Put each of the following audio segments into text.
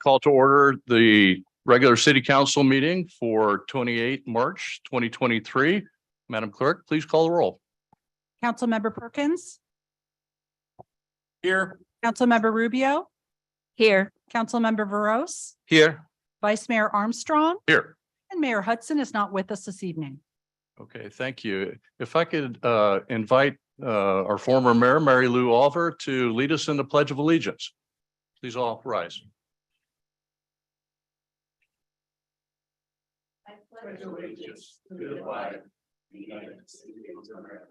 Call to order the regular city council meeting for 28 March 2023. Madam Clerk, please call the roll. Councilmember Perkins, Here. Councilmember Rubio, Here. Councilmember Veros, Here. Vice Mayor Armstrong, Here. and Mayor Hudson is not with us this evening. Okay, thank you. If I could invite our former mayor, Mary Lou Oliver, to lead us in the Pledge of Allegiance. Please all rise. I pledge allegiance to the flag of the United States of America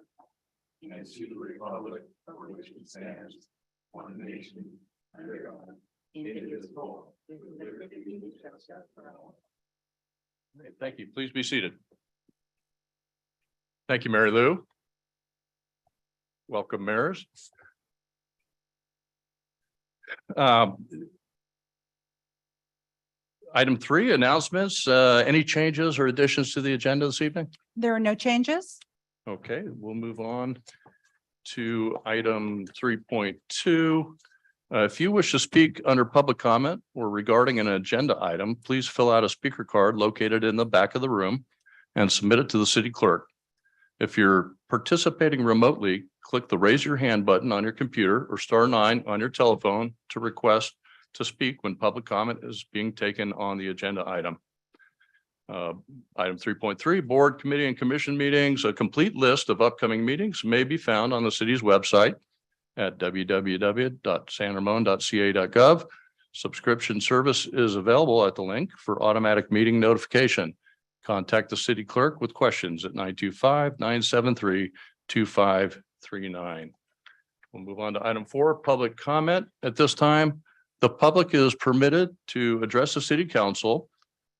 and to the republic for which it stands, one nation, under God, indivisible, with liberty and justice for all. Thank you. Please be seated. Thank you, Mary Lou. Welcome, mayors. Item 3, announcements. Any changes or additions to the agenda this evening? There are no changes. Okay, we'll move on to item 3.2. If you wish to speak under public comment or regarding an agenda item, please fill out a speaker card located in the back of the room and submit it to the city clerk. If you're participating remotely, click the raise your hand button on your computer or *9 on your telephone to request to speak when public comment is being taken on the agenda item. Item 3.3, board, committee, and commission meetings. A complete list of upcoming meetings may be found on the city's website at www.sanramon.ca.gov. Subscription service is available at the link for automatic meeting notification. Contact the city clerk with questions at 925-973-2539. We'll move on to item 4, public comment. At this time, the public is permitted to address the city council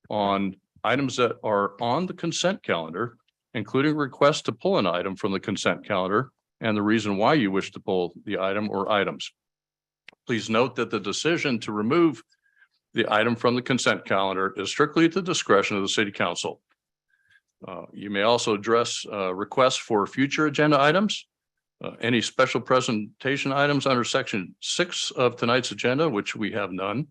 on items that are on the consent calendar, including requests to pull an item from the consent calendar and the reason why you wish to pull the item or items. Please note that the decision to remove the item from the consent calendar is strictly at the discretion of the city council. You may also address requests for future agenda items, any special presentation items under section 6 of tonight's agenda, which we have none,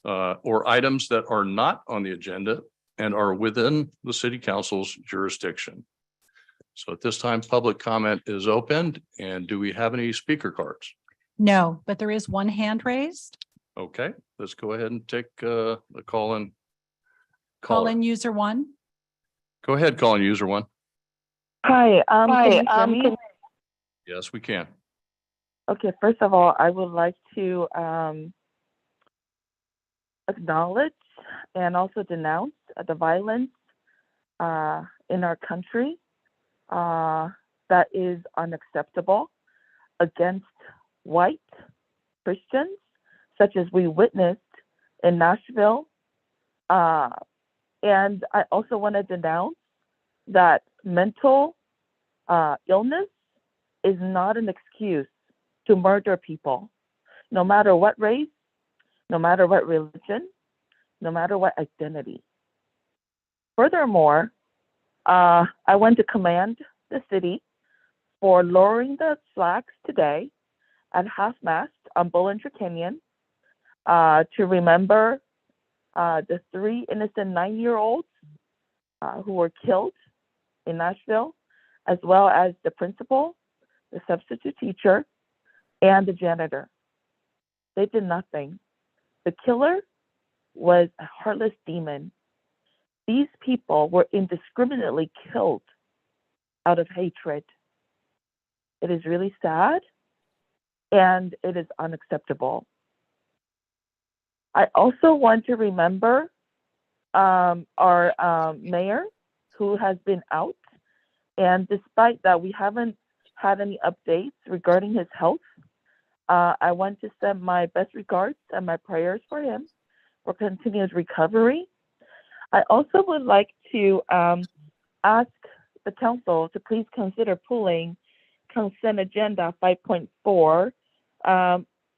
or items that are not on the agenda and are within the city council's jurisdiction. So at this time, public comment is opened. And do we have any speaker cards? No, but there is one hand raised. Okay, let's go ahead and take the call in. Call in user 1. Go ahead, call in user 1. Hi. Can you hear me? Yes, we can. Okay. First of all, I would like to acknowledge and also denounce the violence in our country that is unacceptable against white Christians, such as we witnessed in Nashville. And I also want to denounce that mental illness is not an excuse to murder people, no matter what race, no matter what religion, no matter what identity. Furthermore, I want to commend the city for lowering the flags today at half-mast on Bollinger Canyon to remember the 3 innocent 9-year-olds who were killed in Nashville, as well as the principal, the substitute teacher, and the janitor. They did nothing. The killer was a heartless demon. These people were indiscriminately killed out of hatred. It is really sad, and it is unacceptable. I also want to remember our mayor, who has been out, and despite that we haven't had any updates regarding his health, I want to send my best regards and my prayers for him for continued recovery. I also would like to ask the council to please consider pulling consent agenda 5.4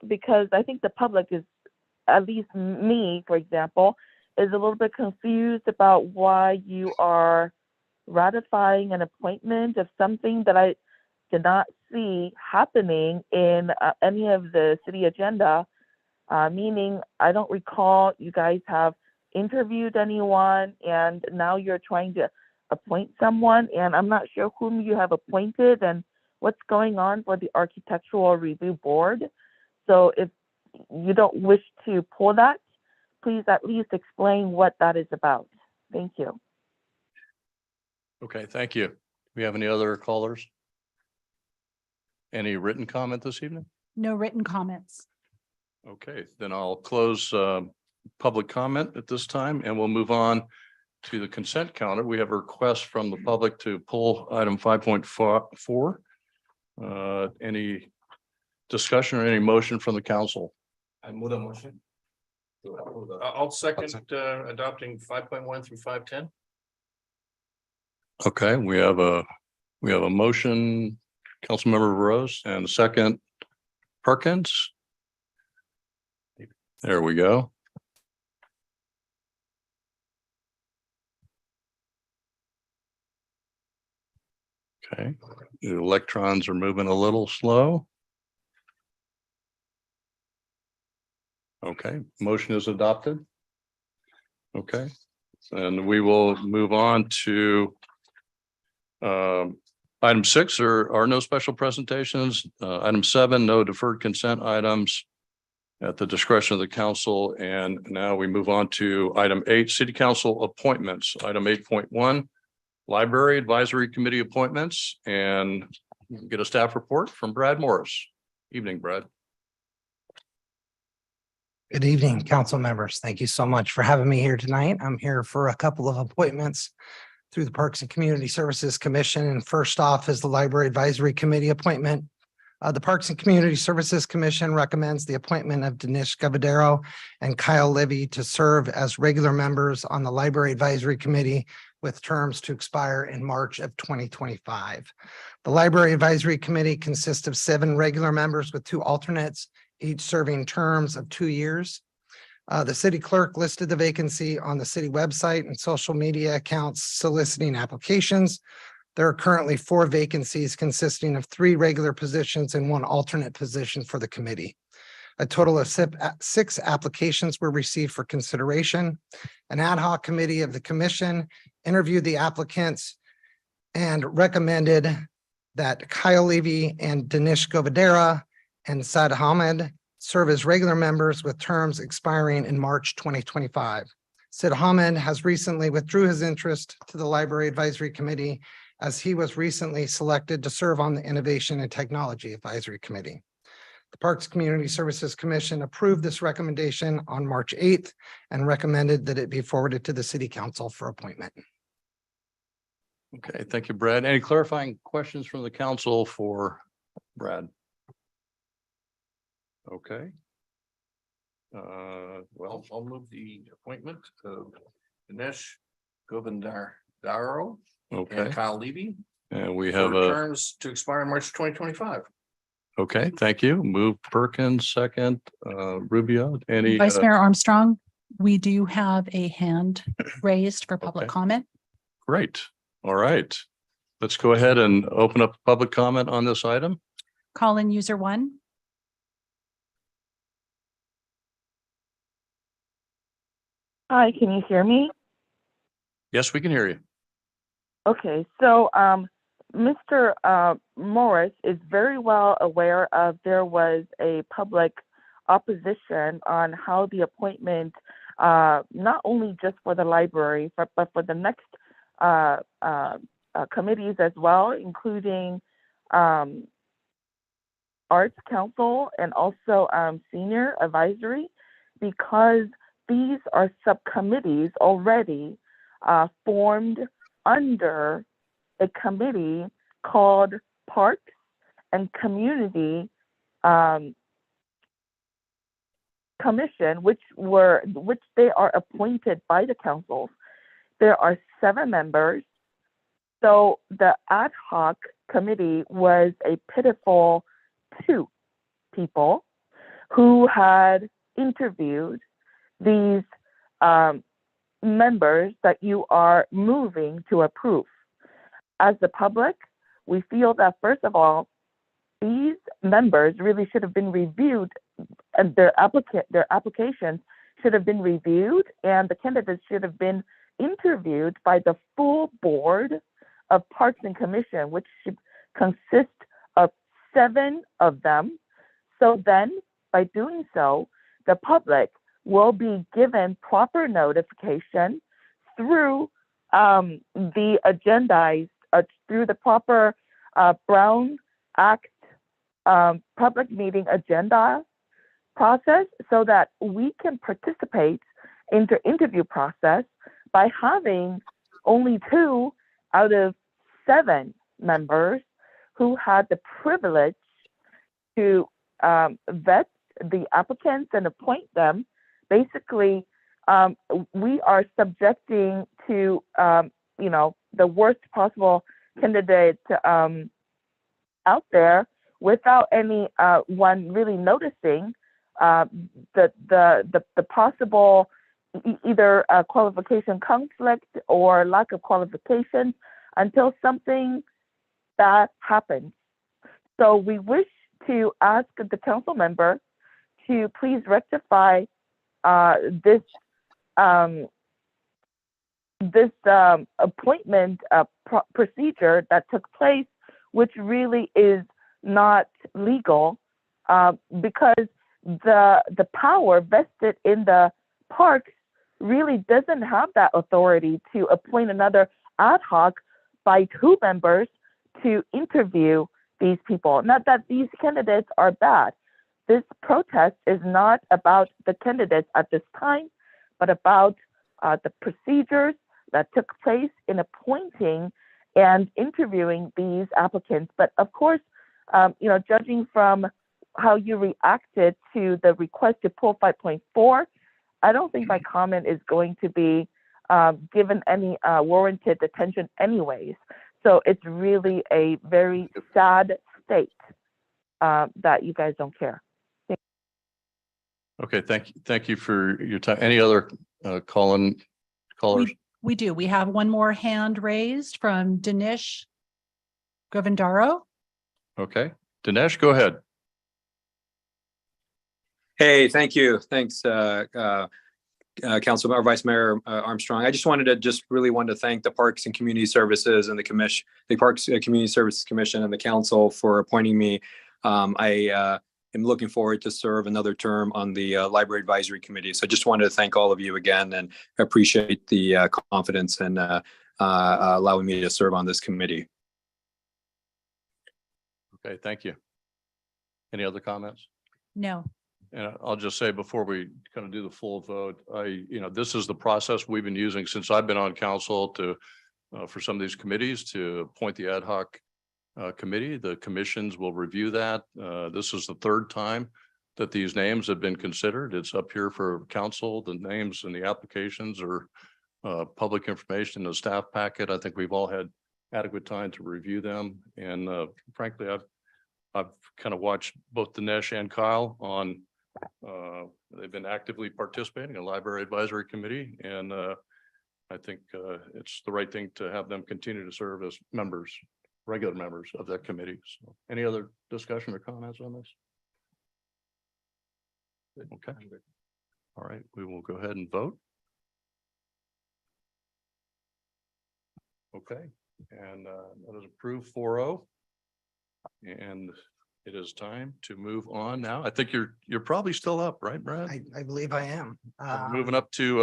because I think the public is, at least me, for example, is a little bit confused about why you are ratifying an appointment of something that I did not see happening in any of the city agenda meaning I don't recall you guys have interviewed anyone, and now you're trying to appoint someone, and I'm not sure whom you have appointed and what's going on for the Architectural Review Board. So if you don't wish to pull that, please at least explain what that is about. Thank you. Okay, thank you. Do we have any other callers? Any written comment this evening? No written comments. Okay, then I'll close public comment at this time, and we'll move on to the consent calendar. We have a request from the public to pull item 5.4. Any discussion or any motion from the council? I move the motion. I'll second adopting 5.1 through 5.10. Okay, we have a motion, Councilmember Rose, and a second, Perkins. There we go. Okay, the electrons are moving a little slow. Okay, motion is adopted. Okay, and we will move on to item 6. There are no special presentations. Item 7, no deferred consent items at the discretion of the council. And now we move on to item 8, city council appointments. Item 8.1, library advisory committee appointments, and get a staff report from Brad Morris. Evening, Brad. Good evening, council members. Thank you so much for having me here tonight. I'm here for a couple of appointments through the Parks and Community Services Commission. And first off is the Library Advisory Committee appointment. The Parks and Community Services Commission recommends the appointment of Dinesh Gavadero and Kyle Levy to serve as regular members on the Library Advisory Committee with terms to expire in March of 2025. The Library Advisory Committee consists of 7 regular members with 2 alternates, each serving terms of 2 years. The city clerk listed the vacancy on the city website and social media accounts soliciting applications. There are currently 4 vacancies consisting of 3 regular positions and 1 alternate position for the committee. A total of 6 applications were received for consideration. An ad hoc committee of the commission interviewed the applicants and recommended that Kyle Levy and Dinesh Govadera and Saad Ahmed serve as regular members with terms expiring in March 2025. Sid Ahmed has recently withdrew his interest to the Library Advisory Committee as he was recently selected to serve on the Innovation and Technology Advisory Committee. The Parks Community Services Commission approved this recommendation on March 8th and recommended that it be forwarded to the City Council for appointment. Okay, thank you, Brad. Any clarifying questions from the council for Brad? Okay. Well, I'll move the appointment of Dinesh Govindaro Okay. and Kyle Levy. And we have terms to expire in March 2025. Okay, thank you. Move Perkins, second, Rubio, any? Vice Mayor Armstrong, we do have a hand raised for public Okay. comment. Great. All right. Let's go ahead and open up public comment on this item. Call in user 1. Hi, can you hear me? Yes, we can hear you. Okay, so Mr. Morris is very well aware of there was a public opposition on how the appointment, not only just for the library, but for the next committees as well, including Arts Council and also Senior Advisory, because these are subcommittees already formed under a committee called Parks and Community Commission, which they are appointed by the councils. There are 7 members. So the ad hoc committee was a pitiful 2 people who had interviewed these members that you are moving to approve. As the public, we feel that first of all, these members really should have been reviewed and their applications should have been reviewed, and the candidates should have been interviewed by the full board of Parks and Commission, which should consist of 7 of them. So then, by doing so, the public will be given proper notification through the agendized, through the proper Brown Act public meeting agenda process, so that we can participate in the interview process by having only 2 out of 7 members who had the privilege to vet the applicants and appoint them. Basically, we are subjecting to, the worst possible candidate out there without any one really noticing the possible either qualification conflict or lack of qualification until something bad happens. So we wish to ask the council member to please rectify this appointment procedure that took place, which really is not legal, because the power vested in the parks really doesn't have that authority to appoint another ad hoc by 2 members to interview these people. Not that these candidates are bad. This protest is not about the candidates at this time, but about the procedures that took place in appointing and interviewing these applicants. But of course, judging from how you reacted to the request to pull 5.4, I don't think my comment is going to be given any warranted attention anyways. So it's really a very sad state that you guys don't care. Okay, thank you for your time. Any other callers? We do. We have one more hand raised from Dinesh Govindaro. Okay, Dinesh, go ahead. Hey, thank you. Thanks, Council Vice Mayor Armstrong. I just wanted to thank the Parks and Community Services and the Parks and Community Services Commission and the council for appointing me. I am looking forward to serve another term on the Library Advisory Committee. So I just wanted to thank all of you again and appreciate the confidence and allowing me to serve on this committee. Okay, thank you. Any other comments? No. And I'll just say before we kind of do the full vote, this is the process we've been using since I've been on council for some of these committees to appoint the ad hoc committee. The commissions will review that. This is the 3rd time that these names have been considered. It's up here for council. The names and the applications are public information in the staff packet. I think we've all had adequate time to review them. And frankly, I've kind of watched both Dinesh and Kyle on they've been actively participating in Library Advisory Committee, and I think it's the right thing to have them continue to serve as regular members of that committee. So any other discussion or comments on this? Okay. All right, we will go ahead and vote. Okay, and that is approved 4-0. And it is time to move on now. I think you're probably still up, right, Brad? I believe I am. We're moving up to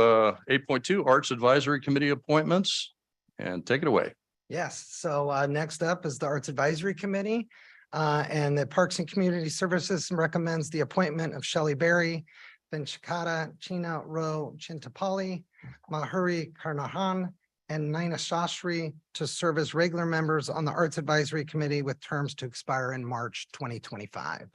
8.2 Arts Advisory Committee appointments, and take it away. Yes, so next up is the Arts Advisory Committee. And the Parks and Community Services recommends the appointment of Shelley Berry, Benchikata, China Ro Chintapali, Mahuri Karnahan, and Naina Shastri to serve as regular members on the Arts Advisory Committee with terms to expire in March 2025.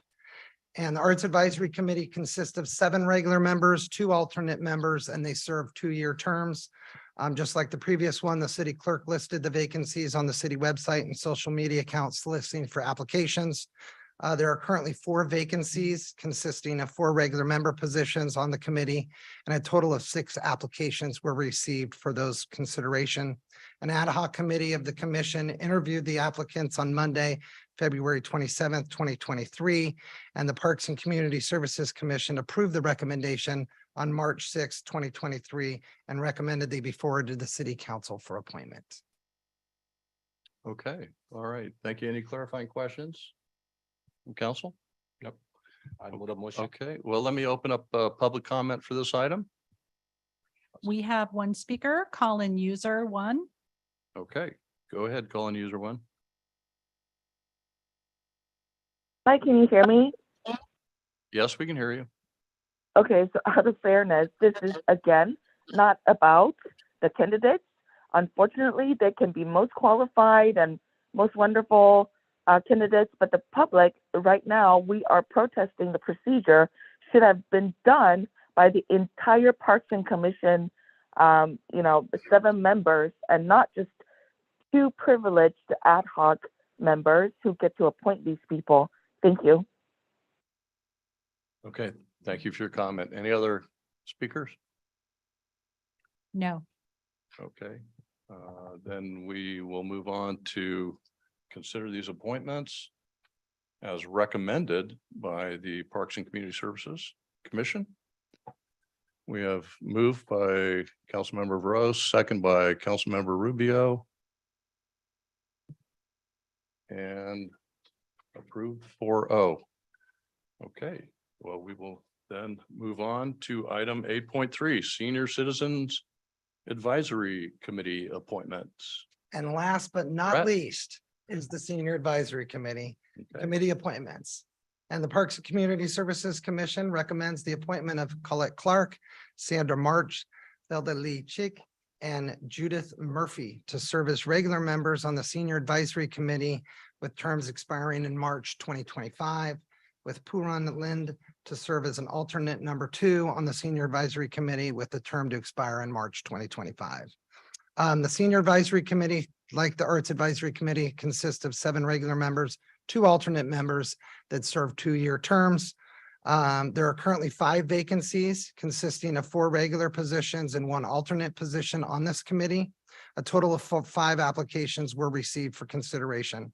And the Arts Advisory Committee consists of 7 regular members, 2 alternate members, and they serve 2-year terms. Just like the previous one, the city clerk listed the vacancies on the city website and social media accounts listing for applications. There are currently 4 vacancies consisting of 4 regular member positions on the committee, and a total of 6 applications were received for those consideration. An ad hoc committee of the commission interviewed the applicants on Monday, February 27th, 2023, and the Parks and Community Services Commission approved the recommendation on March 6th, 2023, and recommended they be forwarded to the city council for appointment. Okay, all right. Thank you. Any clarifying questions? From council? Yep. Okay, well, let me open up public comment for this item. We have one speaker, call-in user 1. Okay, go ahead, call in user 1. Hi, can you hear me? Yes, we can hear you. Okay, so out of fairness, this is again not about the candidates. Unfortunately, they can be most qualified and most wonderful candidates, but the public right now, we are protesting the procedure should have been done by the entire Parks and Commission, 7 members, and not just 2 privileged ad hoc members who get to appoint these people. Thank you. Okay, thank you for your comment. Any other speakers? No. Okay, then we will move on to consider these appointments as recommended by the Parks and Community Services Commission. We have moved by Councilmember Rose, second by Councilmember Rubio. And approved 4-0. Okay, well, we will then move on to item 8.3, Senior Citizens Advisory Committee appointments. And last but not Brett. least is the Senior Advisory Committee. Okay. Committee appointments. And the Parks and Community Services Commission recommends the appointment of Colette Clark, Sandra March, Velda Lee Chick, and Judith Murphy to serve as regular members on the Senior Advisory Committee with terms expiring in March 2025, with Puran Lind to serve as an alternate number 2 on the Senior Advisory Committee with the term to expire in March 2025. The Senior Advisory Committee, like the Arts Advisory Committee, consists of 7 regular members, 2 alternate members that serve 2-year terms. There are currently 5 vacancies consisting of 4 regular positions and 1 alternate position on this committee. A total of 5 applications were received for consideration.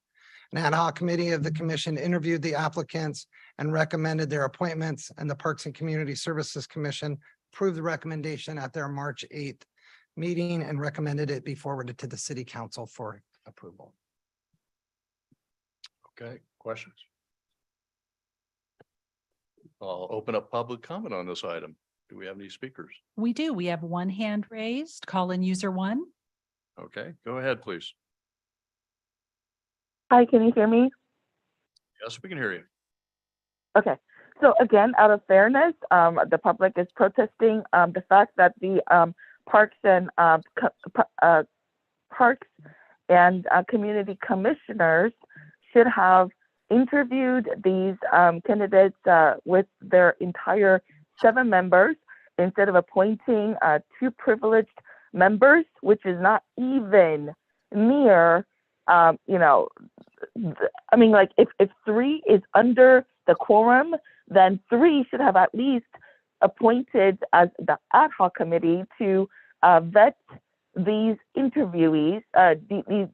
An ad hoc committee of the commission interviewed the applicants and recommended their appointments, and the Parks and Community Services Commission approved the recommendation at their March 8th meeting and recommended it be forwarded to the city council for approval. Okay, questions? I'll open up public comment on this item. Do we have any speakers? We do. We have one hand raised, call-in user 1. Okay, go ahead, please. Hi, can you hear me? Yes, we can hear you. Okay, so again, out of fairness, the public is protesting the fact that the Parks and Community Commissioners should have interviewed these candidates with their entire 7 members instead of appointing 2 privileged members, which is not even near, if 3 is under the quorum, then 3 should have at least appointed as the ad hoc committee to vet these interviewees,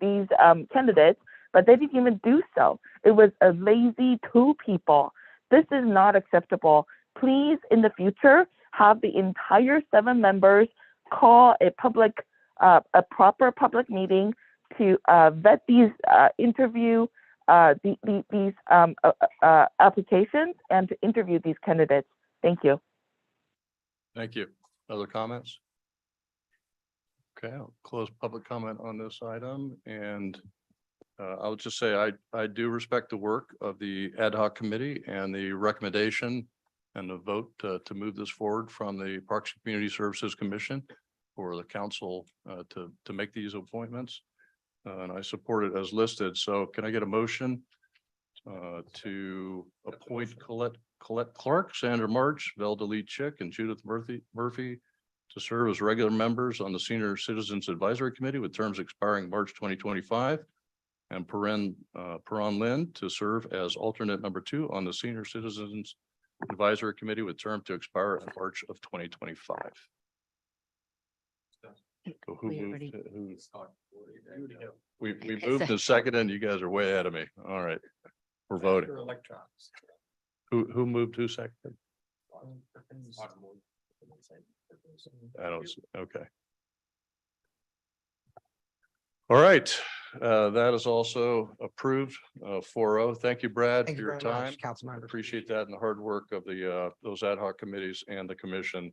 these candidates, but they didn't even do so. It was a lazy 2 people. This is not acceptable. Please, in the future, have the entire 7 members call a proper public meeting to vet these these applications and to interview these candidates. Thank you. Thank you. Other comments? Okay, I'll close public comment on this item, and I'll just say I do respect the work of the ad hoc committee and the recommendation and the vote to move this forward from the Parks and Community Services Commission for the council to make these appointments. And I support it as listed. So can I get a motion to appoint Colette Clark, Sandra March, Velda Lee Chick, and Judith Murphy to serve as regular members on the Senior Citizens Advisory Committee with terms expiring March 2025, and Puran Lind to serve as alternate number 2 on the Senior Citizens Advisory Committee with term to expire in March of 2025. So who moved it? We moved to second, and you guys are way ahead of me. All right. We're voting. Who moved, who seconded? I don't see, okay. All right, that is also approved, 4-0. Thank you, Brad, for Thank you your very time. much, council members. Appreciate that and the hard work of the, those ad hoc committees and the commission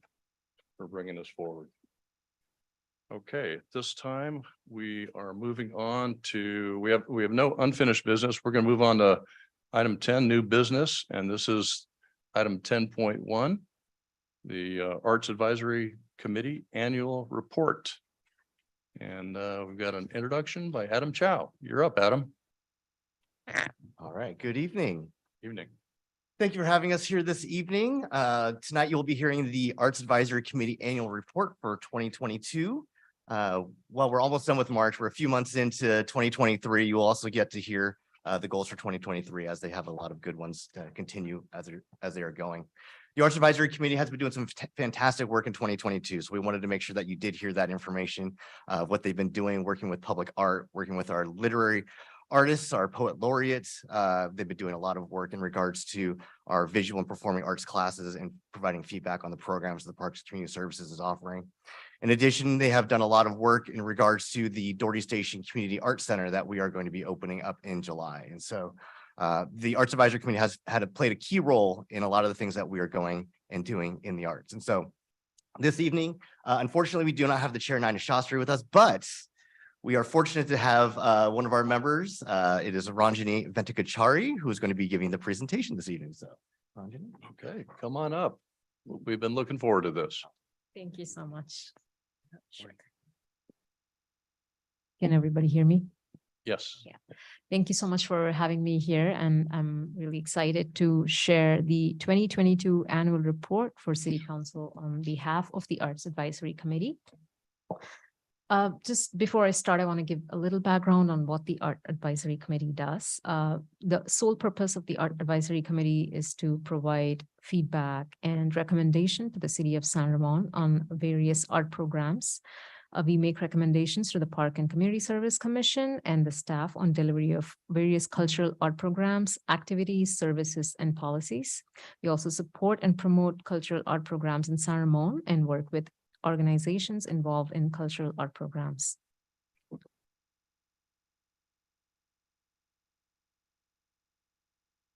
for bringing this forward. Okay, at this time, we are moving on to, we have no unfinished business. We're going to move on to item 10, new business, and this is item 10.1, the Arts Advisory Committee Annual Report. And we've got an introduction by Adam Chow. You're up, Adam. All right, good evening. Evening. Thank you for having us here this evening. Tonight you'll be hearing the Arts Advisory Committee Annual Report for 2022. Well, we're almost done with March. We're a few months into 2023. You will also get to hear the goals for 2023 as they have a lot of good ones to continue as they are going. The Arts Advisory Committee has been doing some fantastic work in 2022. So we wanted to make sure that you did hear that information of what they've been doing, working with public art, working with our literary artists, our poet laureates. They've been doing a lot of work in regards to our visual and performing arts classes and providing feedback on the programs the Parks and Community Services is offering. In addition, they have done a lot of work in regards to the Doherty Station Community Arts Center that we are going to be opening up in July. And so the Arts Advisory Committee has played a key role in a lot of the things that we are going and doing in the arts. And so this evening, unfortunately, we do not have the chair, Nina Shastri, with us, but we are fortunate to have one of our members. It is Ranjini Ventukachari, who is going to be giving the presentation this evening. So, Ranjini. Okay, come on up. We've been looking forward to this. Thank you so much. Can everybody hear me? Yes. Yeah. Thank you so much for having me here, and I'm really excited to share the 2022 annual report for City Council on behalf of the Arts Advisory Committee. Just before I start, I want to give a little background on what the Art Advisory Committee does. The sole purpose of the Art Advisory Committee is to provide feedback and recommendation to the City of San Ramon on various art programs. We make recommendations to the Park and Community Service Commission and the staff on delivery of various cultural art programs, activities, services, and policies. We also support and promote cultural art programs in San Ramon and work with organizations involved in cultural art programs.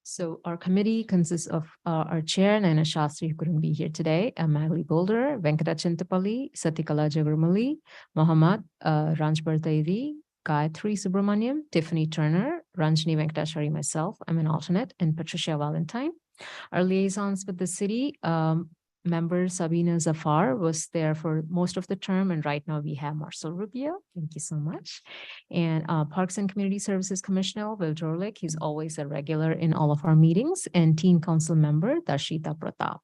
So our committee consists of our chair, Nina Shastri, who couldn't be here today, Magali Boulder, Venkata Chintapalli, Satikala Jagarmali, Mohammad Ranjbarthaidi, Gayatri Subramaniam, Tiffany Turner, Ranjini Venkatashari, myself, I'm an alternate, and Patricia Valentine. Our liaisons with the city, member Sabina Zafar was there for most of the term, and right now we have Marcel Rubio. Thank you so much. And Parks and Community Services Commissioner Will Jorlik, he's always a regular in all of our meetings, and Teen Council member Darshita Pratap.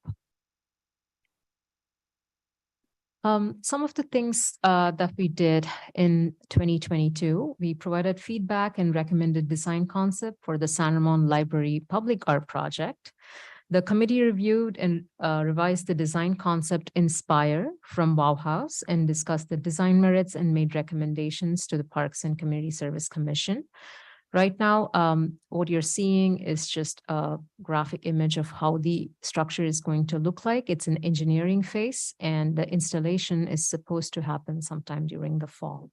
Some of the things that we did in 2022, we provided feedback and recommended design concept for the San Ramon Library Public Art Project. The committee reviewed and revised the design concept Inspire from Bauhaus and discussed the design merits and made recommendations to the Parks and Community Service Commission. Right now, what you're seeing is just a graphic image of how the structure is going to look like. It's an engineering phase, and the installation is supposed to happen sometime during the fall.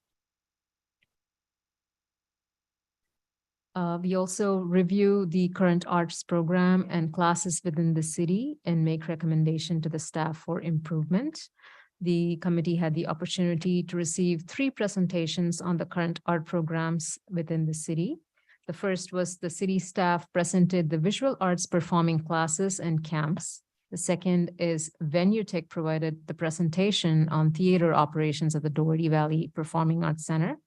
We also review the current arts program and classes within the city and make recommendation to the staff for improvement. The committee had the opportunity to receive 3 presentations on the current art programs within the city. The first was the city staff presented the visual arts performing classes and camps. The second is Venue Tech provided the presentation on theater operations at the Doherty Valley Performing Arts Center.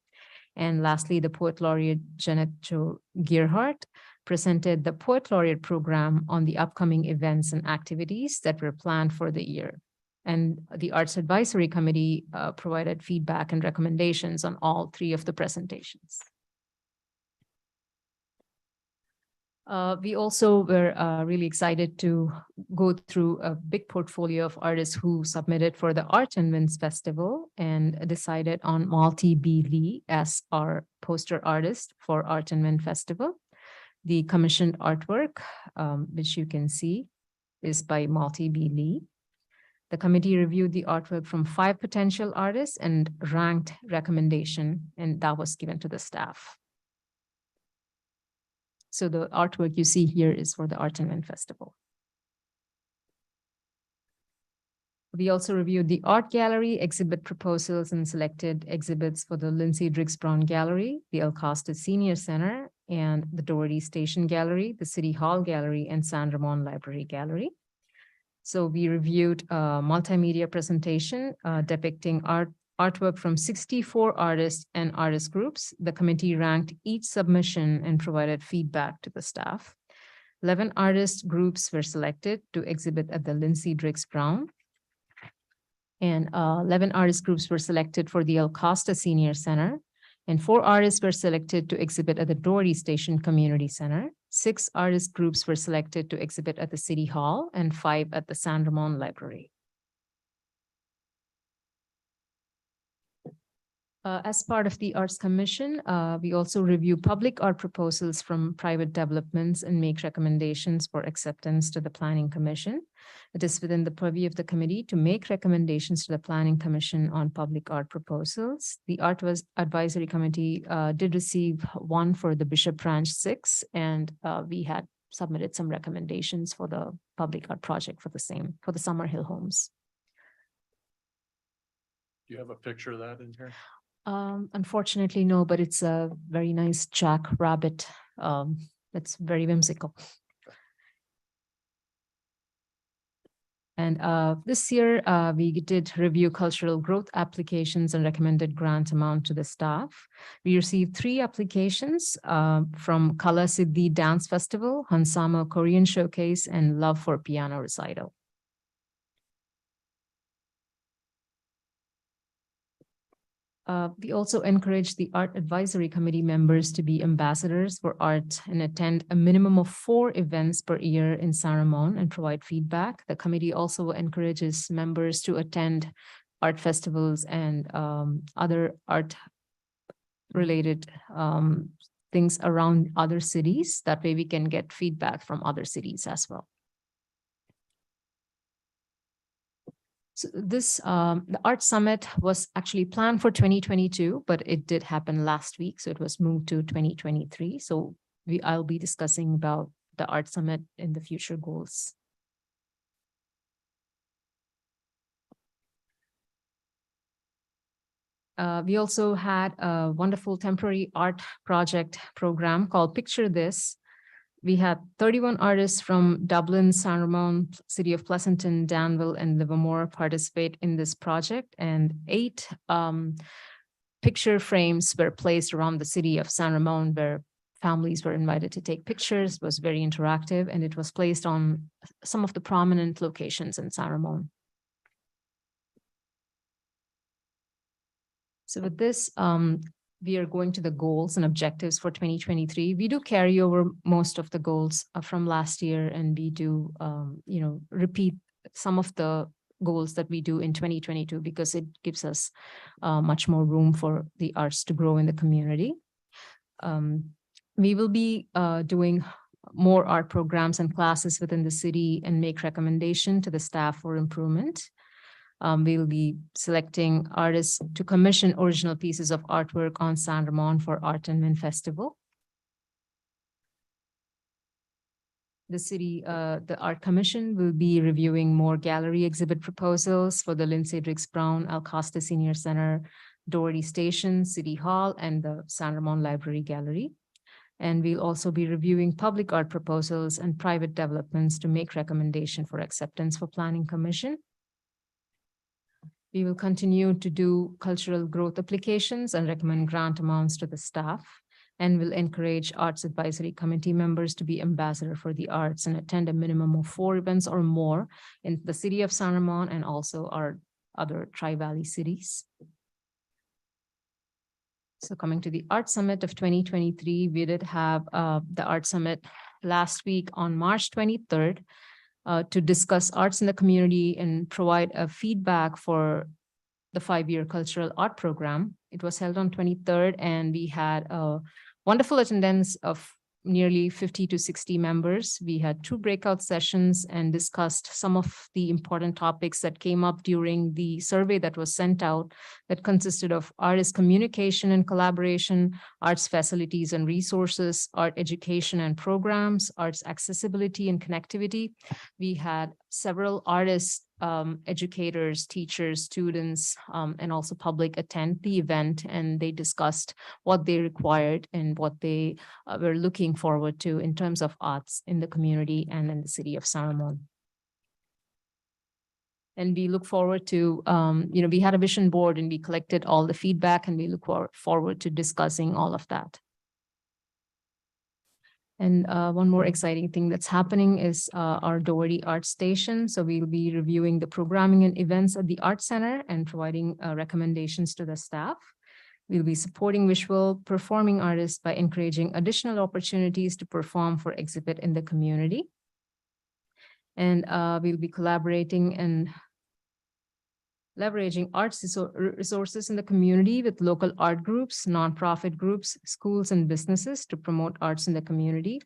And lastly, the Poet Laureate Janet Jo Gearhart presented the Poet Laureate program on the upcoming events and activities that were planned for the year. And the Arts Advisory Committee provided feedback and recommendations on all 3 of the presentations. We also were really excited to go through a big portfolio of artists who submitted for the Art and Winds Festival and decided on Malti B. Lee as our poster artist for Art and Wind Festival. The commissioned artwork, which you can see, is by Malti B. Lee. The committee reviewed the artwork from 5 potential artists and ranked recommendation, and that was given to the staff. So the artwork you see here is for the Art and Win Festival. We also reviewed the art gallery, exhibit proposals, and selected exhibits for the Lindsay Driggs Brown Gallery, the El Costa Senior Center, and the Doherty Station Gallery, the City Hall Gallery, and San Ramon Library Gallery. So we reviewed a multimedia presentation depicting artwork from 64 artists and artist groups. The committee ranked each submission and provided feedback to the staff. 11 artist groups were selected to exhibit at the Lindsay Driggs Brown. And 11 artist groups were selected for the El Costa Senior Center. And 4 artists were selected to exhibit at the Doherty Station Community Center. 6 artist groups were selected to exhibit at the City Hall and 5 at the San Ramon Library. As part of the Arts Commission, we also review public art proposals from private developments and make recommendations for acceptance to the Planning Commission. It is within the purview of the committee to make recommendations to the Planning Commission on public art proposals. The Art Advisory Committee did receive one for the Bishop Ranch 6, and we had submitted some recommendations for the public art project for the same, for the Summer Hill Homes. Do you have a picture of that in here? Unfortunately, no, but it's a very nice jack rabbit. It's very whimsical. And this year, we did review cultural growth applications and recommended grant amount to the staff. We received 3 applications from Kala Siddhi Dance Festival, Hansama Korean Showcase, and Love for Piano Recital. We also encourage the Art Advisory Committee members to be ambassadors for art and attend a minimum of 4 events per year in San Ramon and provide feedback. The committee also encourages members to attend art festivals and other art-related things around other cities. That way we can get feedback from other cities as well. So this, the Art Summit was actually planned for 2022, but it did happen last week. So it was moved to 2023. So I'll be discussing about the Art Summit in the future goals. We also had a wonderful temporary art project program called Picture This. We had 31 artists from Dublin, San Ramon, City of Pleasanton, Danville, and Livermore participate in this project, and 8 picture frames were placed around the city of San Ramon where families were invited to take pictures. It was very interactive, and it was placed on some of the prominent locations in San Ramon. So with this, we are going to the goals and objectives for 2023. We do carry over most of the goals from last year, and we do, repeat some of the goals that we do in 2022 because it gives us much more room for the arts to grow in the community. We will be doing more art programs and classes within the city and make recommendation to the staff for improvement. We will be selecting artists to commission original pieces of artwork on San Ramon for Art and Win Festival. The city, the Art Commission will be reviewing more gallery exhibit proposals for the Lindsay Driggs Brown, El Costa Senior Center, Doherty Station, City Hall, and the San Ramon Library Gallery. And we'll also be reviewing public art proposals and private developments to make recommendation for acceptance for Planning Commission. We will continue to do cultural growth applications and recommend grant amounts to the staff, and will encourage Arts Advisory Committee members to be ambassador for the arts and attend a minimum of 4 events or more in the city of San Ramon and also our other Tri-Valley cities. So coming to the Art Summit of 2023, we did have the Art Summit last week on March 23rd. To discuss arts in the community and provide a feedback for the 5-year cultural art program. It was held on 23rd, and we had a wonderful attendance of nearly 50 to 60 members. We had 2 breakout sessions and discussed some of the important topics that came up during the survey that was sent out, that consisted of artist communication and collaboration, arts facilities and resources, art education and programs, arts accessibility and connectivity. We had several artists, educators, teachers, students, and also public attend the event, and they discussed what they required and what they were looking forward to in terms of arts in the community and in the city of San Ramon. And we look forward to, we had a vision board and we collected all the feedback, and we look forward to discussing all of that. And one more exciting thing that's happening is our Doherty Art Station. So we'll be reviewing the programming and events at the Art Center and providing recommendations to the staff. We'll be supporting visual performing artists by encouraging additional opportunities to perform for exhibit in the community. And we'll be collaborating and leveraging arts resources in the community with local art groups, nonprofit groups, schools, and businesses to promote arts in the community.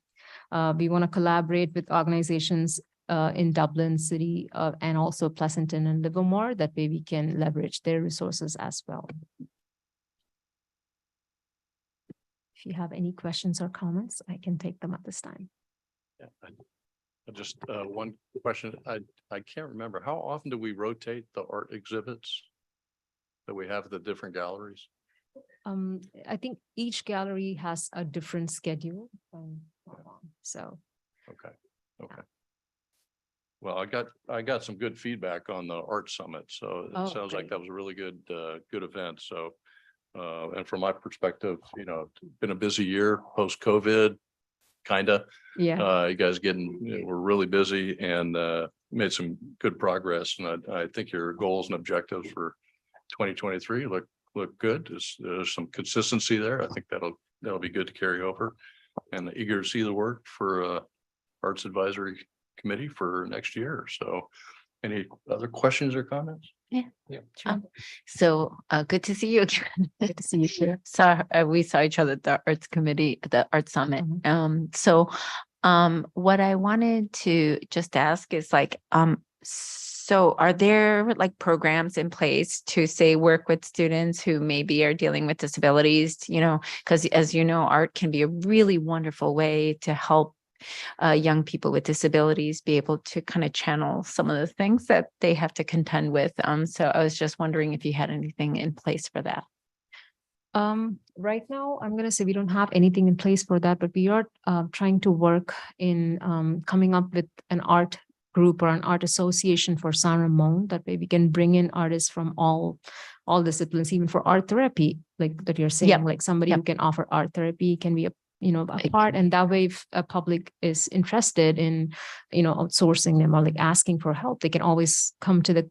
We want to collaborate with organizations in Dublin City and also Pleasanton and Livermore. That way we can leverage their resources as well. If you have any questions or comments, I can take them at this time. Yeah, just one question. I can't remember. How often do we rotate the art exhibits that we have at the different galleries? I think each gallery has a different schedule. So. Okay. Well, I got some good feedback on the art summit, so it sounds like great. that was a really good event. So, and from my perspective, it's been a busy year post-COVID, kinda. Yeah. You guys we're really busy and made some good progress. And I think your goals and objectives for 2023 look good. There's some consistency there. I think that'll be good to carry over. And eager to see the work for Arts Advisory Committee for next year. So any other questions or comments? So good to see you again. Good to see you here. So we saw each other at the Arts Committee, the Art Summit. So what I wanted to just ask is so are there programs in place to say work with students who maybe are dealing with disabilities, because as you know, art can be a really wonderful way to help young people with disabilities be able to kind of channel some of the things that they have to contend with. So I was just wondering if you had anything in place for that. Right now, I'm going to say we don't have anything in place for that, but we are trying to work in coming up with an art group or an art association for San Ramon. That way we can bring in artists from all disciplines, even for art therapy, like that you're saying, like somebody who can offer art therapy can be a part. And that way, if a public is interested in, outsourcing them or asking for help, they can always come to the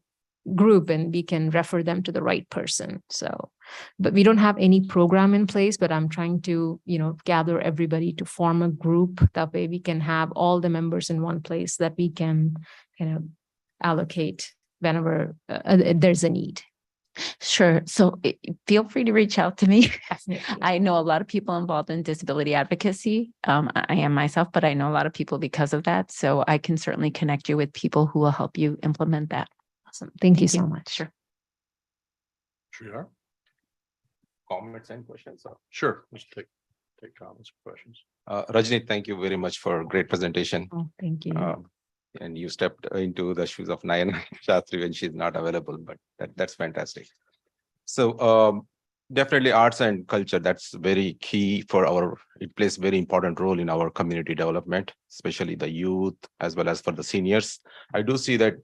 group and we can refer them to the right person. So, but we don't have any program in place, but I'm trying to, gather everybody to form a group. That way we can have all the members in one place that we can allocate whenever there's a need. Sure. So feel free to reach out to me. Definitely. I know a lot of people involved in disability advocacy. I am myself, but I know a lot of people because of that. So I can certainly connect you with people who will help you implement that. Awesome. Thank you so much. Sure. Sure. Comments and questions. Sure. Let's take comments and questions. Rajni, thank you very much for a great presentation. Oh, thank you. And you stepped into the shoes of Nayana Shastri when she's not available, but that's fantastic. So definitely arts and culture, that's very key for it plays very important role in our community development, especially the youth as well as for the seniors. I do see that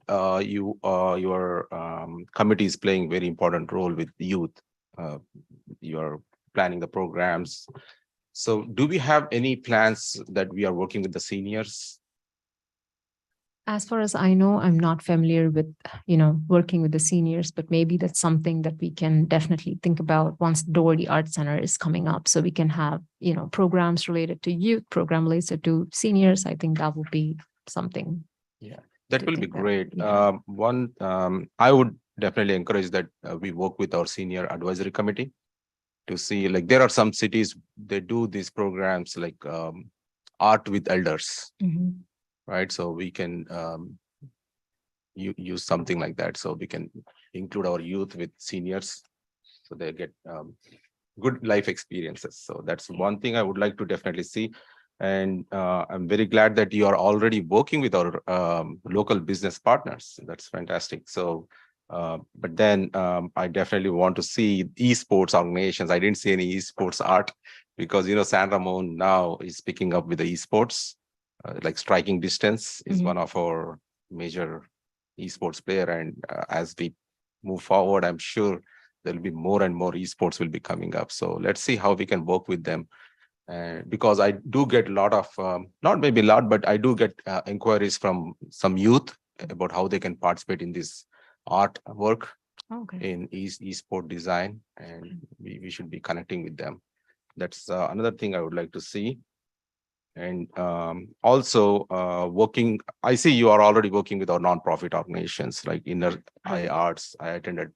your committee is playing very important role with youth. You're planning the programs. So do we have any plans that we are working with the seniors? As far as I know, I'm not familiar with, working with the seniors, but maybe that's something that we can definitely think about once Doherty Art Center is coming up. So we can have, programs related to youth, program related to seniors. I think that would be something. Yeah, that will be think that- great. yeah. I would definitely encourage that we work with our senior advisory committee to see, there are some cities, they do these programs art with elders, Mhm. right? So we can use something like that. So we can include our youth with seniors, so they get good life experiences. So that's one thing I would like to definitely see. And I'm very glad that you are already working with our local business partners. That's fantastic. So, but then I definitely want to see esports organizations. I didn't see any esports art because, San Ramon now is picking up with the esports, like striking distance is Mhm. one of our major esports player. And as we move forward, I'm sure there'll be more and more esports will be coming up. So let's see how we can work with them. Because I do get a lot of, not maybe a lot, but I do get inquiries from some youth about how they can participate in this art work Okay. in esport design, and we should be connecting with them. That's another thing I would like to see. And also working, I see you are already working with our nonprofit organizations like Inner Eye Arts. I attended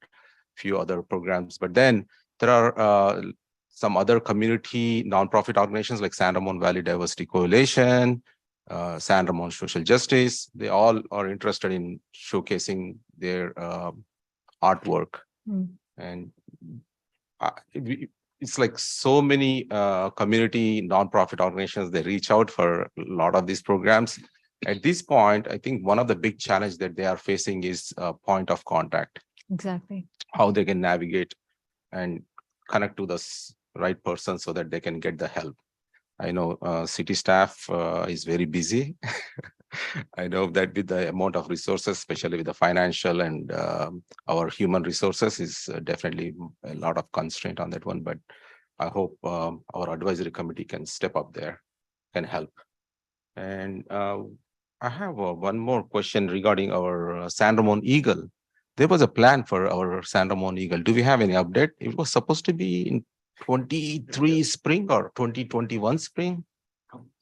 few other programs, but then there are some other community nonprofit organizations like San Ramon Valley Diversity Coalition, San Ramon Social Justice. They all are interested in showcasing their artwork. Mm. And it's like so many community nonprofit organizations, they reach out for a lot of these programs. At this point, I think one of the big challenge that they are facing is point of contact, Exactly. how they can navigate and connect to the right person so that they can get the help. I know city staff is very busy. I know that with the amount of resources, especially with the financial and our human resources, is definitely a lot of constraint on that one. But I hope our advisory committee can step up there, can help. And I have one more question regarding our San Ramon Eagle. There was a plan for our San Ramon Eagle. Do we have any update? It was supposed to be in 23 spring or 2021 spring.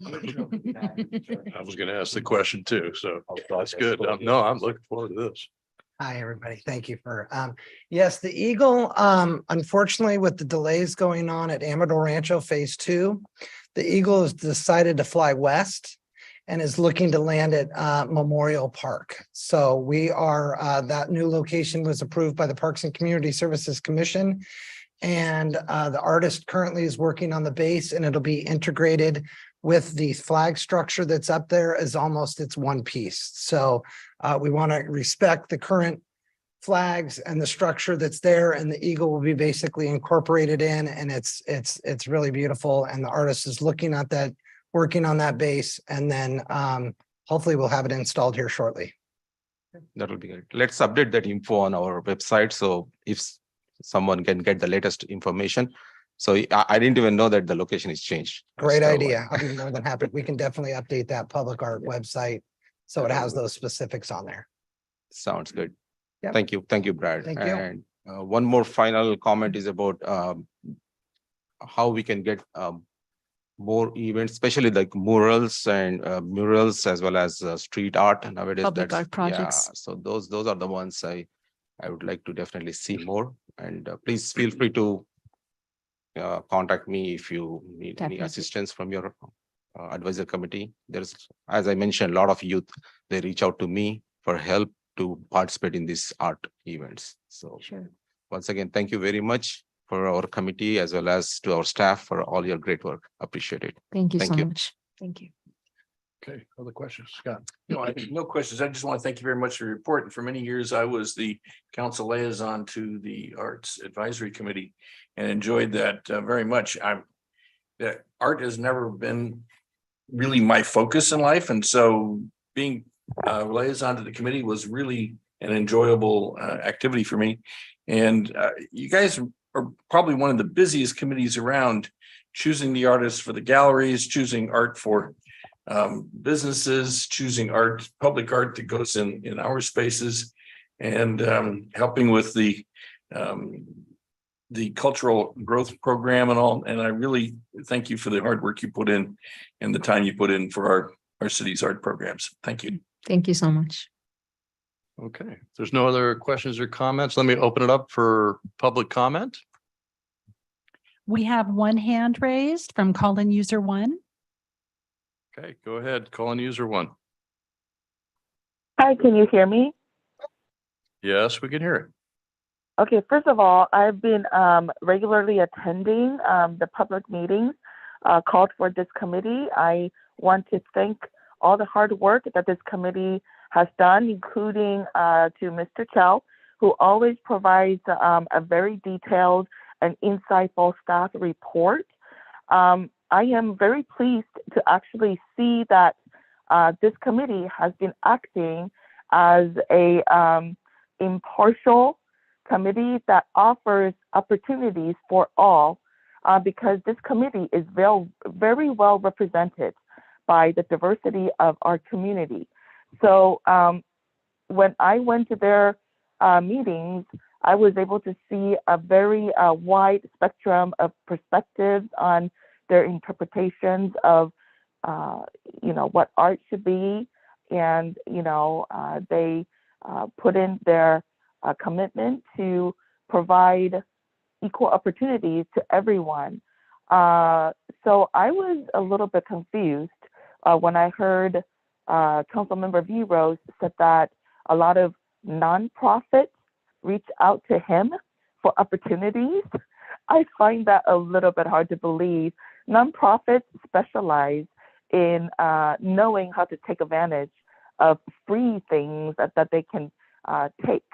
I was gonna ask the question too, so that's good. No, I'm looking forward to this. Hi, everybody. Thank you for, yes, the Eagle, unfortunately, with the delays going on at Amador Rancho Phase 2, the Eagle has decided to fly west and is looking to land at Memorial Park. So we are, that new location was approved by the Parks and Community Services Commission. And the artist currently is working on the base, and it'll be integrated with the flag structure that's up there as almost it's one piece. So we want to respect the current flags and the structure that's there, and the Eagle will be basically incorporated in, and it's really beautiful. And the artist is looking at that, working on that base, and then hopefully we'll have it installed here shortly. That will be great. Let's update that info on our website. So if someone can get the latest information. So I didn't even know that the location is changed. Great So, idea. I'll be more than happy. We can definitely update that public art website so it has those specifics on there. Sounds good. Yep. Thank you. Thank you, Brad. Thank you. And one more final comment is about how we can get more events, especially like murals and murals as well as street art nowadays. Public art projects. Yeah, so those are the ones I would like to definitely see more. And please feel free to contact me if you need Definitely. any assistance from your advisor committee. There's, as I mentioned, a lot of youth, they reach out to me for help to participate in these art events. So Sure. once again, thank you very much for our committee as well as to our staff for all your great work. Appreciate it. Thank you Thank so you. much. Thank you. Okay, other questions, Scott? No, no questions. I just want to thank you very much for your report. And for many years, I was the council liaison to the Arts Advisory Committee and enjoyed that very much. That art has never been really my focus in life. And so being liaison to the committee was really an enjoyable activity for me. And you guys are probably one of the busiest committees around, choosing the artists for the galleries, choosing art for businesses, choosing art, public art that goes in our spaces, and helping with the cultural growth program and all. And I really thank you for the hard work you put in and the time you put in for our city's art programs. Thank you. Thank you so much. Okay, if there's no other questions or comments, let me open it up for public comment. We have one hand raised from call-in user 1. Okay, go ahead. Call in user one. Hi, can you hear me? Yes, we can hear it. Okay, first of all, I've been regularly attending the public meetings called for this committee. I want to thank all the hard work that this committee has done, including to Mr. Chow, who always provides a very detailed and insightful staff report. I am very pleased to actually see that this committee has been acting as a impartial committee that offers opportunities for all, because this committee is very well represented by the diversity of our community. So when I went to their meetings, I was able to see a very wide spectrum of perspectives on their interpretations of, what art should be, and they put in their commitment to provide equal opportunities to everyone. So I was a little bit confused when I heard Councilmember V. Rose said that a lot of nonprofits reach out to him for opportunities. I find that a little bit hard to believe. Nonprofits specialize in knowing how to take advantage of free things that they can take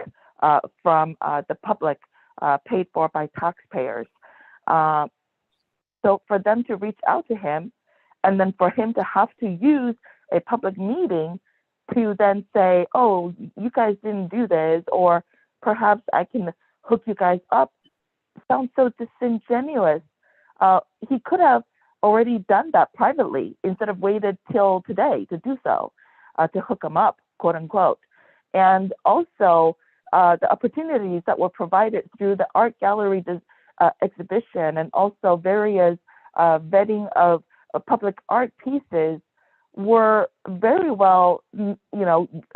from the public, paid for by taxpayers. So for them to reach out to him, and then for him to have to use a public meeting to then say, oh, you guys didn't do this, or perhaps I can hook you guys up, sounds so disingenuous. He could have already done that privately instead of waited till today to do so, to hook them up, quote unquote. And also the opportunities that were provided through the art gallery exhibition, and also various vetting of public art pieces, were very well,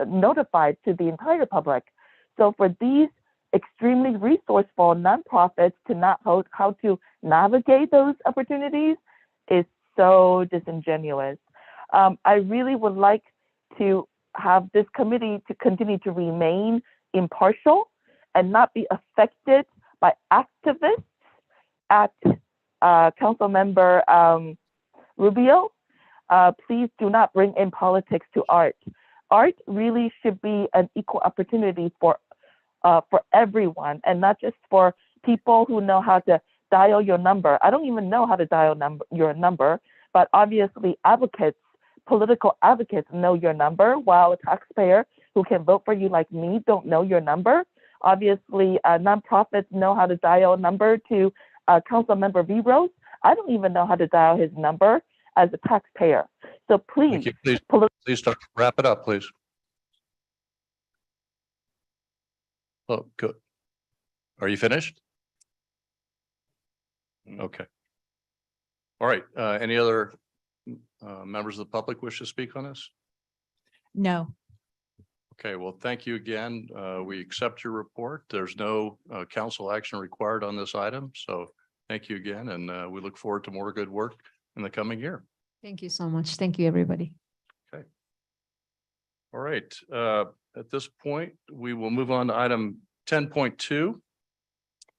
notified to the entire public. So for these extremely resourceful nonprofits to not know how to navigate those opportunities is so disingenuous. I really would like to have this committee to continue to remain impartial and not be affected by activists at Councilmember Rubio. Please do not bring in politics to art. Art really should be an equal opportunity for everyone, and not just for people who know how to dial your number. I don't even know how to dial your number, but obviously political advocates know your number, while a taxpayer who can vote for you like me don't know your number. Obviously, nonprofits know how to dial a number to Councilmember V. Rose. I don't even know how to dial his number as a taxpayer. So please, Thank you. Please start, wrap it up, please. Oh, good. Are you finished? Okay. All right. Any other members of the public wish to speak on this? No. Okay, well, thank you again. We accept your report. There's no council action required on this item. So thank you again. And we look forward to more good work in the coming year. Thank you so much. Thank you, everybody. Okay. All right. At this point, we will move on to item 10.2.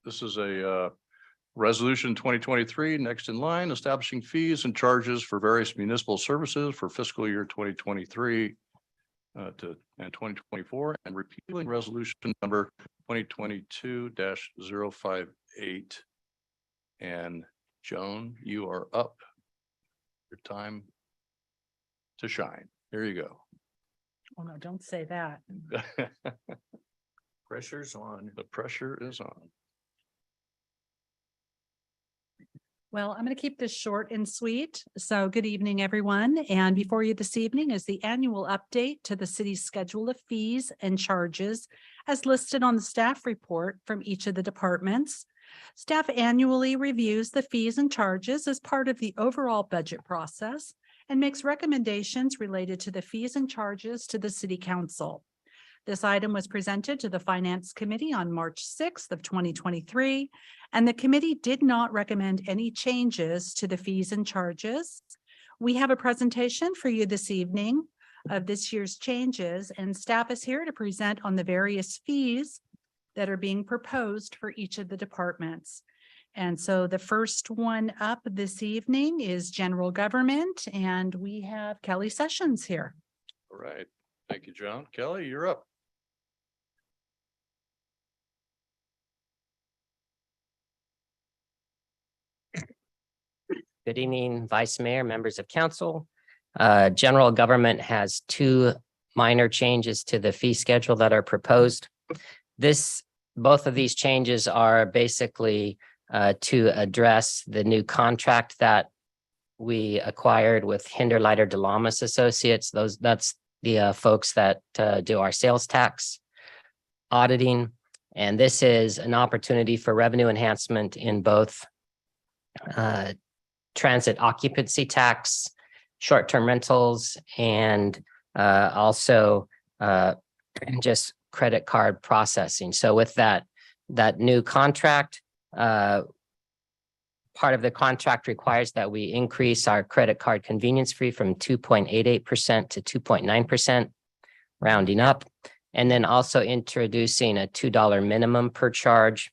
This is a resolution 2023, next in line, establishing fees and charges for various municipal services for fiscal year 2023 and 2024, and repealing resolution number 2022-058. And Joan, you are up. Your time to shine. Here you go. Oh, no, don't say that. Pressure's on. The pressure is on. Well, I'm going to keep this short and sweet. So good evening, everyone. And before you this evening is the annual update to the city's schedule of fees and charges as listed on the staff report from each of the departments. Staff annually reviews the fees and charges as part of the overall budget process and makes recommendations related to the fees and charges to the City Council. This item was presented to the Finance Committee on March 6th of 2023, and the committee did not recommend any changes to the fees and charges. We have a presentation for you this evening of this year's changes, and staff is here to present on the various fees that are being proposed for each of the departments. And so the first one up this evening is general government, and we have Kelly Sessions here. All right. Thank you, John. Kelly, you're up. Good evening, Vice Mayor, members of council. General government has two minor changes to the fee schedule that are proposed. Both of these changes are basically to address the new contract that we acquired with Hinderleiter Delamas Associates. That's the folks that do our sales tax auditing. And this is an opportunity for revenue enhancement in both transit occupancy tax, short-term rentals, and also just credit card processing. So with that new contract, part of the contract requires that we increase our credit card convenience fee from 2.88% to 2.9%, rounding up, and then also introducing a $2 minimum per charge.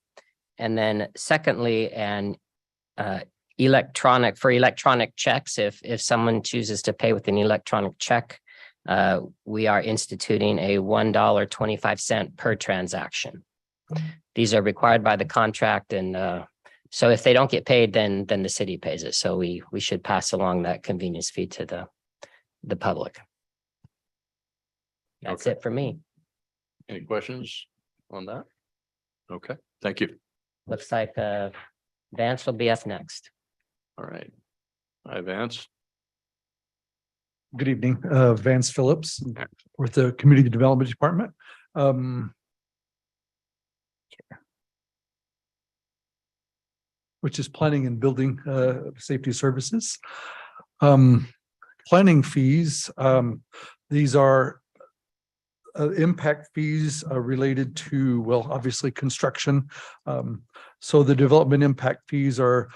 And then secondly, electronic checks, if someone chooses to pay with an electronic check, we are instituting a $1.25 per transaction. These are required by the contract, and so if they don't get paid, then the city pays it. So we should pass along that convenience fee to the public. That's Okay. it for me. Any questions on that? Okay, thank you. Looks like Vance will be up next. All right. Hi, Vance. Good evening, Vance Phillips with the Community Development Department. Which is planning and building safety services. Planning fees, these are impact fees related to, well, obviously construction. So the development impact fees are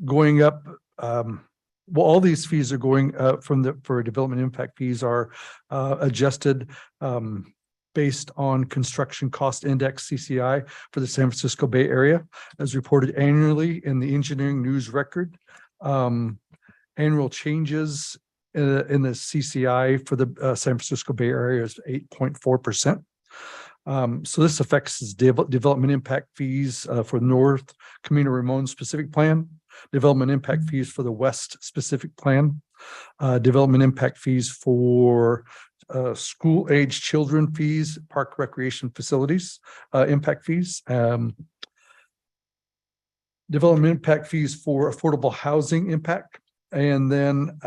going up. Well, all these fees are going for development impact fees are adjusted based on construction cost index CCI for the San Francisco Bay Area, as reported annually in the Engineering News Record. Annual changes in the CCI for the San Francisco Bay Area is 8.4%. So this affects development impact fees for North Camino Ramon specific plan, development impact fees for the West specific plan, development impact fees for school age children fees, park recreation facilities, impact fees, development impact fees for affordable housing impact. And then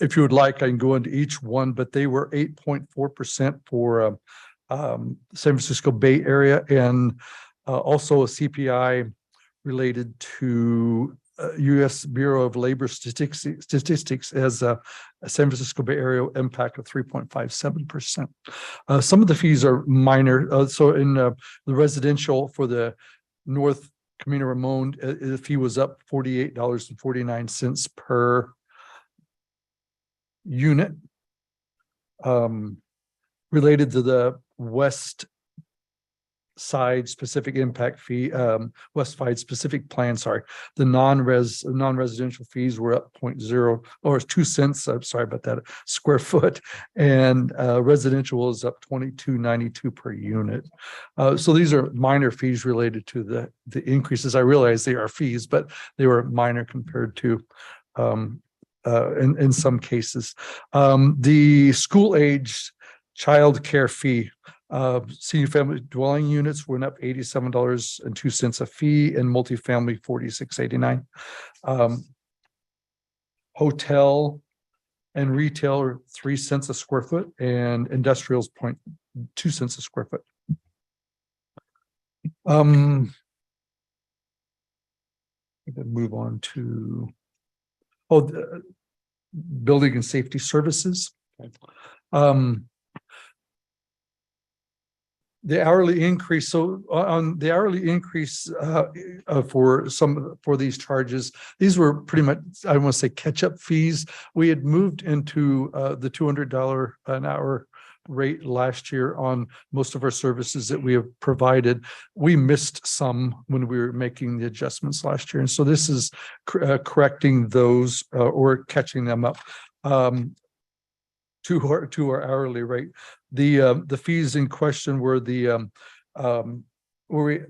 if you would like, I can go into each one, but they were 8.4% for San Francisco Bay Area, and also a CPI related to U.S. Bureau of Labor Statistics as a San Francisco Bay Area impact of 3.57%. Some of the fees are minor. So in the residential for the North Camino Ramon, the fee was up $48.49 per unit. Related to the West Side specific impact fee, West Side specific plan, sorry, the non-residential fees were up 0.0 or 2 cents. I'm sorry about that, square foot, and residential is up 22.92 per unit. So these are minor fees related to the increases. I realize they are fees, but they were minor compared to in some cases. The school age child care fee, senior family dwelling units went up $87.02 a fee, and multifamily $46.89. Hotel and retail are 3 cents a square foot, and industrials 0.2 cents a square foot. We can move on to building and safety services. the hourly increase, so on the hourly increase for these charges, these were pretty much, I want to say, catch-up fees. We had moved into the $200 an hour rate last year on most of our services that we have provided. We missed some when we were making the adjustments last year. And so this is correcting those or catching them up to our hourly rate. The fees in question were where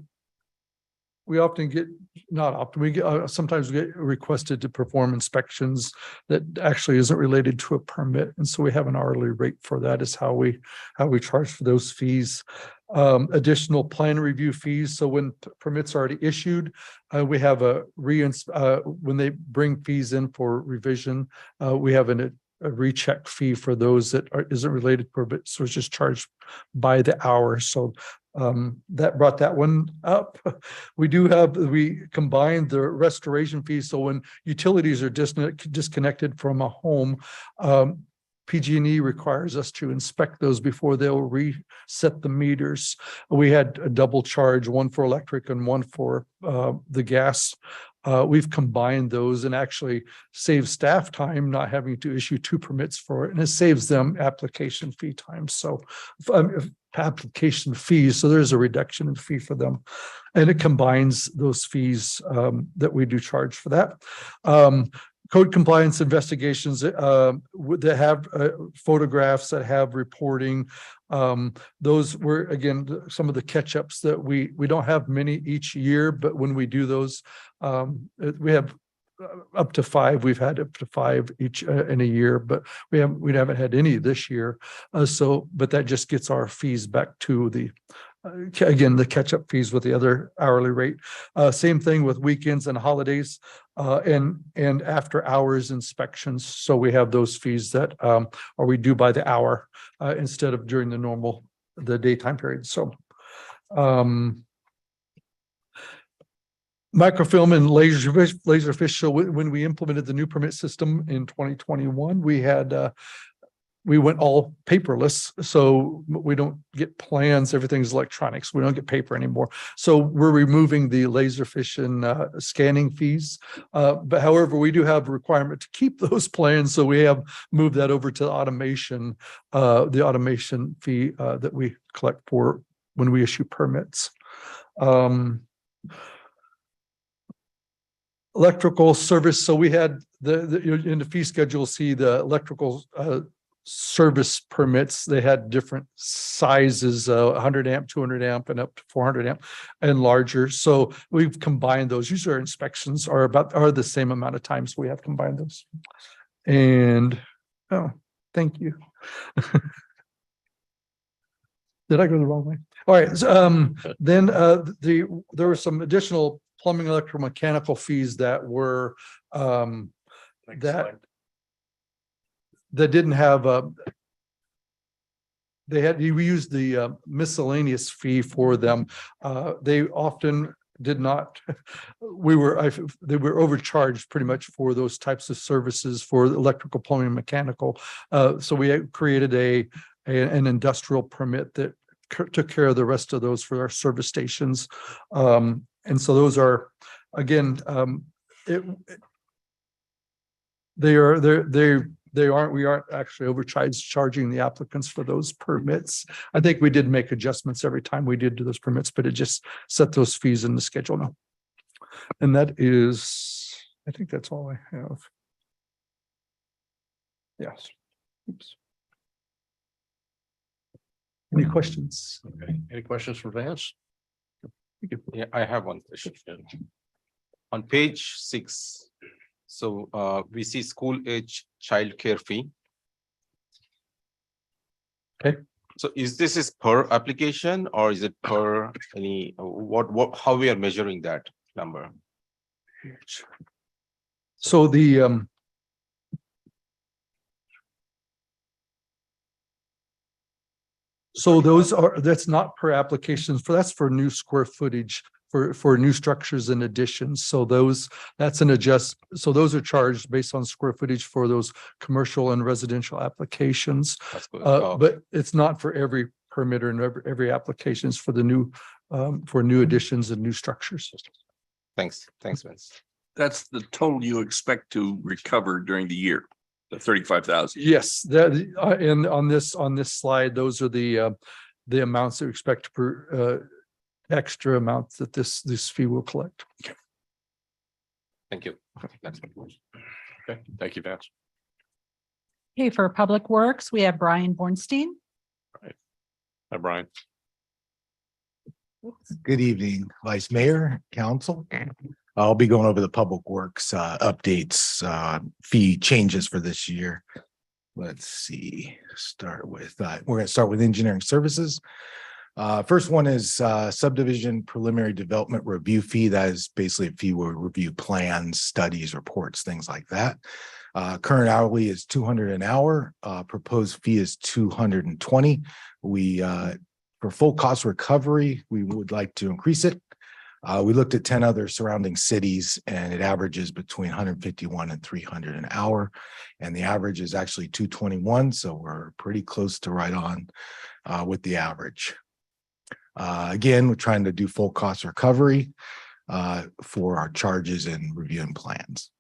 we often get, not often, we get sometimes we get requested to perform inspections that actually isn't related to a permit, and so we have an hourly rate for that. Is how we charge for those fees. Additional plan review fees. So when permits are already issued, we have when they bring fees in for revision, we have a recheck fee for those that isn't related to permit, so it's just charged by the hour. So that brought that one up. We combined the restoration fees. So when utilities are disconnected from a home, PG&E requires us to inspect those before they'll reset the meters. We had a double charge, one for electric and one for the gas. We've combined those and actually saved staff time not having to issue 2 permits for it, and it saves them application fee time. So application fees, so there's a reduction in fee for them, and it combines those fees that we do charge for that. Code compliance investigations that have photographs, that have reporting. Those were, again, some of the catch-ups that we don't have many each year, but when we do those, we have up to 5. We've had up to 5 each in a year, but we haven't had any this year. But that just gets our fees back to the again, the catch-up fees with the other hourly rate. Same thing with weekends and holidays and after hours inspections. So we have those fees that or we do by the hour instead of during the daytime period. So microfilm and laserfish. So when we implemented the new permit system in 2021, we went all paperless, so we don't get plans. Everything's electronics. We don't get paper anymore. So we're removing the laserfish and scanning fees. But however, we do have a requirement to keep those plans. So we have moved that over to the automation fee that we collect for when we issue permits. Electrical service. So we had in the fee schedule, see the electrical service permits. They had different sizes, 100 amp, 200 amp, and up to 400 amp and larger. So we've combined those. Usually our inspections are the same amount of times we have combined those. And thank you. Did I go the wrong way? All right. So, then there were some additional plumbing, electromechanical fees that were that didn't have we used the miscellaneous fee for them. They often did not, they were overcharged pretty much for those types of services for electrical, plumbing, mechanical. So we created an industrial permit that took care of the rest of those for our service stations. And so those are, again, we aren't actually overcharging the applicants for those permits. I think we did make adjustments every time we did do those permits, but it just set those fees in the schedule now. And that is, I think that's all I have. Yes. Oops. Any questions? Okay. Any questions for Vance? Yeah, I have one question. On page 6, so we see school age childcare fee. Okay. So is per application or is it per any, how we are measuring that number? So that's not per applications, that's for new square footage for new structures and additions. So those are charged based on square footage for those commercial and residential applications. That's good. But it's not for every permit or in every applications for the new, for new additions and new structures. Thanks, Vince. That's the total you expect to recover during the year, the 35,000. Yes, that, and on this slide, those are the amounts that we expect per, extra amounts that this fee will collect. Thank you. That's my question. Okay, thank you, Vance. Okay, for Public Works, we have Brian Bornstein. Hi, Brian. Good evening, Vice Mayor, Council. I'll be going over the Public Works updates, fee changes for this year. Let's see, we're going to start with engineering services. First one is subdivision preliminary development review fee. That is basically a fee where we review plans, studies, reports, things like that. Current hourly is 200 an hour. Proposed fee is 220. We for full cost recovery, we would like to increase it. We looked at 10 other surrounding cities and it averages between 151 and 300 an hour. And the average is actually 221. So we're pretty close to right on with the average. Again, we're trying to do full cost recovery for our charges and reviewing plans.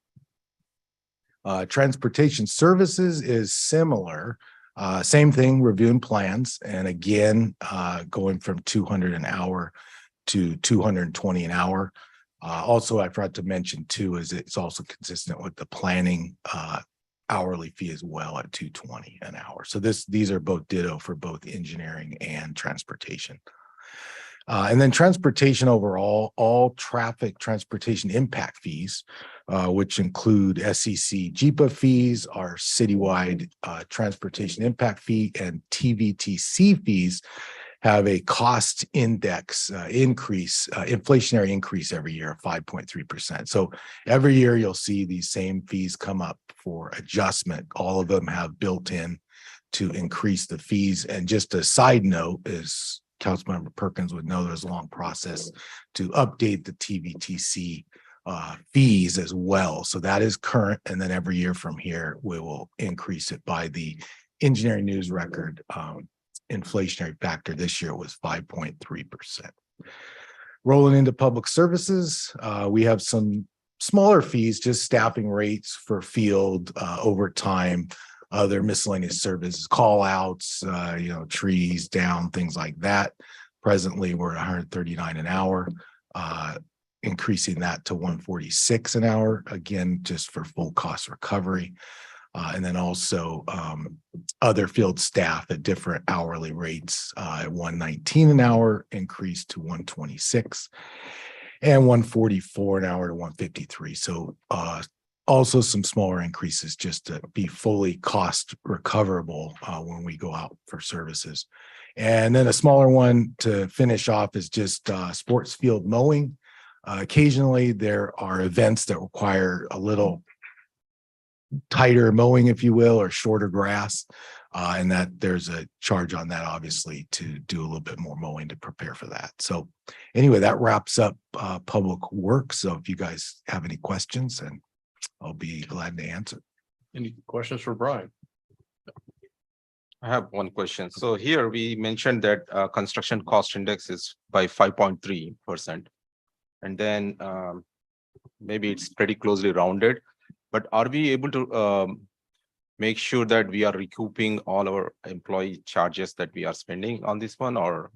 Transportation services is similar. Same thing, reviewing plans. And again, going from 200 an hour to 220 an hour. Also, I forgot to mention too, is it's also consistent with the planning hourly fee as well at 220 an hour. So these are both ditto for both engineering and transportation. And then transportation overall, all traffic transportation impact fees, which include SCC JIPA fees, our citywide transportation impact fee, and TVTC fees have a cost index increase, inflationary increase every year of 5.3%. So every year you'll see these same fees come up for adjustment. All of them have built in to increase the fees. And just a side note is Councilmember Perkins would know there's a long process to update the TVTC fees as well. So that is current. And then every year from here, we will increase it by the engineering news record inflationary factor. This year was 5.3%. Rolling into public services, we have some smaller fees, just staffing rates for field, overtime, other miscellaneous services, call outs, trees down, things like that. Presently, we're at 139 an hour, increasing that to 146 an hour, again, just for full cost recovery. And then also other field staff at different hourly rates at 119 an hour, increased to 126, and 144 an hour to 153. So also some smaller increases just to be fully cost recoverable when we go out for services. And then a smaller one to finish off is just sports field mowing. Occasionally there are events that require a little tighter mowing, if you will, or shorter grass. And that there's a charge on that, obviously, to do a little bit more mowing to prepare for that. So anyway, that wraps up public work. So if you guys have any questions, and I'll be glad to answer. Any questions for Brian? I have one question. So here we mentioned that construction cost index is by 5.3%. And then maybe it's pretty closely rounded, but are we able to make sure that we are recouping all our employee charges that we are spending on this one, or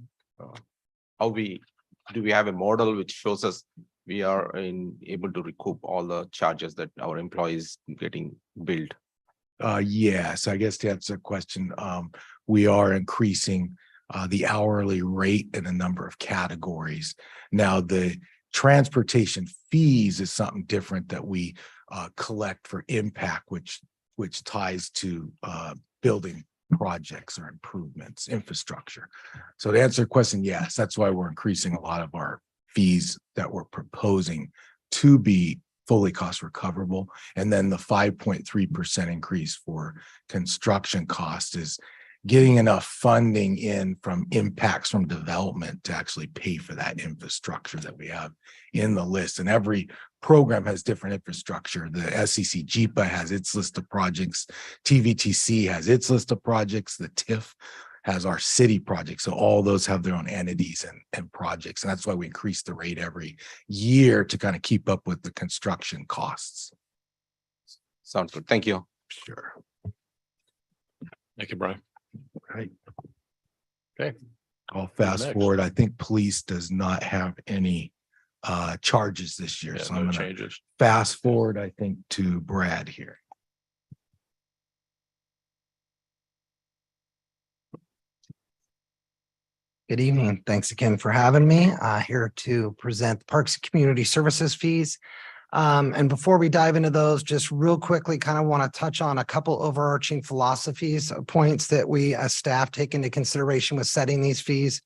do we have a model which shows us we are able to recoup all the charges that our employees getting billed? Yes, I guess to answer the question, we are increasing the hourly rate in a number of categories. Now, the transportation fees is something different that we collect for impact, which ties to building projects or improvements, infrastructure. So to answer the question, yes, that's why we're increasing a lot of our fees that we're proposing to be fully cost recoverable. And then the 5.3% increase for construction cost is getting enough funding in from impacts from development to actually pay for that infrastructure that we have in the list. And every program has different infrastructure. The SCC JIPA has its list of projects. TVTC has its list of projects. The TIF has our city projects. So all those have their own entities and projects. And that's why we increase the rate every year to kind of keep up with the construction costs. Sounds good. Thank you. Sure. Thank you, Brian. Right. Okay. I'll fast next? forward. I think police does not have any charges this year. Yeah, So I'm no gonna changes. fast forward, I think, to Brad here. Good evening. Thanks again for having me here to present the Parks and Community Services fees. And before we dive into those, just real quickly, kind of want to touch on a couple overarching philosophies, points that we as staff take into consideration with setting these fees.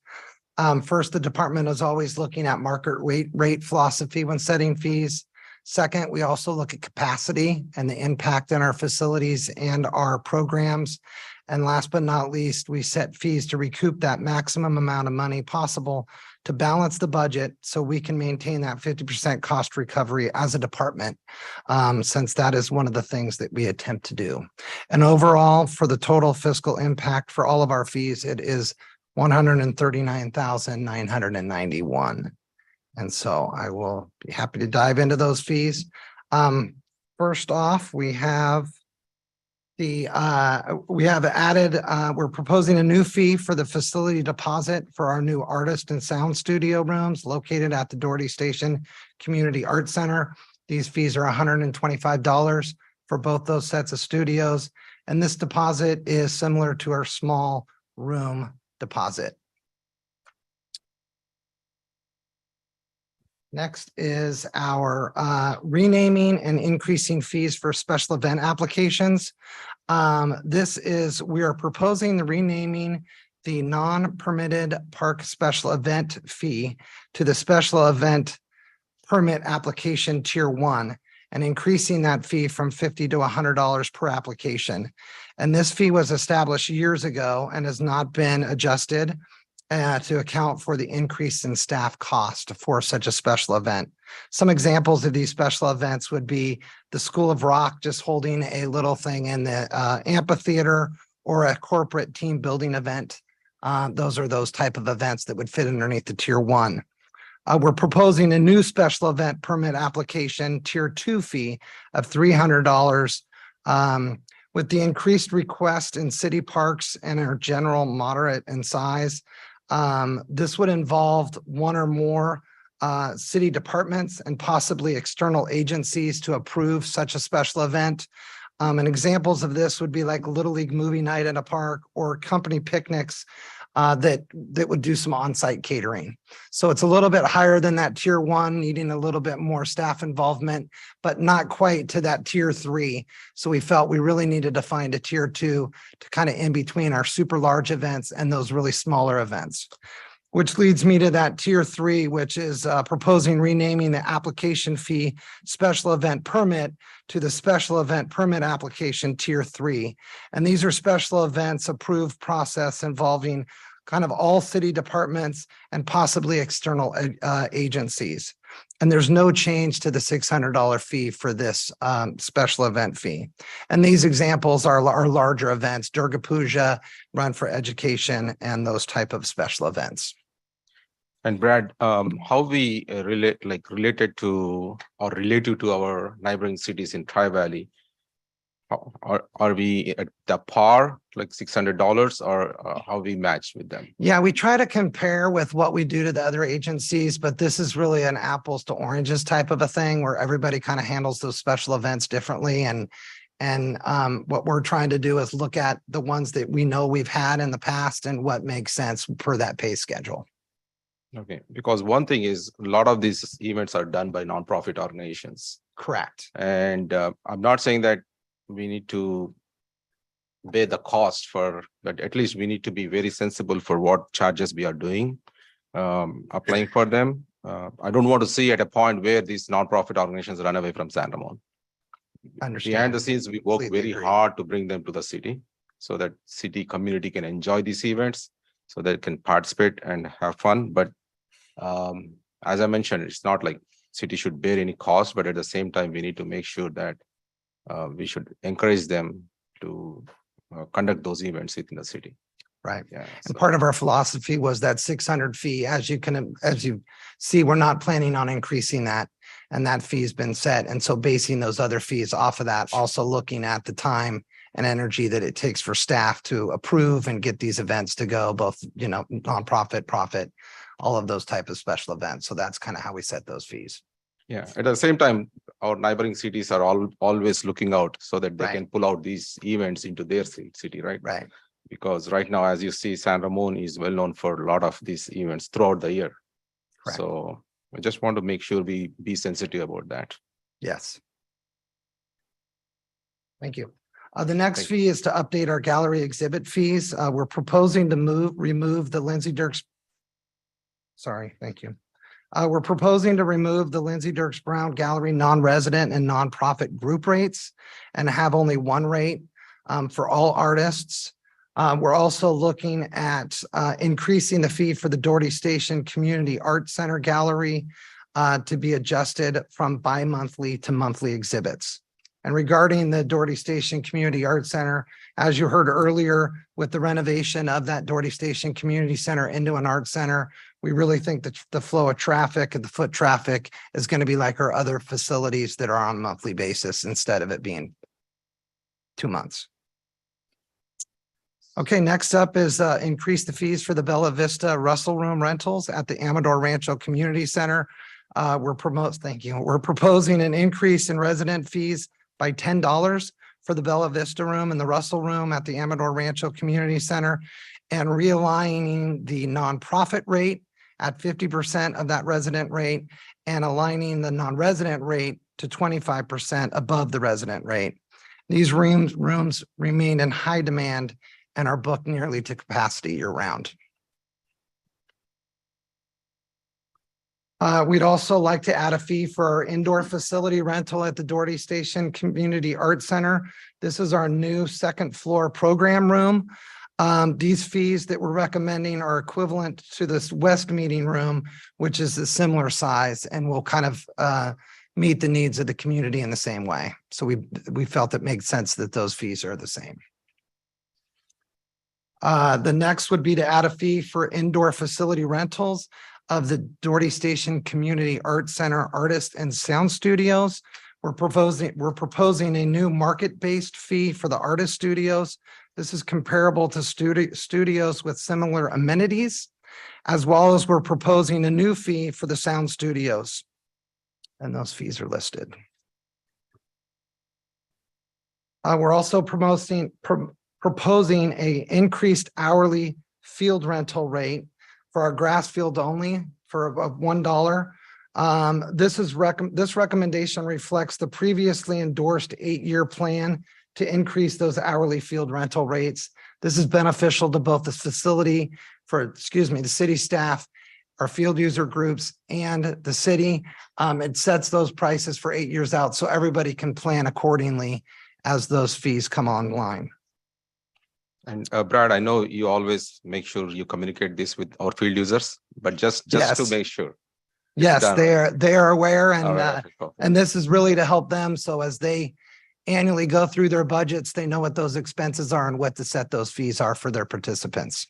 First, the department is always looking at market rate philosophy when setting fees. Second, we also look at capacity and the impact in our facilities and our programs. And last but not least, we set fees to recoup that maximum amount of money possible to balance the budget so we can maintain that 50% cost recovery as a department, since that is one of the things that we attempt to do. And overall, for the total fiscal impact for all of our fees, it is $139,991. And so I will be happy to dive into those fees. First off, we have we're proposing a new fee for the facility deposit for our new artist and sound studio rooms located at the Doherty Station Community Arts Center. These fees are $125 for both those sets of studios. And this deposit is similar to our small room deposit. Next is our renaming and increasing fees for special event applications. We are proposing the renaming the non-permitted park special event fee to the special event permit application tier 1 and increasing that fee from $50 to $100 per application. And this fee was established years ago and has not been adjusted to account for the increase in staff cost for such a special event. Some examples of these special events would be the School of Rock just holding a little thing in the amphitheater or a corporate team building event. Those are those type of events that would fit underneath the tier 1. We're proposing a new special event permit application tier 2 fee of $300 with the increased request in city parks and our general moderate in size. This would involve one or more city departments and possibly external agencies to approve such a special event. And examples of this would be like Little League movie night in a park or company picnics that would do some on-site catering. So it's a little bit higher than that tier 1, needing a little bit more staff involvement, but not quite to that tier 3. So we felt we really needed to find a tier 2 to kind of in between our super large events and those really smaller events. Which leads me to that tier 3, which is proposing renaming the application fee special event permit to the special event permit application tier 3. And these are special events approved process involving kind of all city departments and possibly external agencies. And there's no change to the $600 fee for this special event fee. And these examples are larger events, Durga Puja, Run for Education, and those type of special events. And Brad, how we related to or relative to our neighboring cities in Tri-Valley? Are we at the par, like $600, or how we match with them? Yeah, we try to compare with what we do to the other agencies, but this is really an apples to oranges type of a thing where everybody kind of handles those special events differently. And what we're trying to do is look at the ones that we know we've had in the past and what makes sense per that pay schedule. Okay, because one thing is a lot of these events are done by nonprofit organizations. Correct. And I'm not saying that we need to bear the cost for, but at least we need to be very sensible for what charges we are doing, applying for them. I don't want to see at a point where these nonprofit organizations run away from San Ramon. Understand. Behind the scenes, we work Completely very agree. hard to bring them to the city so that city community can enjoy these events, so they can participate and have fun. But as I mentioned, it's not like city should bear any cost, but at the same time, we need to make sure that we should encourage them to conduct those events within the city. Right. Yeah. And part of our philosophy was that 600 fee, as you see, we're not planning on increasing that. And that fee's been set. And so basing those other fees off of that, also looking at the time and energy that it takes for staff to approve and get these events to go, both, nonprofit, profit, all of those type of special events. So that's kind of how we set those fees. Yeah, at the same time, our neighboring cities are always looking out so that they Right. can pull out these events into their city, right? Right. Because right now, as you see, San Ramon is well known for a lot of these events throughout the year. Correct. So I just want to make sure we be sensitive about that. Yes. Thank you. The next Thank you. fee is to update our gallery exhibit fees. We're proposing to remove the Lindsay Dirks. Sorry, thank you. We're proposing to remove the Lindsay Dirks Brown Gallery non-resident and nonprofit group rates and have only one rate for all artists. We're also looking at increasing the fee for the Doherty Station Community Art Center Gallery to be adjusted from bi-monthly to monthly exhibits. And regarding the Doherty Station Community Art Center, as you heard earlier, with the renovation of that Doherty Station Community Center into an art center, we really think that the flow of traffic and the foot traffic is going to be like our other facilities that are on a monthly basis instead of it being 2 months. Okay, next up is increase the fees for the Bella Vista Russell Room rentals at the Amador Rancho Community Center. Thank you. We're proposing an increase in resident fees by $10 for the Bella Vista Room and the Russell Room at the Amador Rancho Community Center, and realigning the nonprofit rate at 50% of that resident rate and aligning the non-resident rate to 25% above the resident rate. These rooms remain in high demand and are booked nearly to capacity year round. We'd also like to add a fee for our indoor facility rental at the Doherty Station Community Art Center. This is our new second floor program room. These fees that we're recommending are equivalent to this West Meeting Room, which is a similar size and will kind of meet the needs of the community in the same way. So we felt it makes sense that those fees are the same. The next would be to add a fee for indoor facility rentals of the Doherty Station Community Art Center Artist and Sound Studios. We're proposing a new market-based fee for the artist studios. This is comparable to studios with similar amenities, as well as we're proposing a new fee for the sound studios. And those fees are listed. We're also proposing a increased hourly field rental rate for our grass field only for $1. This recommendation reflects the previously endorsed 8-year plan to increase those hourly field rental rates. This is beneficial to both the the city staff, our field user groups, and the city. It sets those prices for 8 years out so everybody can plan accordingly as those fees come online. And Brad, I know you always make sure you communicate this with our field users, but just Yes. to make sure. Yes, done. they are aware, All right, okay, perfect. and this is really to help them. So as they annually go through their budgets, they know what those expenses are and what to set those fees are for their participants.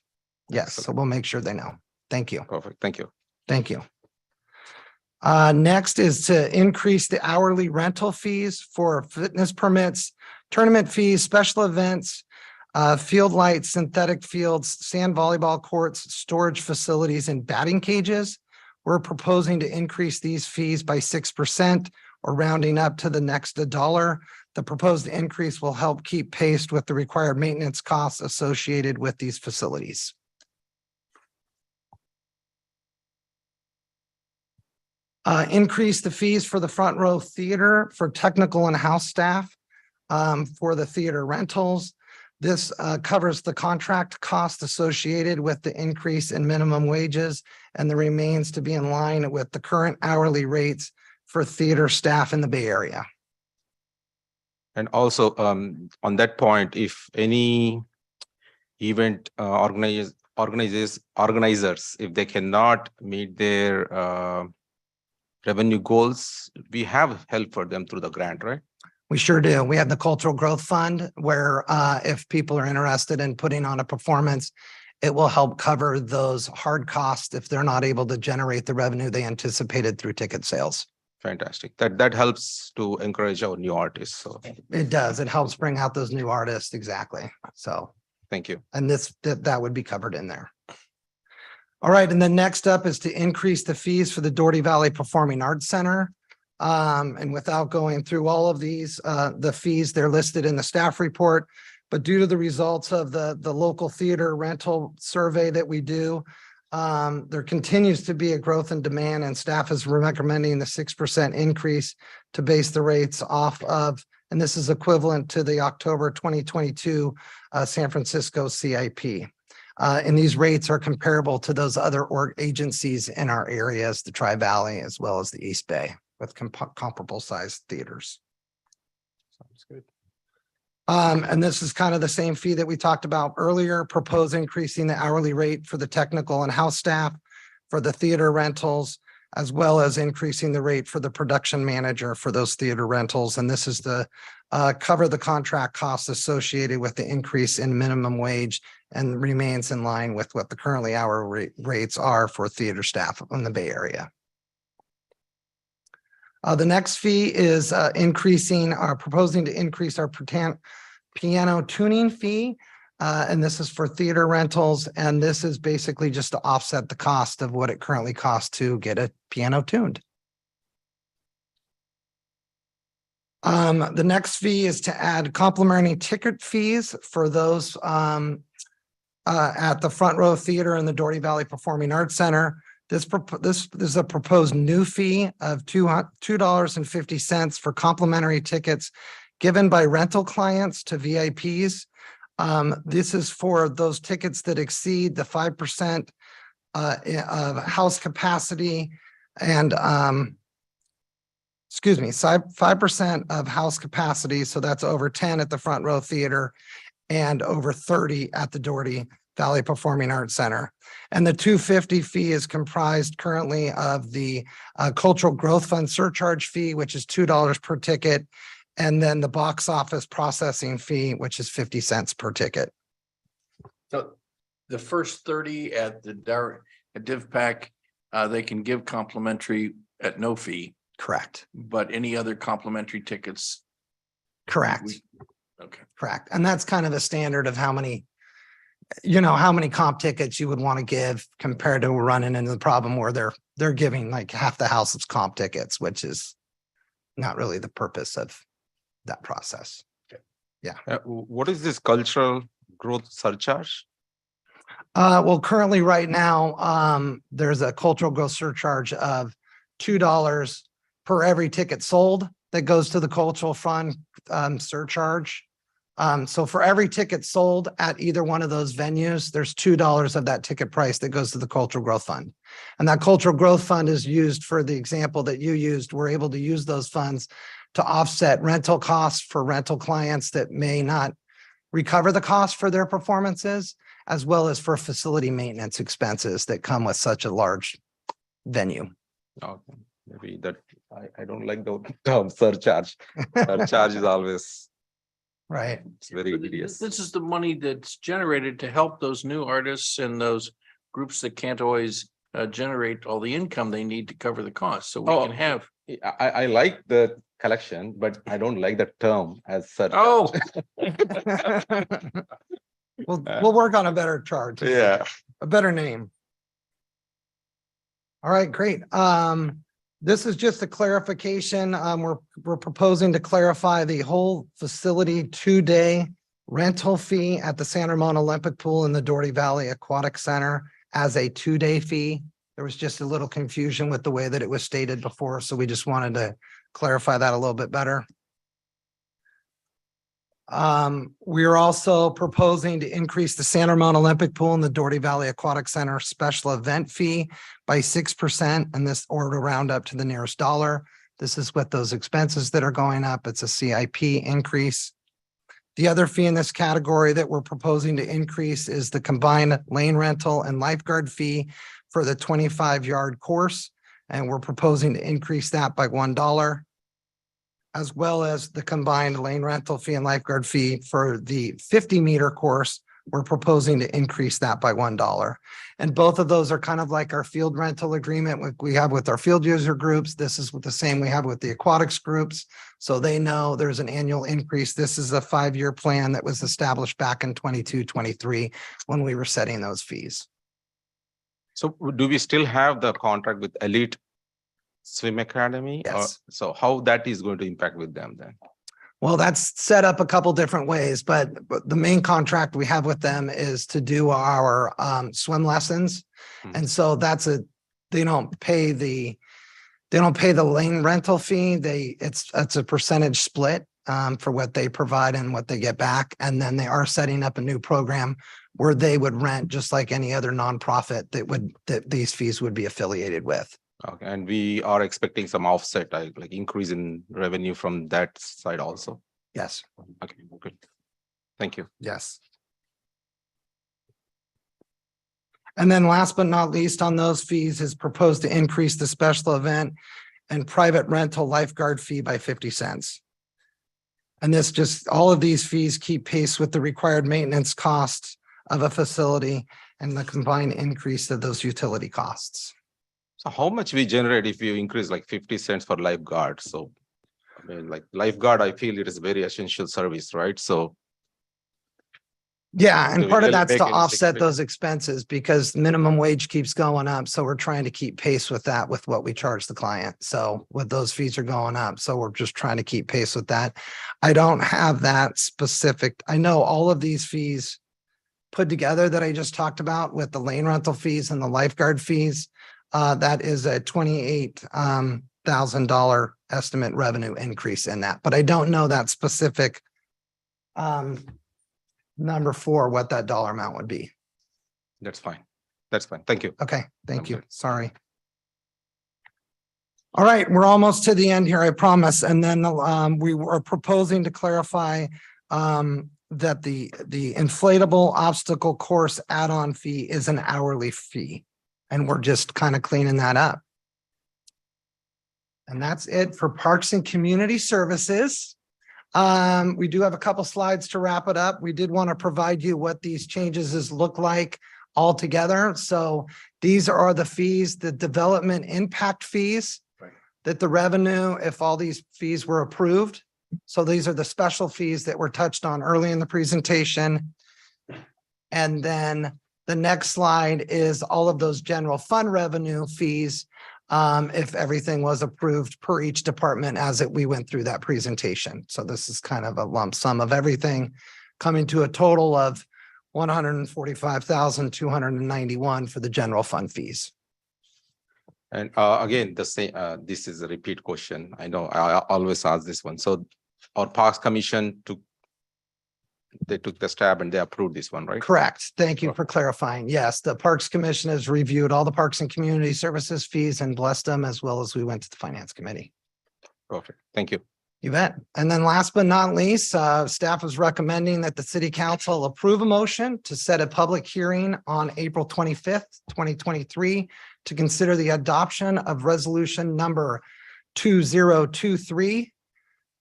Yes, so we'll make sure they know. Thank you. Perfect. Thank you. Thank you. Next is to increase the hourly rental fees for fitness permits, tournament fees, special events, field lights, synthetic fields, sand volleyball courts, storage facilities, and batting cages. We're proposing to increase these fees by 6% or rounding up to the next $1. The proposed increase will help keep pace with the required maintenance costs associated with these facilities. Increase the fees for the front row theater for technical and house staff for the theater rentals. This covers the contract cost associated with the increase in minimum wages and the remains to be in line with the current hourly rates for theater staff in the Bay Area. And also on that point, if any event organizers, if they cannot meet their revenue goals, we have help for them through the grant, right? We sure do. We have the Cultural Growth Fund where if people are interested in putting on a performance it will help cover those hard costs if they're not able to generate the revenue they anticipated through ticket sales. Fantastic. That helps to encourage our new artists. So It does. It helps bring out those new artists. Exactly. So, thank you. and that would be covered in there. All right. And then next up is to increase the fees for the Doherty Valley Performing Arts Center. And without going through all of these, the fees, they're listed in the staff report. But due to the results of the local theater rental survey that we do, there continues to be a growth in demand, and staff is recommending the 6% increase to base the rates off of, and this is equivalent to the October 2022 San Francisco CIP. And these rates are comparable to those other agencies in our areas, the Tri-Valley as well as the East Bay, with comparable sized theaters. Sounds good. And this is kind of the same fee that we talked about earlier, propose increasing the hourly rate for the technical and house staff for the theater rentals, as well as increasing the rate for the production manager for those theater rentals. And this is to cover the contract costs associated with the increase in minimum wage and remains in line with what the currently hourly rates are for theater staff in the Bay Area. The next fee is proposing to increase our piano tuning fee. And this is for theater rentals. And this is basically just to offset the cost of what it currently costs to get a piano tuned. The next fee is to add complimentary ticket fees for those at the Front Row Theater and the Doherty Valley Performing Arts Center. This is a proposed new fee of $2.50 for complimentary tickets given by rental clients to VIPs. This is for those tickets that exceed the 5% of house capacity and 5% of house capacity. So that's over 10 at the Front Row Theater and over 30 at the Doherty Valley Performing Arts Center. And the $2.50 fee is comprised currently of the Cultural Growth Fund surcharge fee, which is $2 per ticket, and then the box office processing fee, which is 50 cents per ticket. So the first 30 at DivPAC, they can give complimentary at no fee, Correct. but any other complimentary tickets. Correct. Okay. Correct. And that's kind of the standard of how many comp tickets you would want to give compared to running into the problem where they're giving like half the house of comp tickets, which is not really the purpose of that process. What is this cultural growth surcharge? Well, currently right now, there's a cultural growth surcharge of $2 per every ticket sold that goes to the cultural fund surcharge. So for every ticket sold at either one of those venues, there's $2 of that ticket price that goes to the Cultural Growth Fund. And that Cultural Growth Fund is used for the example that you used. We're able to use those funds to offset rental costs for rental clients that may not recover the cost for their performances, as well as for facility maintenance expenses that come with such a large venue. Okay, maybe that I don't like the term surcharge. Surcharge is always right. It's very hideous. This is the money that's generated to help those new artists and those groups that can't always generate all the income they need to cover the costs. So we can have. I like the collection, but I don't like the term as such. Oh. We'll work on a better charge. Yeah. A better name. All right, great. This is just a clarification. We're proposing to clarify the whole facility 2-day rental fee at the San Ramon Olympic Pool in the Doherty Valley Aquatic Center as a 2-day fee. There was just a little confusion with the way that it was stated before, so we just wanted to clarify that a little bit better. We are also proposing to increase the San Ramon Olympic Pool and the Doherty Valley Aquatic Center special event fee by 6%, and this or to round up to the nearest dollar. This is with those expenses that are going up. It's a CIP increase. The other fee in this category that we're proposing to increase is the combined lane rental and lifeguard fee for the 25-yard course, and we're proposing to increase that by $1. As well as the combined lane rental fee and lifeguard fee for the 50-meter course we're proposing to increase that by $1. And both of those are kind of like our field rental agreement we have with our field user groups. This is the same we have with the aquatics groups. So they know there's an annual increase. This is a 5-year plan that was established back in 22-23 when we were setting those fees. So do we still have the contract with Elite Swim Academy? Or- Yes. So how that is going to impact with them then? Well, that's set up a couple different ways, but the main contract we have with them is to do our swim lessons. Hmm. And so they don't pay the lane rental fee. It's a percentage split for what they provide and what they get back. And then they are setting up a new program where they would rent just like any other nonprofit that these fees would be affiliated with. Okay, and we are expecting some offset, like increase in revenue from that side also. Yes, Okay, good. Thank you. yes. And then last but not least on those fees is proposed to increase the special event and private rental lifeguard fee by 50 cents. And all of these fees keep pace with the required maintenance costs of a facility and the combined increase of those utility costs. So how much we generate if you increase like 50 cents for lifeguard? So, I mean, like lifeguard, I feel it is very essential service, right? So, Yeah, and Do we part of really that's make to any offset significant- those expenses because minimum wage keeps going up. So we're trying to keep pace with that with what we charge the client. So with those fees are going up. So we're just trying to keep pace with that. I don't have that specific. I know all of these fees put together that I just talked about with the lane rental fees and the lifeguard fees. That is a $28,000 estimate revenue increase in that, but I don't know that specific number for what that dollar amount would be. that's fine. That's fine. Thank you. Okay, I'm thank you. good. Sorry. All right, we're almost to the end here, I promise. And then we were proposing to clarify that the inflatable obstacle course add-on fee is an hourly fee. And we're just kind of cleaning that up. And that's it for Parks and Community Services. We do have a couple slides to wrap it up. We did want to provide you what these changes look like all together. So these are the fees, the development impact fees, that the revenue, if all these fees were approved. So these are the special fees that were touched on early in the presentation. And then the next slide is all of those general fund revenue fees, if everything was approved per each department as we went through that presentation. So this is kind of a lump sum of everything coming to a total of $145,291 for the general fund fees. And again, the same, this is a repeat question. I know I always ask this one. So our Parks Commission they took the stab and they approved this one, right? Correct. Thank you for clarifying. Yes, the Parks Commission has reviewed all the Parks and Community Services fees and blessed them as well as we went to the Finance Committee. Perfect. Thank you. You bet. And then last but not least, staff is recommending that the city council approve a motion to set a public hearing on April 25th, 2023 to consider the adoption of resolution number 2023.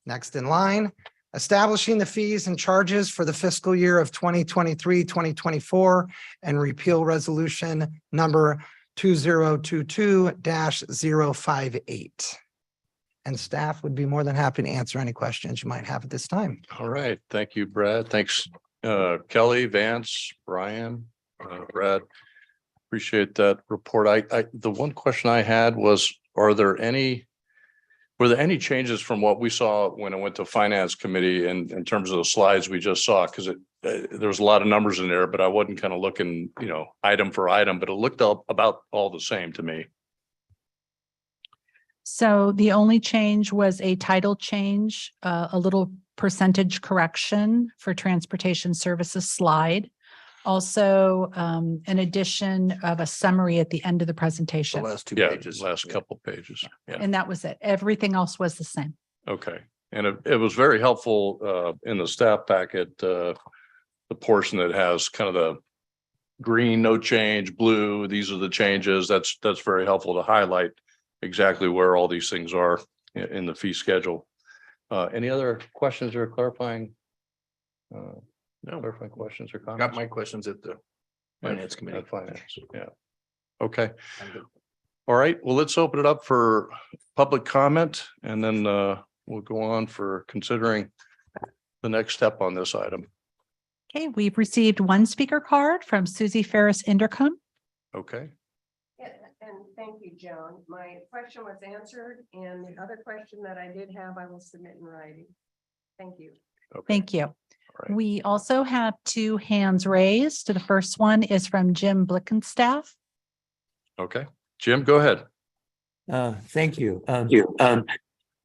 Next in line, establishing the fees and charges for the fiscal year of 2023, 2024 and repeal resolution number 2022-058. And staff would be more than happy to answer any questions you might have at this time. All right. Thank you, Brad. Thanks, Kelly, Vance, Brian, Brad. Appreciate that report. The one question I had was, were there any changes from what we saw when it went to Finance Committee in terms of the slides we just saw? Because there was a lot of numbers in there, but I wasn't kind of looking, item for item, but it looked about all the same to me. So the only change was a title change, a little percentage correction for transportation services slide. Also, an addition of a summary at the end of the presentation. The last two Yeah, pages. last couple pages. Yeah. And that was it. Everything else was the same. Okay. And it was very helpful in the staff packet, the portion that has kind of the green, no change, blue, these are the changes. That's very helpful to highlight exactly where all these things are in the fee schedule. Any other questions or clarifying? No, Clarifying questions or comments? got my questions at the finance committee. At Finance, yeah. Okay. All right, well, let's open it up for public comment and then we'll go on for considering the next step on this item. Okay, we've received one speaker card from Susie Ferris Inderkum. Okay, Yeah, and thank you, Joan. My question was answered, and the other question that I did have, I will submit in writing. Thank you. okay. Thank you. right. We also have two hands raised. The first one is from Jim Blickenstaff. Okay, Jim, go ahead. Thank you.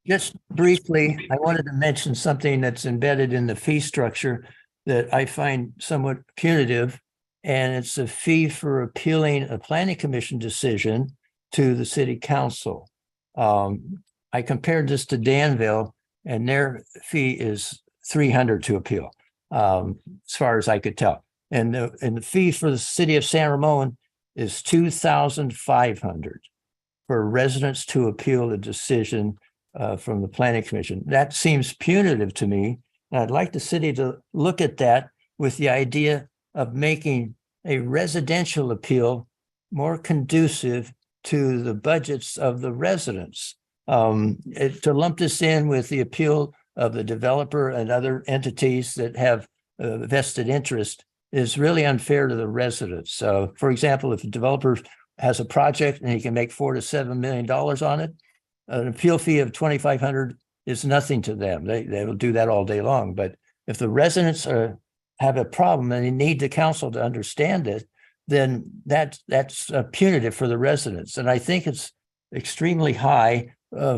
Just briefly, I wanted to mention something that's embedded in the fee structure that I find somewhat punitive. And it's a fee for appealing a planning commission decision to the city council. I compared this to Danville and their fee is $300 to appeal, as far as I could tell. And the fee for the city of San Ramon is $2,500 for residents to appeal the decision from the planning commission. That seems punitive to me. And I'd like the city to look at that with the idea of making a residential appeal more conducive to the budgets of the residents. To lump this in with the appeal of the developer and other entities that have vested interest is really unfair to the residents. So, for example, if a developer has a project and he can make $4 to $7 million on it, an appeal fee of $2,500 is nothing to them. They will do that all day long. But if the residents have a problem and they need the council to understand it, then that's punitive for the residents. And I think it's extremely high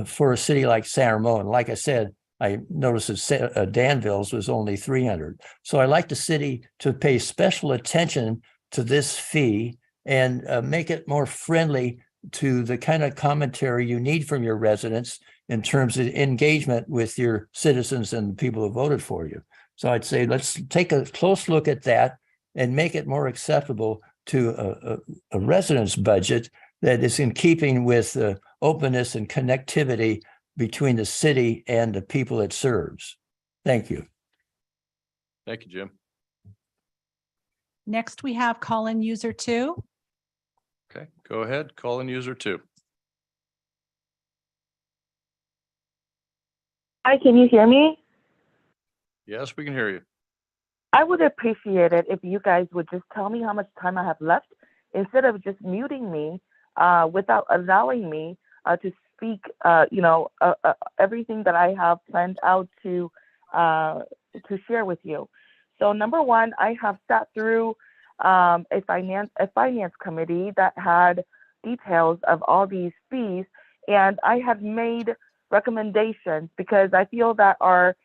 for a city like San Ramon. Like I said, I noticed that Danville's was only $300. So I like the city to pay special attention to this fee and make it more friendly to the kind of commentary you need from your residents in terms of engagement with your citizens and the people who voted for you. So I'd say let's take a close look at that and make it more acceptable to a resident's budget that is in keeping with the openness and connectivity between the city and the people it serves. Thank you. Thank you, Jim. Next, we have call-in user 2. Okay, go ahead. Call in user 2. Hi, can you hear me? Yes, we can hear you. I would appreciate it if you guys would just tell me how much time I have left instead of just muting me without allowing me to speak, everything that I have planned out to share with you. So number one, I have sat through a finance committee that had details of all these fees, and I have made recommendations because I feel that our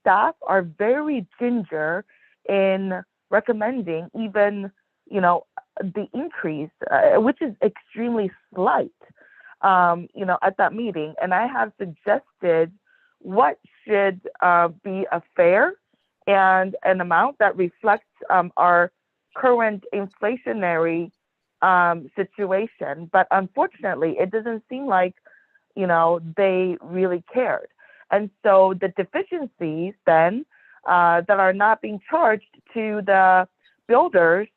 staff are very ginger in recommending even, the increase, which is extremely slight, at that meeting. And I have suggested what should be a fair and an amount that reflects our current inflationary situation. But unfortunately, it doesn't seem like, they really cared. And so the deficiencies then that are not being charged to the builders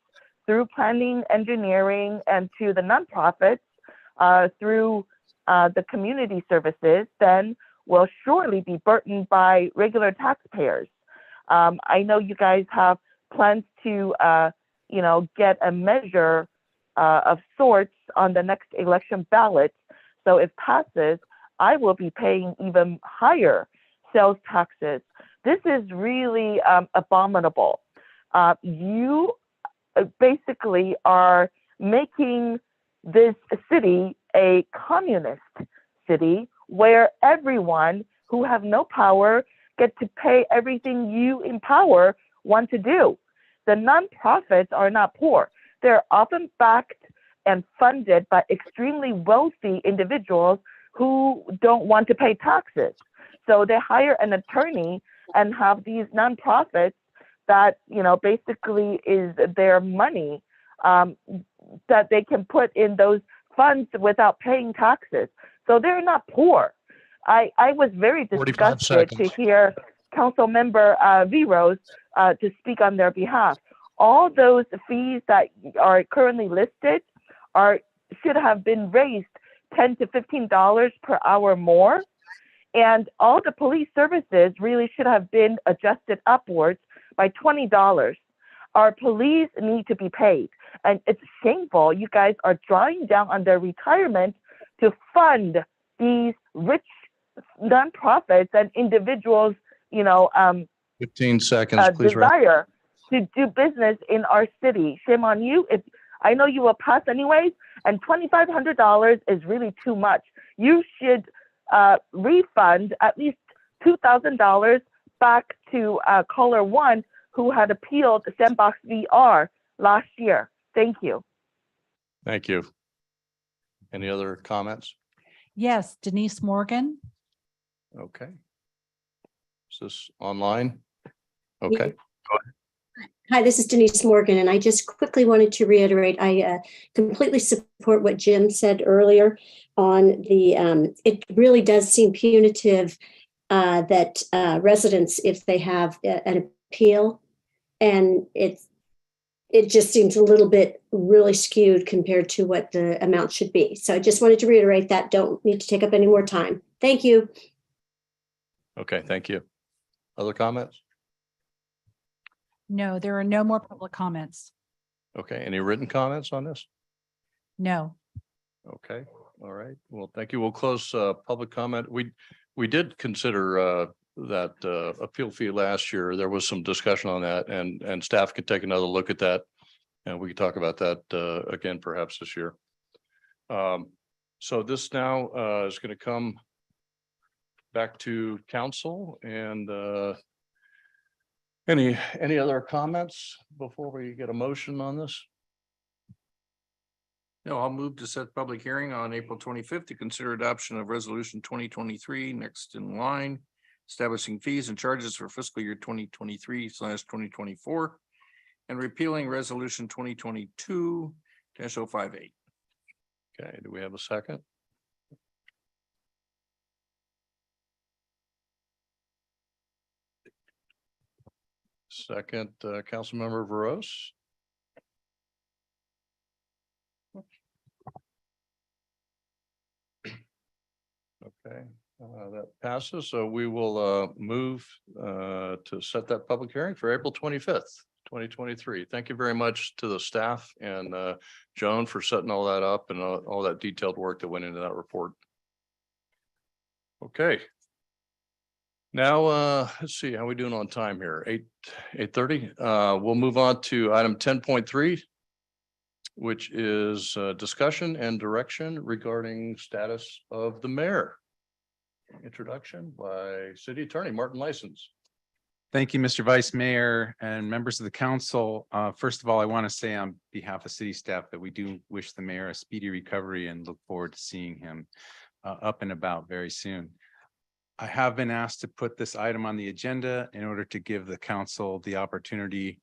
through planning, engineering, and to the nonprofits through the community services, then will surely be burdened by regular taxpayers. I know you guys have plans to, get a measure of sorts on the next election ballot. So if passes, I will be paying even higher sales taxes. This is really abominable. You basically are making this city a communist city where everyone who have no power get to pay everything you in power want to do. The nonprofits are not poor. They're often backed and funded by extremely wealthy individuals who don't want to pay taxes. So they hire an attorney and have these nonprofits that, basically is their money that they can put in those funds without paying taxes. So they're not poor. I was very disgusted to hear council member Veros to speak on their behalf. All those fees that are currently listed should have been raised $10 to $15 per hour more. And all the police services really should have been adjusted upwards by $20. Our police need to be paid. And it's shameful. You guys are drawing down on their retirement to fund these rich nonprofits and individuals, 15 seconds, please. desire to do business in our city. Shame on you. I know you will pass anyways, and $2,500 is really too much. You should refund at least $2,000 back to Caller One, who had appealed Sandbox VR last year. Thank you. Thank you. Any other comments? Yes, Denise Morgan. Okay. Is this online? Okay. Hi, this is Denise Morgan, and I just quickly wanted to reiterate, I completely support what Jim said earlier on it really does seem punitive that residents, if they have an appeal, and it just seems a little bit really skewed compared to what the amount should be. So I just wanted to reiterate that. Don't need to take up any more time. Thank you. Okay, thank you. Other comments? No, there are no more public comments. Okay, any written comments on this? No. Okay, all right. Well, thank you. We'll close public comment. We did consider that appeal fee last year. There was some discussion on that, and staff could take another look at that. And we could talk about that again, perhaps this year. So this now is going to come back to council, and any other comments before we get a motion on this? No, I'll move to set public hearing on April 25th to consider adoption of resolution 2023 next in line, establishing fees and charges for fiscal year 2023/2024 and repealing resolution 2022-058. Okay, do we have a second? Second, Councilmember Veros. Okay, that passes. So we will move to set that public hearing for April 25th, 2023. Thank you very much to the staff and Joan for setting all that up and all that detailed work that went into that report. Okay. Now, let's see how we doing on time here. 8:30. We'll move on to item 10.3, which is discussion and direction regarding status of the mayor. Introduction by City Attorney Martin License. Thank you, Mr. Vice Mayor and members of the council. First of all, I want to say on behalf of city staff that we do wish the mayor a speedy recovery and look forward to seeing him up and about very soon. I have been asked to put this item on the agenda in order to give the council the opportunity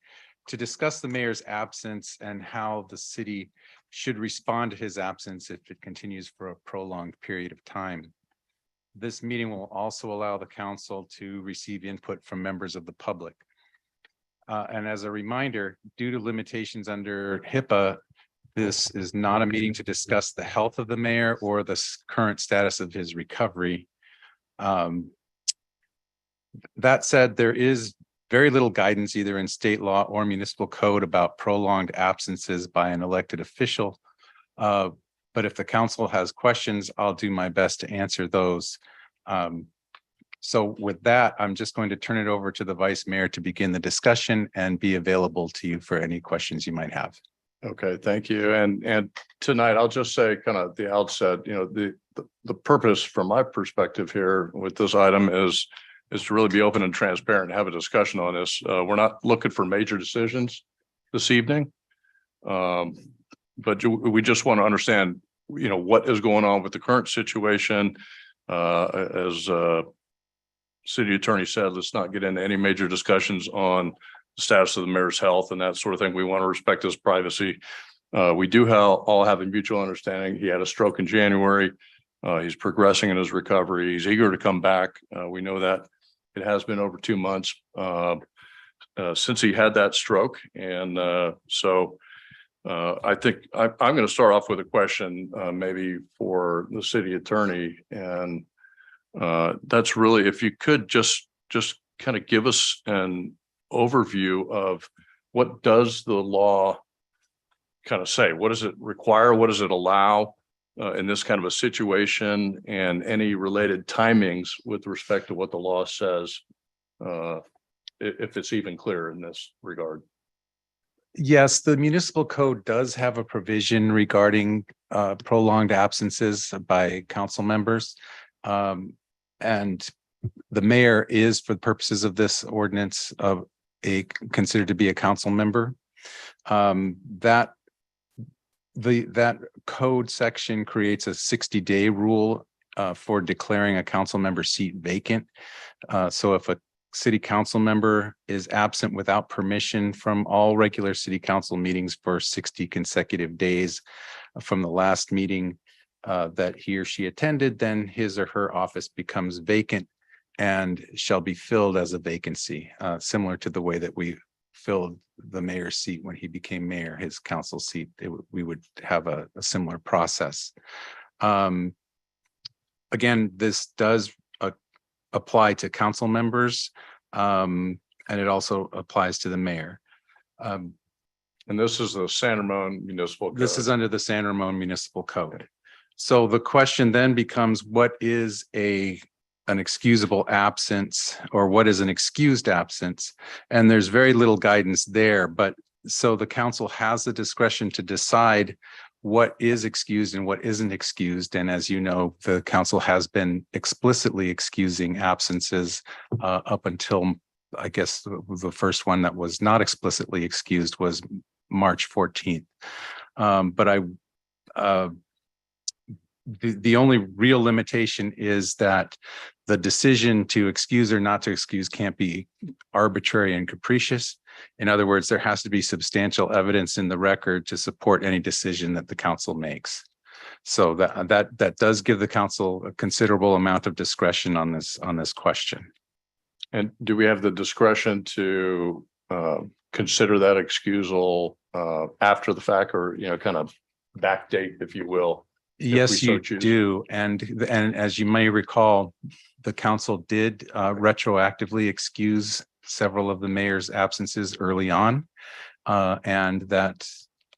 to discuss the mayor's absence and how the city should respond to his absence if it continues for a prolonged period of time. This meeting will also allow the council to receive input from members of the public. And as a reminder, due to limitations under HIPAA, this is not a meeting to discuss the health of the mayor or the current status of his recovery. That said, there is very little guidance either in state law or municipal code about prolonged absences by an elected official. But if the council has questions, I'll do my best to answer those. So with that, I'm just going to turn it over to the vice mayor to begin the discussion and be available to you for any questions you might have. Okay, thank you. And tonight, I'll just say kind of at the outset, the purpose from my perspective here with this item is to really be open and transparent and have a discussion on this. We're not looking for major decisions this evening. But we just want to understand, what is going on with the current situation. As city attorney said, let's not get into any major discussions on the status of the mayor's health and that sort of thing. We want to respect his privacy. We do all have a mutual understanding. He had a stroke in January. He's progressing in his recovery. He's eager to come back. We know that. it has been over 2 months since he had that stroke. And so I think I'm going to start off with a question maybe for the city attorney. And that's really, if you could just kind of give us an overview of what does the law kind of say? What does it require? What does it allow in this kind of a situation, and any related timings with respect to what the law says, if it's even clear in this regard? Yes, the municipal code does have a provision regarding prolonged absences by council members. And the mayor is, for the purposes of this ordinance, considered to be a council member. That code section creates a 60-day rule for declaring a council member seat vacant. So if a city council member is absent without permission from all regular city council meetings for 60 consecutive days from the last meeting that he or she attended, then his or her office becomes vacant and shall be filled as a vacancy, similar to the way that we filled the mayor's seat when he became mayor, his council seat. We would have a similar process. Again, this does apply to council members, and it also applies to the mayor. And this is the San Ramon Municipal Code. This is under the San Ramon Municipal Code. So the question then becomes, what is an excusable absence, or what is an excused absence? And there's very little guidance there, but so the council has the discretion to decide what is excused and what isn't excused. And as you know, the council has been explicitly excusing absences up until, I guess, the first one that was not explicitly excused was March 14th. The only real limitation is that the decision to excuse or not to excuse can't be arbitrary and capricious. In other words, there has to be substantial evidence in the record to support any decision that the council makes. So that does give the council a considerable amount of discretion on this question. And do we have the discretion to consider that excusal after the fact, or kind of backdate, if you will? Yes, you do. And as you may recall, the council did retroactively excuse several of the mayor's absences early on. And that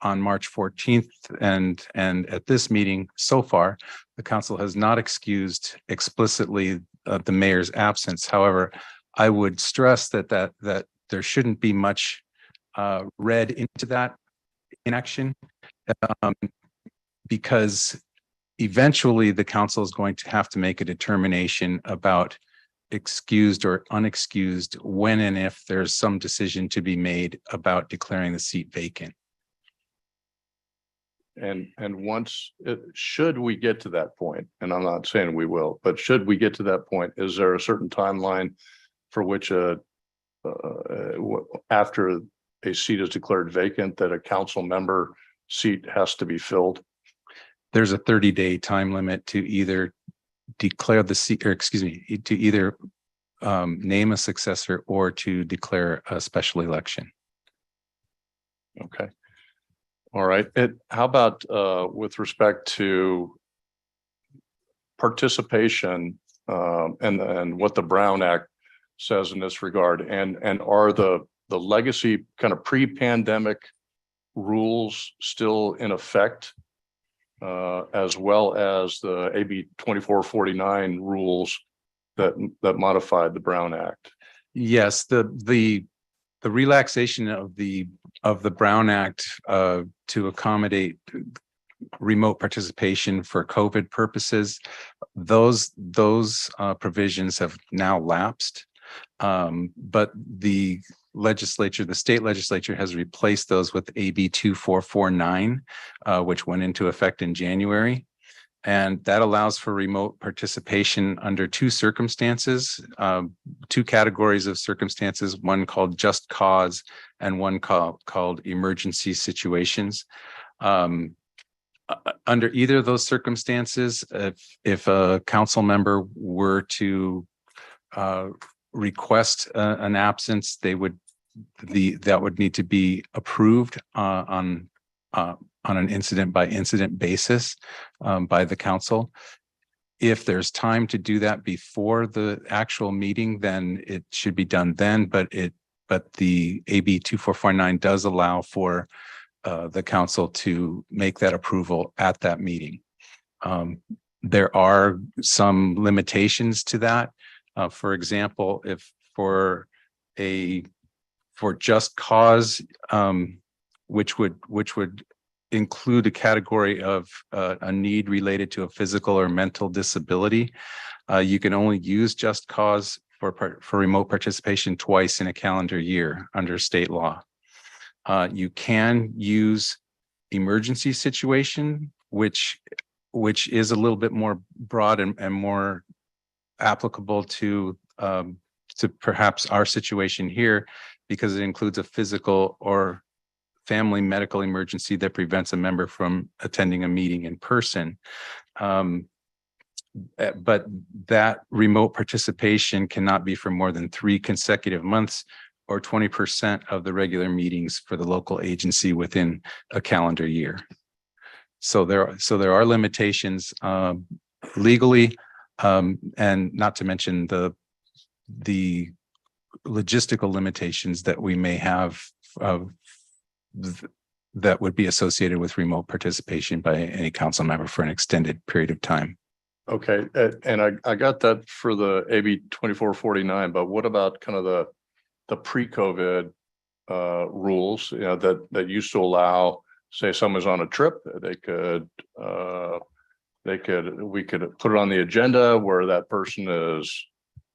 on March 14th and at this meeting so far, the council has not excused explicitly the mayor's absence. However, I would stress that there shouldn't be much read into that inaction, because eventually the council is going to have to make a determination about excused or unexcused when and if there's some decision to be made about declaring the seat vacant. And once, should we get to that point, and I'm not saying we will, but should we get to that point, is there a certain timeline for which after a seat is declared vacant, that a council member seat has to be filled? There's a 30-day time limit to either declare the seat, or excuse me, to either name a successor or to declare a special election. Okay. All right. How about with respect to participation and what the Brown Act says in this regard, and are the legacy kind of pre-pandemic rules still in effect, as well as the AB 2449 rules that modified the Brown Act? Yes, the relaxation of the Brown Act to accommodate remote participation for COVID purposes, those provisions have now lapsed. But the state legislature has replaced those with AB 2449, which went into effect in January. And that allows for remote participation under two circumstances, two categories of circumstances, one called just cause and one called emergency situations. Under either of those circumstances, if a council member were to request an absence, that would need to be approved on an incident by incident basis by the council. If there's time to do that before the actual meeting, then it should be done then, but the AB 2449 does allow for the council to make that approval at that meeting. There are some limitations to that. For example, if for just cause, which would include a category of a need related to a physical or mental disability, you can only use just cause for remote participation twice in a calendar year under state law. You can use emergency situation, which is a little bit more broad and more applicable to perhaps our situation here, because it includes a physical or family medical emergency that prevents a member from attending a meeting in person. But that remote participation cannot be for more than 3 consecutive months or 20% of the regular meetings for the local agency within a calendar year. So there are limitations legally, and not to mention the logistical limitations that we may have that would be associated with remote participation by any council member for an extended period of time. Okay, and I got that for the AB 2449, but what about kind of the pre-COVID rules, you know, that used to allow, say someone's on a trip, we could put it on the agenda where that person is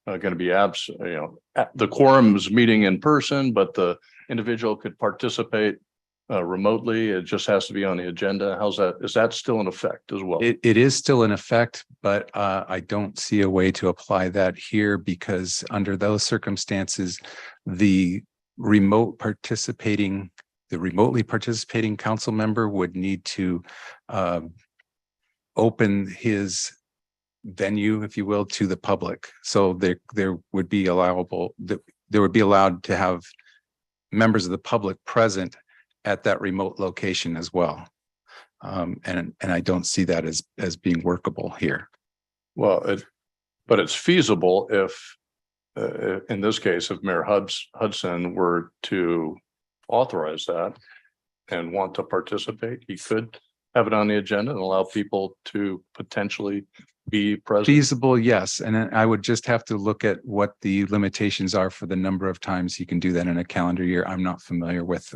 going to be absent, you know, the quorum's meeting in person, but the individual could participate remotely. It just has to be on the agenda. How's that? Is that still in effect as well? It is still in effect, but I don't see a way to apply that here, because under those circumstances, the remotely participating council member would need to open his venue, if you will, to the public. So there would be allowed to have members of the public present at that remote location as well. And I don't see that as being workable here. Well, but it's feasible if, in this case, if Mayor Hudson were to authorize that and want to participate, he could have it on the agenda and allow people to potentially be present. Feasible, yes. And I would just have to look at what the limitations are for the number of times he can do that in a calendar year. I'm not familiar with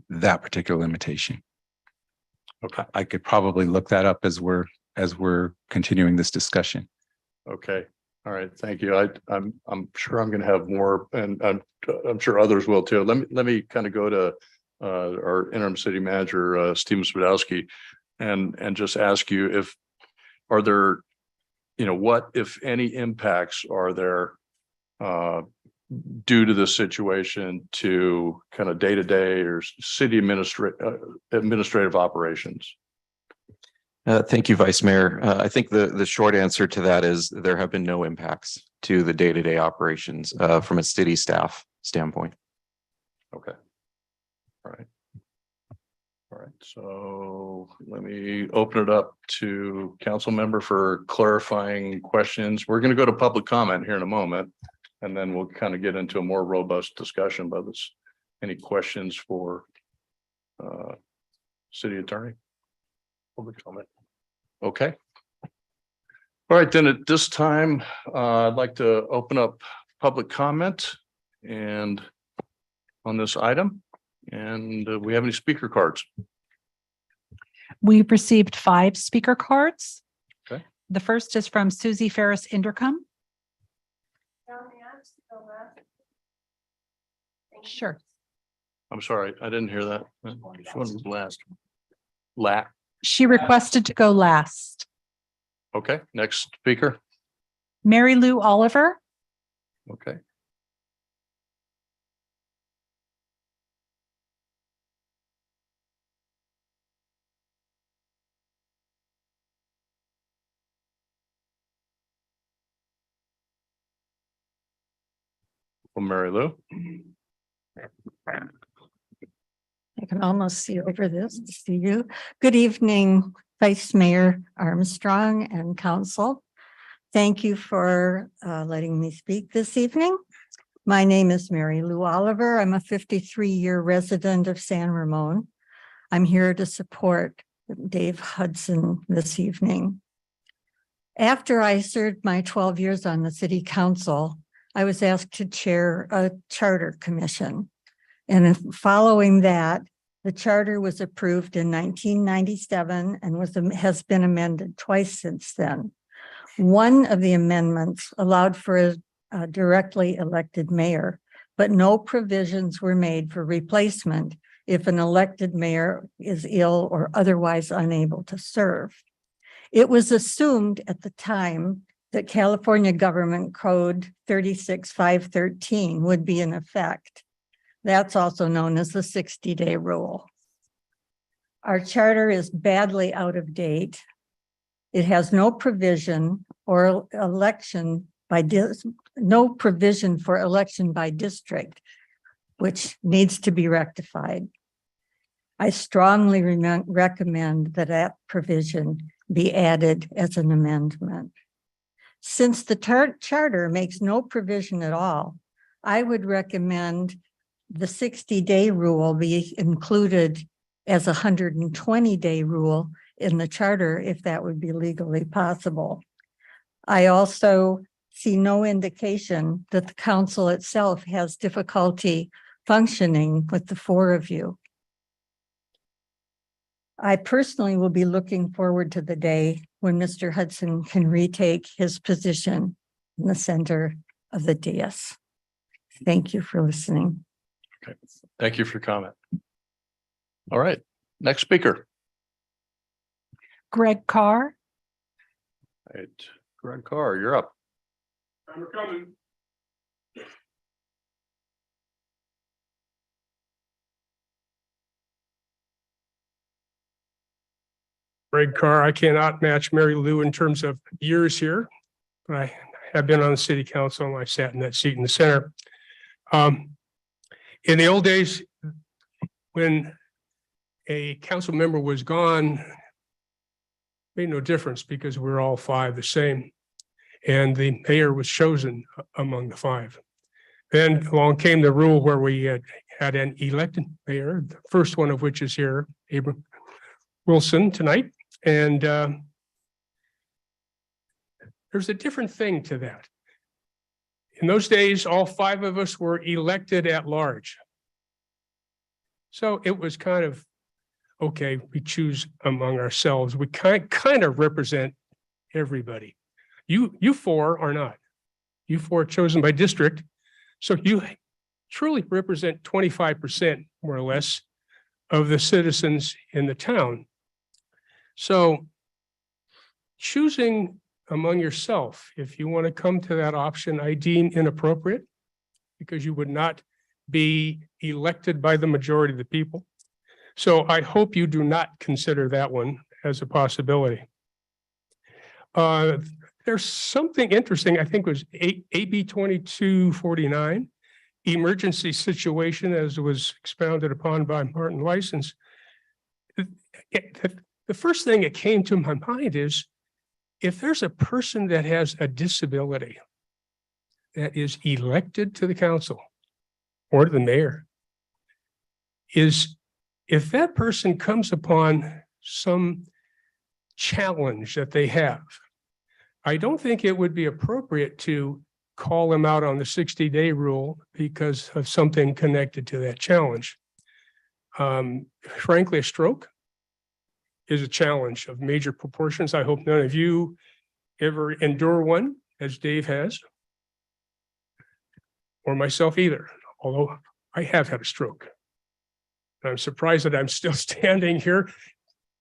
that particular limitation. Okay. I could probably look that up as we're continuing this discussion. Okay. All right. Thank you. I'm sure I'm going to have more, and I'm sure others will too. Let me kind of go to our interim city manager, Steven Spadowski, and just ask you are there, you know, what, if any, impacts are there due to this situation to kind of day-to-day or city administrative operations? Thank you, Vice Mayor. I think the short answer to that is there have been no impacts to the day-to-day operations from a city staff standpoint. Okay. All right. All right. So let me open it up to council member for clarifying questions. We're going to go to public comment here in a moment, and then we'll kind of get into a more robust discussion about this. Any questions for city attorney? Public comment. Okay. All right, then at this time, I'd like to open up public comment and on this item. And we have any speaker cards? We've received 5 speaker cards. Okay. The first is from Susie Ferris Indercom. Sure. I'm sorry, I didn't hear that. Which one was last? She requested to go last. Okay, next speaker. Mary Lou Oliver. Okay. Well, Mary Lou. I can almost see over this to see you. Good evening, Vice Mayor Armstrong and Council. Thank you for letting me speak this evening. My name is Mary Lou Oliver. I'm a 53-year resident of San Ramon. I'm here to support Dave Hudson this evening. After I served my 12 years on the City Council, I was asked to chair a charter commission. And following that, the charter was approved in 1997 and has been amended twice since then. One of the amendments allowed for a directly elected mayor, but no provisions were made for replacement if an elected mayor is ill or otherwise unable to serve. It was assumed at the time that California Government Code 36513 would be in effect. That's also known as the 60-day rule. Our charter is badly out of date. It has no provision or election by no provision for election by district, which needs to be rectified. I strongly recommend that that provision be added as an amendment. Since the charter makes no provision at all, I would recommend the 60-day rule be included as a 120-day rule in the charter, if that would be legally possible. I also see no indication that the council itself has difficulty functioning with the four of you. I personally will be looking forward to the day when Mr. Hudson can retake his position in the center of the dais. Thank you for listening. Okay, thank you for your comment. All right, next speaker. Greg Carr. All right, Greg Carr, you're up. I'm coming. Greg Carr, I cannot match Mary Lou in terms of years here, but I have been on the city council and I sat in that seat in the center. In the old days, when a council member was gone, made no difference because we're all five the same. And the mayor was chosen among the five. Then along came the rule where we had an elected mayor, the first one of which is here, Abram Wilson tonight. And there's a different thing to that. In those days, all five of us were elected at large. So it was kind of, okay, we choose among ourselves. We kind of represent everybody. You four are not. You four are chosen by district. So you truly represent 25% more or less of the citizens in the town. So choosing among yourself, if you want to come to that option, I deem inappropriate because you would not be elected by the majority of the people. So I hope you do not consider that one as a possibility. There's something interesting, I think it was AB 2249, emergency situation as was expounded upon by Martin License. The first thing that came to my mind is if there's a person that has a disability that is elected to the council or to the mayor, if that person comes upon some challenge that they have, I don't think it would be appropriate to call them out on the 60-day rule because of something connected to that challenge. Frankly, a stroke is a challenge of major proportions. I hope none of you ever endure one, as Dave has, or myself either, although I have had a stroke. I'm surprised that I'm still standing here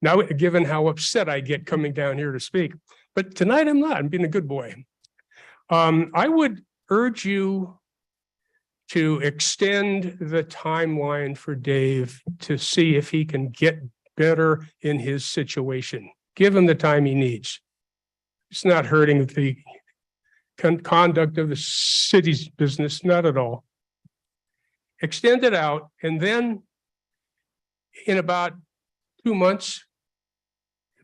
now, given how upset I get coming down here to speak. But tonight I'm not. I'm being a good boy. I would urge you to extend the timeline for Dave to see if he can get better in his situation. Give him the time he needs. It's not hurting the conduct of the city's business, not at all. Extend it out, and then in about 2 months,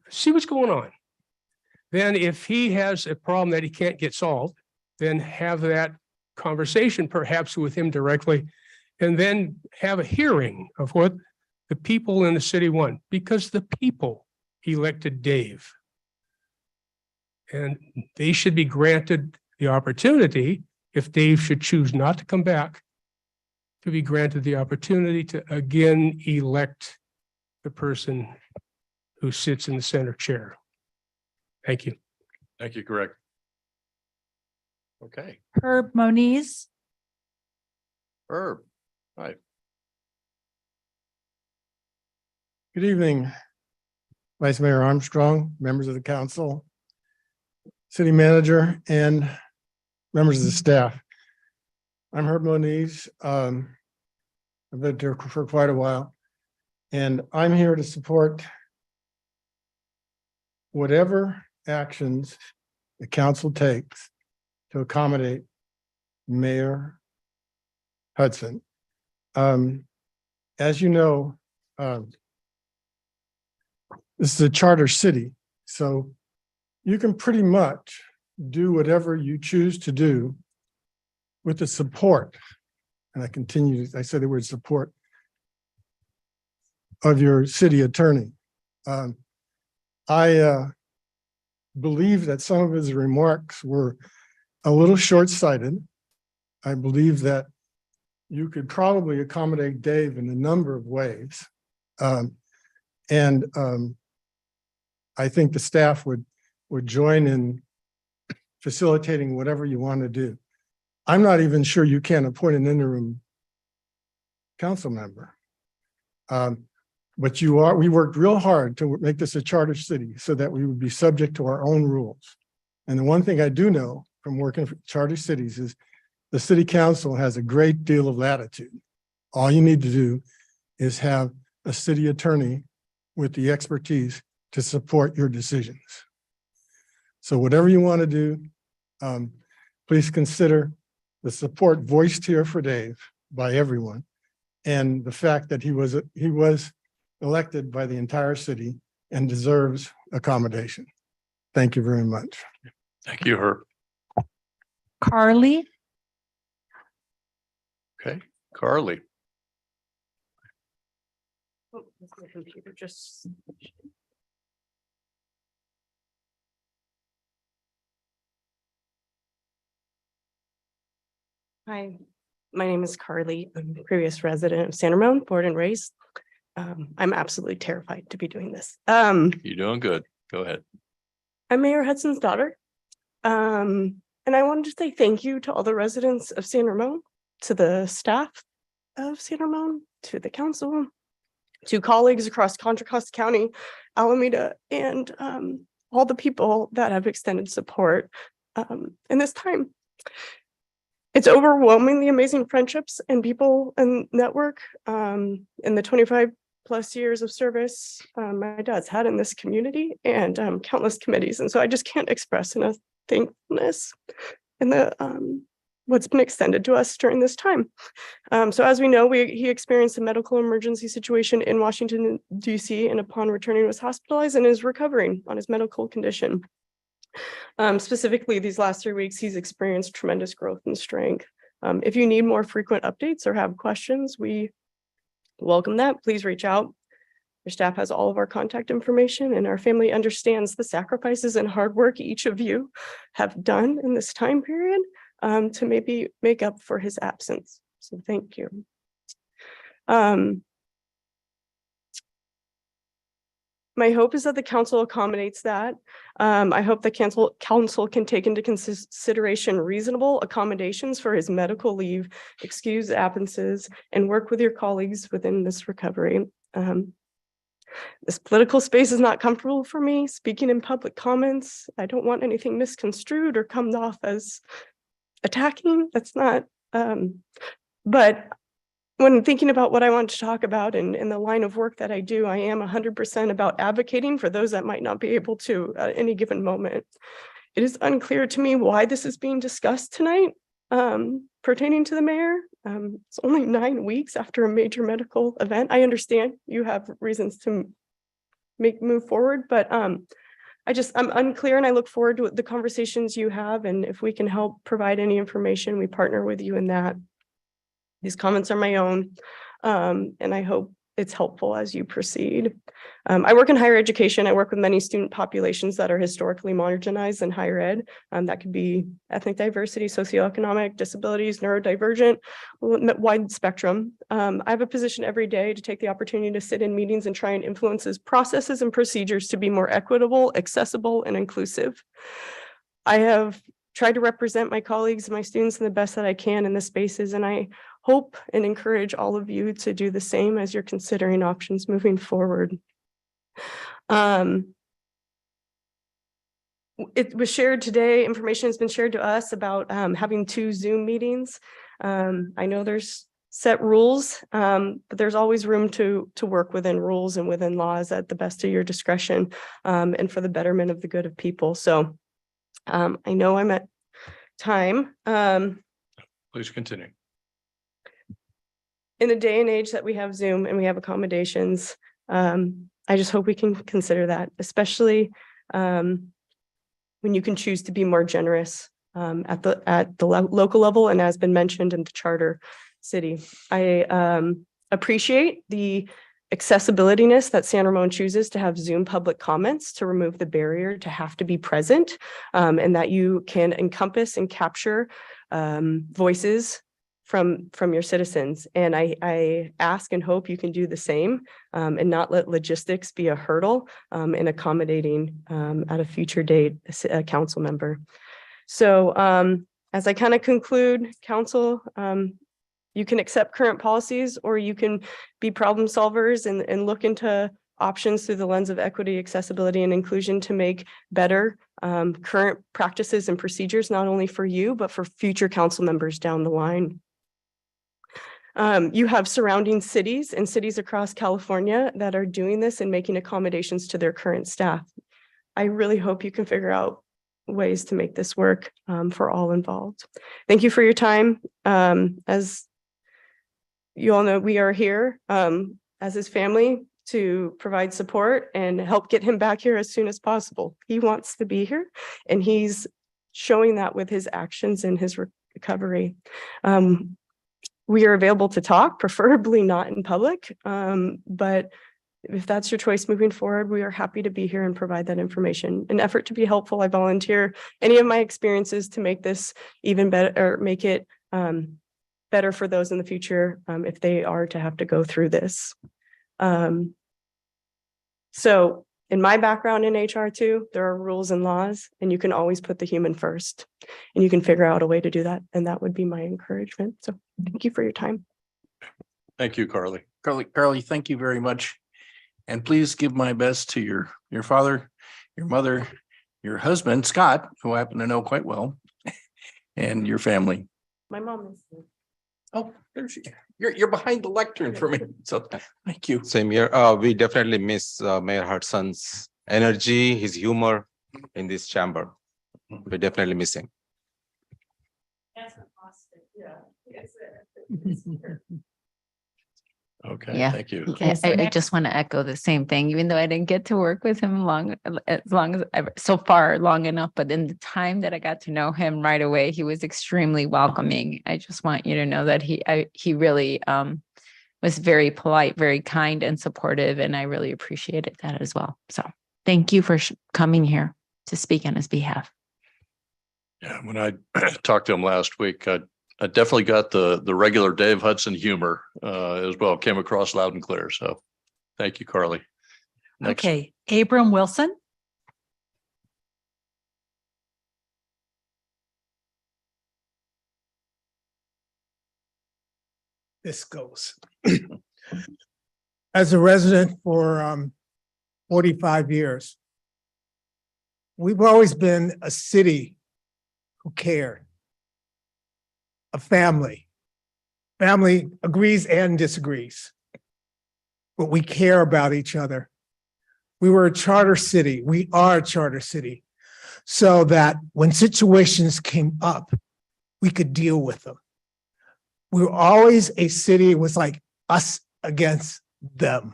see what's going on. Then if he has a problem that he can't get solved, then have that conversation perhaps with him directly, and then have a hearing of what the people in the city want, because the people elected Dave. And they should be granted the opportunity, if Dave should choose not to come back, to be granted the opportunity to again elect the person who sits in the center chair. Thank you. Thank you, Greg. Okay, Herb Moniz, Herb. Hi. Good evening, Vice Mayor Armstrong, members of the council, city manager, and members of the staff. I'm Herb Moniz. I've lived here for quite a while, and I'm here to support whatever actions the council takes to accommodate Mayor Hudson. As you know, this is a charter city, so you can pretty much do whatever you choose to do with the support, and I said the word support, of your city attorney. I believe that some of his remarks were a little short-sighted. I believe that you could probably accommodate Dave in a number of ways. I think the staff would join in facilitating whatever you want to do. I'm not even sure you can appoint an interim council member. But we worked real hard to make this a charter city so that we would be subject to our own rules. And the one thing I do know from working for charter cities is the city council has a great deal of latitude. All you need to do is have a city attorney with the expertise to support your decisions. So whatever you want to do, please consider the support voiced here for Dave by everyone, and the fact that he was elected by the entire city and deserves accommodation. Thank you very much. Thank you, Herb. Carly, Okay, Carly. Oh, my computer just. Hi, my name is Carly. I'm a previous resident of San Ramon, born and raised. I'm absolutely terrified to be doing this. You're doing good. Go ahead. I'm Mayor Hudson's daughter. And I wanted to say thank you to all the residents of San Ramon, to the staff of San Ramon, to the council, to colleagues across Contra Costa County, Alameda, and all the people that have extended support in this time. It's overwhelming, the amazing friendships and people and network in the 25+ years of service my dad's had in this community, and countless committees. And so I just can't express enough thankfulness in the what's been extended to us during this time. So as we know, he experienced a medical emergency situation in Washington, D.C., and upon returning was hospitalized and is recovering on his medical condition. Specifically, these last 3 weeks, he's experienced tremendous growth and strength. If you need more frequent updates or have questions, we welcome that. Please reach out. Your staff has all of our contact information, and our family understands the sacrifices and hard work each of you have done in this time period to maybe make up for his absence. So thank you. My hope is that the council accommodates that. I hope the council can take into consideration reasonable accommodations for his medical leave, excuse absences, and work with your colleagues within this recovery. This political space is not comfortable for me. Speaking in public comments, I don't want anything misconstrued or come off as attacking. That's not, but when thinking about what I want to talk about in the line of work that I do, I am 100% about advocating for those that might not be able to at any given moment. It is unclear to me why this is being discussed tonight pertaining to the mayor. It's only 9 weeks after a major medical event. I understand you have reasons to move forward, but I'm unclear, and I look forward to the conversations you have. And if we can help provide any information, we partner with you in that. These comments are my own, and I hope it's helpful as you proceed. I work in higher education. I work with many student populations that are historically marginalized in higher ed. That could be ethnic diversity, socioeconomic, disabilities, neurodivergent, wide spectrum. I have a position every day to take the opportunity to sit in meetings and try and influence processes and procedures to be more equitable, accessible, and inclusive. I have tried to represent my colleagues and my students in the best that I can in the spaces, and I hope and encourage all of you to do the same as you're considering options moving forward. It was shared today, information has been shared to us about having 2 Zoom meetings. I know there's set rules, but there's always room to work within rules and within laws at the best of your discretion, and for the betterment of the good of people. So I know I'm at time. Please continue. In the day and age that we have Zoom and we have accommodations, I just hope we can consider that, especially when you can choose to be more generous at the local level, and as been mentioned in the charter city. I appreciate the accessibilityness that San Ramon chooses to have Zoom public comments to remove the barrier to have to be present, and that you can encompass and capture voices from your citizens. And I ask and hope you can do the same, and not let logistics be a hurdle in accommodating at a future date a council member. So as I kind of conclude, council, you can accept current policies, or you can be problem solvers and look into options through the lens of equity, accessibility, and inclusion to make better current practices and procedures, not only for you, but for future council members down the line. You have surrounding cities and cities across California that are doing this and making accommodations to their current staff. I really hope you can figure out ways to make this work for all involved. Thank you for your time. As you all know, we are here as his family to provide support and help get him back here as soon as possible. He wants to be here, and he's showing that with his actions and his recovery. We are available to talk, preferably not in public, but if that's your choice moving forward, we are happy to be here and provide that information. In an effort to be helpful, I volunteer any of my experiences to make this even better, or make it better for those in the future if they are to have to go through this. So in my background in HR too, there are rules and laws, and you can always put the human first, and you can figure out a way to do that. And that would be my encouragement. So thank you for your time. Thank you, Carly. Carly, thank you very much. And please give my best to your father, your mother, your husband, Scott, who I happen to know quite well, and your family. My mom is. Oh, there she is. You're behind the lectern for me. So thank you. Same here. We definitely miss Mayor Hudson's energy, his humor in this chamber. We definitely miss him. Okay, Yeah. thank you. I just want to echo the same thing, even though I didn't get to work with him long enough, but in the time that I got to know him right away, he was extremely welcoming. I just want you to know that he really was very polite, very kind and supportive, and I really appreciated that as well. So thank you for coming here to speak on his behalf. Yeah, when I talked to him last week, I definitely got the regular Dave Hudson humor as well. Came across loud and clear. So thank you, Carly. Next. Okay, Abram Wilson. This goes. As a resident for 45 years, we've always been a city who cared. A family. Family agrees and disagrees, but we care about each other. We were a charter city. We are a charter city. so that when situations came up, we could deal with them. We were always a city, it was like us against them.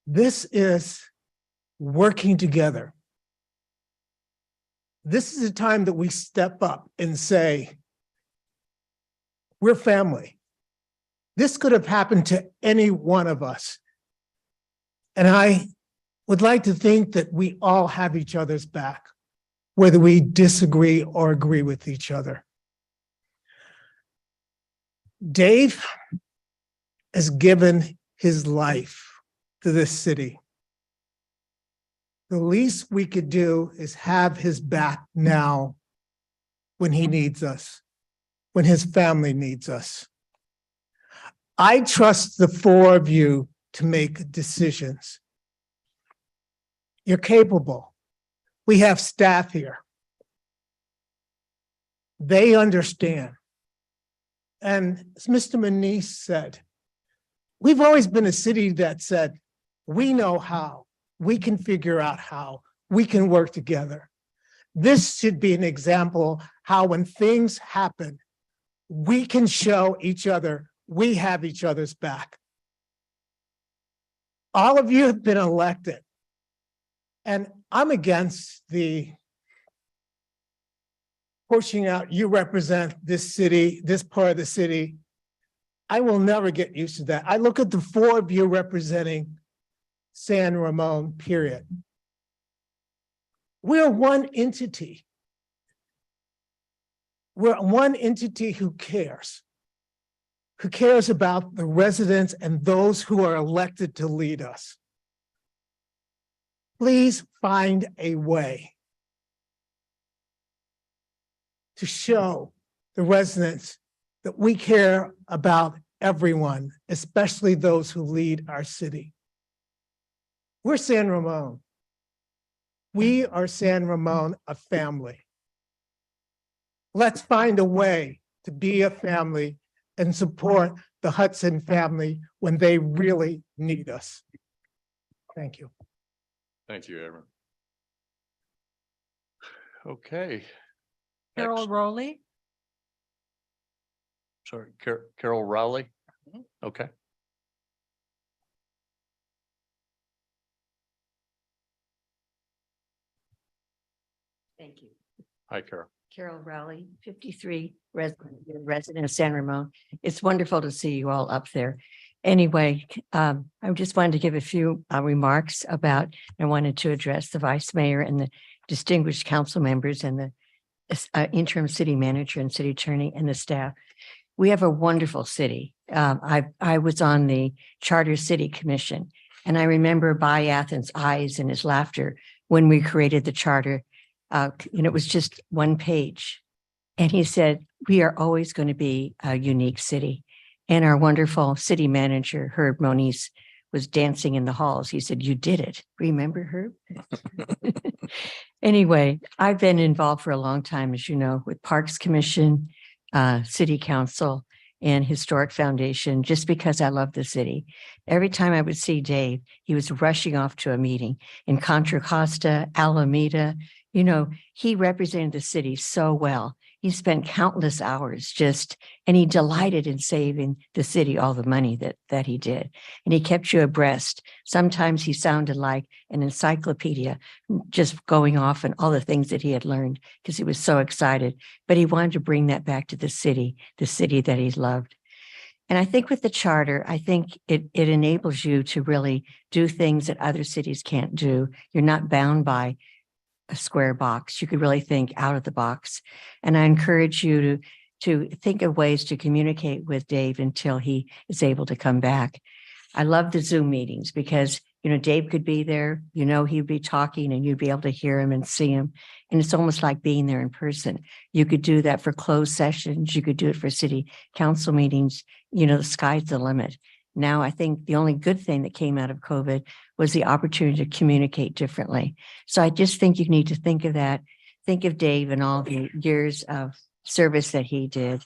This is working together. This is a time that we step up and say, we're family. This could have happened to any one of us. And I would like to think that we all have each other's back, whether we disagree or agree with each other. Dave has given his life to this city. The least we could do is have his back now when he needs us, when his family needs us. I trust the four of you to make decisions. You're capable. We have staff here. They understand. And as Mr. Manise said, we've always been a city that said, we know how, we can figure out how, we can work together. This should be an example how when things happen, we can show each other we have each other's back. All of you have been elected. And I'm against the pushing out, you represent this city, this part of the city. I will never get used to that. I look at the four of you representing San Ramon, period. We're one entity. We're one entity who cares about the residents and those who are elected to lead us. Please find a way to show the residents that we care about everyone, especially those who lead our city. We're San Ramon. We are San Ramon, a family. Let's find a way to be a family and support the Hudson family when they really need us. Thank you. Thank you, Aaron. Okay. Carol Next. Rowley. Sorry, Carol Rowley. Okay. Thank you. Hi, Carol. Carol Rowley, 53, resident of San Ramon. It's wonderful to see you all up there. Anyway, I just wanted to give a few remarks about, I wanted to address the vice mayor and the distinguished council members and the interim city manager and city attorney and the staff. We have a wonderful city. I was on the Charter City Commission, and I remember By Athens' eyes and his laughter when we created the charter. And it was just one page. And he said, we are always going to be a unique city. And our wonderful city manager, Herb Moniz, was dancing in the halls. He said, you did it. Remember, Herb? Anyway, I've been involved for a long time, as you know, with Parks Commission, City Council, and Historic Foundation, just because I love the city. Every time I would see Dave, he was rushing off to a meeting in Contra Costa, Alameda. You know, he represented the city so well. He spent countless hours and he delighted in saving the city all the money that he did. And he kept you abreast. Sometimes he sounded like an encyclopedia, just going off and all the things that he had learned because he was so excited. But he wanted to bring that back to the city that he loved. And I think with the charter, I think it enables you to really do things that other cities can't do. You're not bound by a square box. You could really think out of the box. And I encourage you to think of ways to communicate with Dave until he is able to come back. I love the Zoom meetings because, you know, Dave could be there, you know, he'd be talking and you'd be able to hear him and see him. And it's almost like being there in person. You could do that for closed sessions. You could do it for city council meetings. You know, the sky's the limit. Now, I think the only good thing that came out of COVID was the opportunity to communicate differently. So I just think you need to think of that. Think of Dave and all the years of service that he did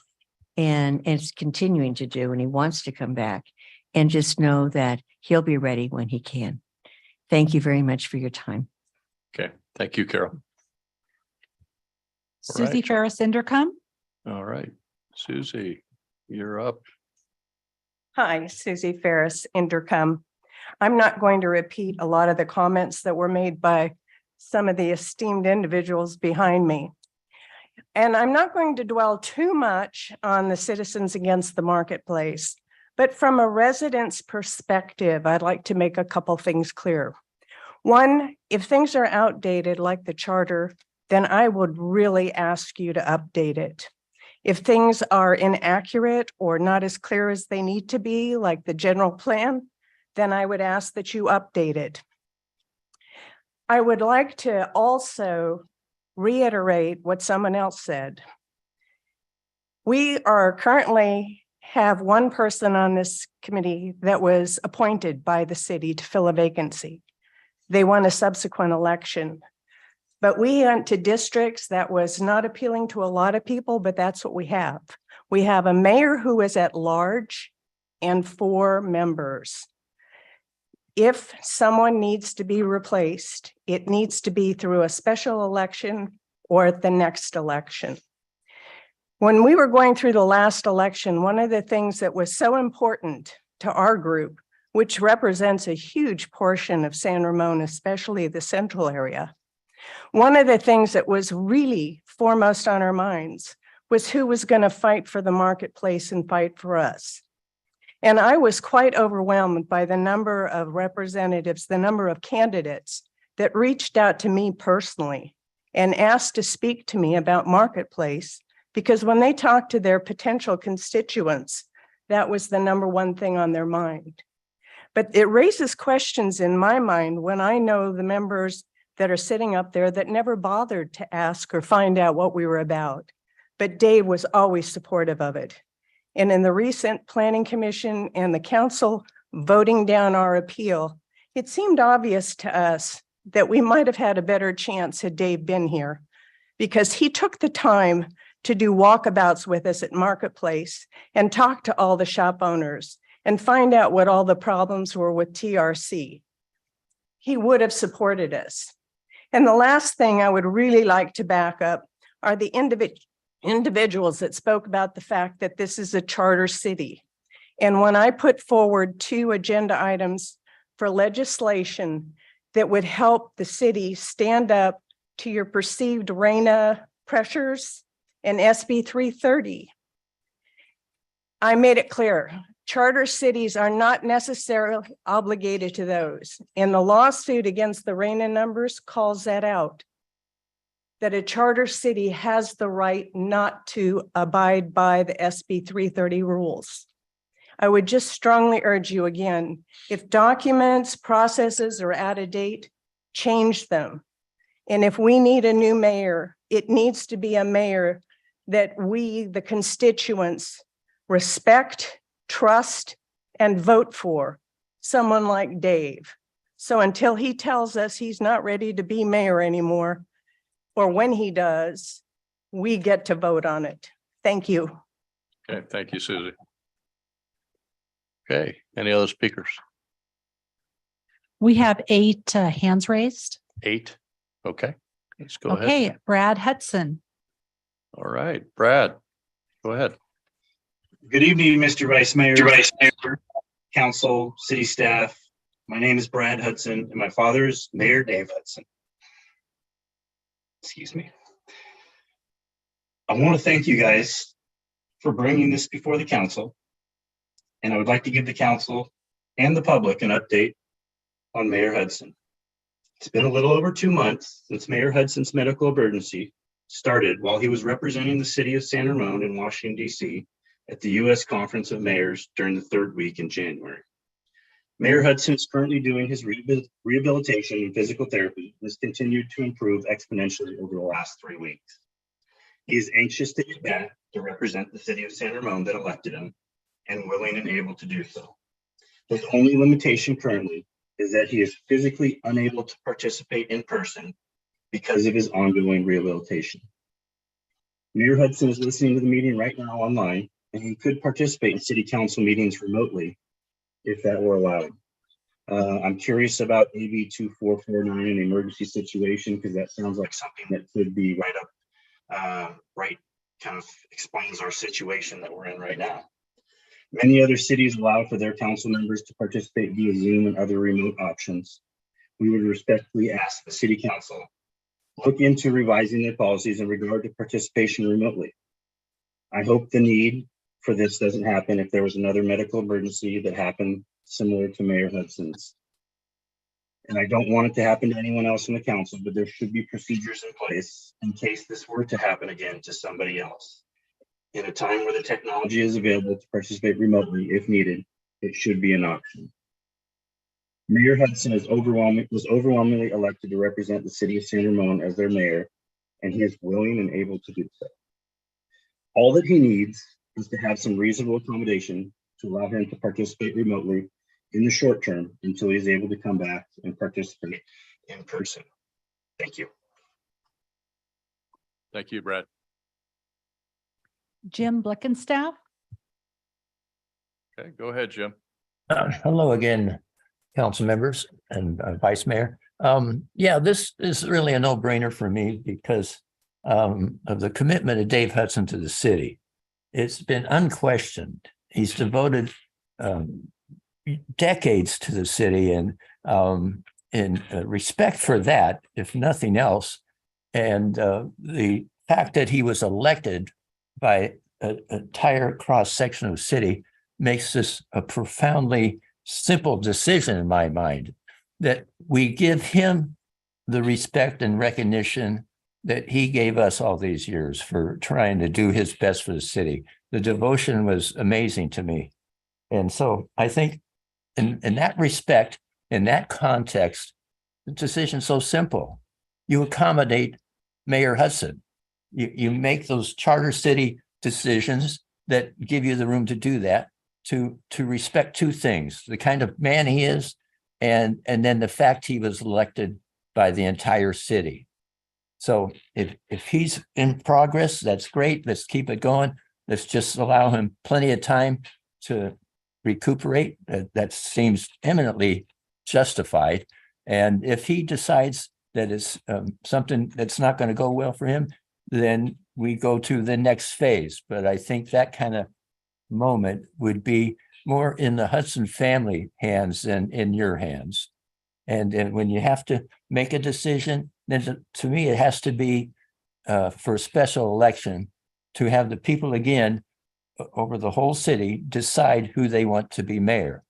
and is continuing to do, and he wants to come back. And just know that he'll be ready when he can. Thank you very much for your time. Okay, Thank you, Carol. All Susie right. Ferris Inderkum. All right, Susie, you're up. Hi, Susie Ferris, Intercom. I'm not going to repeat a lot of the comments that were made by some of the esteemed individuals behind me. And I'm not going to dwell too much on the Citizens Against the Marketplace, but from a resident's perspective, I'd like to make a couple things clear. One, if things are outdated like the charter, then I would really ask you to update it. If things are inaccurate or not as clear as they need to be, like the general plan, then I would ask that you update it. I would like to also reiterate what someone else said. We are currently have one person on this committee that was appointed by the city to fill a vacancy. They won a subsequent election. But we went to districts that was not appealing to a lot of people, but that's what we have. We have a mayor who is at large and 4 members. If someone needs to be replaced, it needs to be through a special election or at the next election. When we were going through the last election, one of the things that was so important to our group, which represents a huge portion of San Ramon, especially the central area, one of the things that was really foremost on our minds was who was going to fight for the marketplace and fight for us. And I was quite overwhelmed by the number of representatives, the number of candidates that reached out to me personally and asked to speak to me about marketplace, because when they talked to their potential constituents, that was the number one thing on their mind. But it raises questions in my mind when I know the members that are sitting up there that never bothered to ask or find out what we were about. But Dave was always supportive of it. And in the recent Planning Commission and the council voting down our appeal, it seemed obvious to us that we might have had a better chance had Dave been here, because he took the time to do walkabouts with us at Marketplace and talk to all the shop owners and find out what all the problems were with TRC. He would have supported us. And the last thing I would really like to back up are the individuals that spoke about the fact that this is a charter city. And when I put forward 2 agenda items for legislation that would help the city stand up to your perceived RENA pressures and SB 330, I made it clear. Charter cities are not necessarily obligated to those. And the lawsuit against the RENA numbers calls that out, that a charter city has the right not to abide by the SB 330 rules. I would just strongly urge you again, if documents, processes are out of date, change them. And if we need a new mayor, it needs to be a mayor that we, the constituents, respect, trust, and vote for, someone like Dave. So until he tells us he's not ready to be mayor anymore, or when he does, we get to vote on it. Thank you. Okay, thank you, Susie. Okay, any other speakers? We have 8 hands raised. 8. Okay, let's go ahead. Okay, Brad Hudson. All right, Brad, go ahead. Good evening, Mr. Vice Mayor, Council, City staff. My name is Brad Hudson, and my father is Mayor Dave Hudson. Excuse me. I want to thank you guys for bringing this before the council, and I would like to give the council and the public an update on Mayor Hudson. It's been a little over 2 months since Mayor Hudson's medical emergency started while he was representing the city of San Ramon in Washington, D.C. at the U.S. Conference of Mayors during the 3rd week in January. Mayor Hudson is currently doing his rehabilitation and physical therapy and has continued to improve exponentially over the last 3 weeks. He is anxious to get back to represent the city of San Ramon that elected him and willing and able to do so. His only limitation currently is that he is physically unable to participate in person because of his ongoing rehabilitation. Mayor Hudson is listening to the meeting right now online, and he could participate in city council meetings remotely if that were allowed. I'm curious about AB 2449, an emergency situation, because that sounds like something that could be right up, kind of explains our situation that we're in right now. Many other cities allow for their council members to participate via Zoom and other remote options. We would respectfully ask the city council look into revising their policies in regard to participation remotely. I hope the need for this doesn't happen if there was another medical emergency that happened similar to Mayor Hudson's. And I don't want it to happen to anyone else in the council, but there should be procedures in place in case this were to happen again to somebody else. In a time where the technology is available to participate remotely, if needed, it should be an option. Mayor Hudson was overwhelmingly elected to represent the city of San Ramon as their mayor, and he is willing and able to do so. All that he needs is to have some reasonable accommodation to allow him to participate remotely in the short term until he's able to come back and participate in person. Thank you. Thank you, Brad. Jim Blickenstaff. Okay, go ahead, Jim. Hello again, council members and vice mayor. Yeah, this is really a no-brainer for me because of the commitment of Dave Hudson to the city. It's been unquestioned. He's devoted decades to the city, and in respect for that, if nothing else, and the fact that he was elected by an entire cross section of the city makes this a profoundly simple decision in my mind, that we give him the respect and recognition that he gave us all these years for trying to do his best for the city. The devotion was amazing to me. And so I think in that respect, in that context, the decision's so simple. You accommodate Mayor Hudson. You make those charter city decisions that give you the room to do that, to respect two things: the kind of man he is, and then the fact he was elected by the entire city. So if he's in progress, that's great. Let's keep it going. Let's just allow him plenty of time to recuperate. That seems eminently justified. And if he decides that it's something that's not going to go well for him, then we go to the next phase. But I think that kind of moment would be more in the Hudson family hands than in your hands. And when you have to make a decision, then to me, it has to be for a special election to have the people again over the whole city decide who they want to be mayor.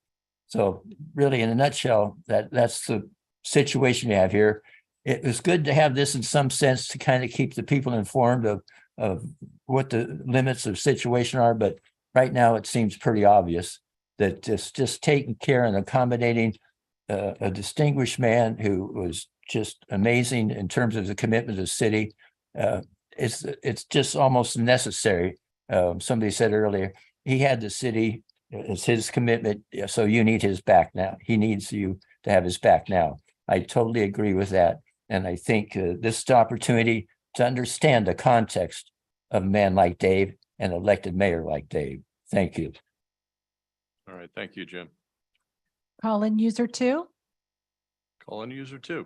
So really, in a nutshell, that's the situation we have here. It was good to have this in some sense to kind of keep the people informed of what the limits of situation are. But right now, it seems pretty obvious that just taking care and accommodating a distinguished man who was just amazing in terms of the commitment to the city. It's just almost necessary. Somebody said earlier, he had the city, it's his commitment, so you need his back now. He needs you to have his back now. I totally agree with that. And I think this is the opportunity to understand the context of a man like Dave and elected mayor like Dave. Thank you. All right, thank you, Jim. Call-in user 2. Call-in user 2.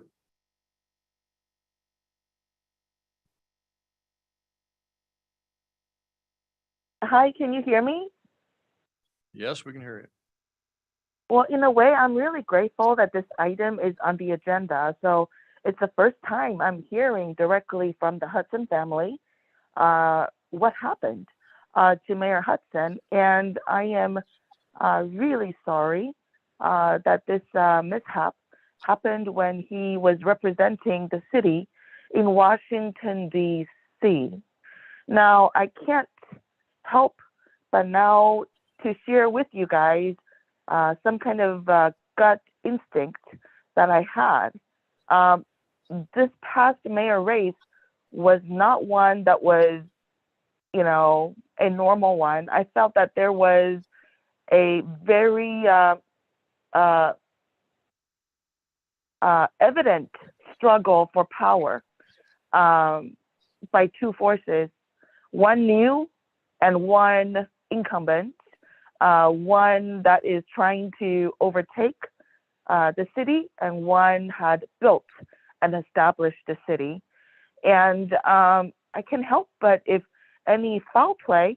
Hi, can you hear me? Yes, we can hear you. Well, in a way, I'm really grateful that this item is on the agenda. So it's the first time I'm hearing directly from the Hudson family what happened to Mayor Hudson. And I am really sorry that this mishap happened when he was representing the city in Washington, D.C. Now, I can't help but now to share with you guys some kind of gut instinct that I had. This past mayor race was not one that was, a normal one. I felt that there was a very evident struggle for power by two forces, one new and one incumbent, one that is trying to overtake the city, and one had built and established the city. And I can't help but if any foul play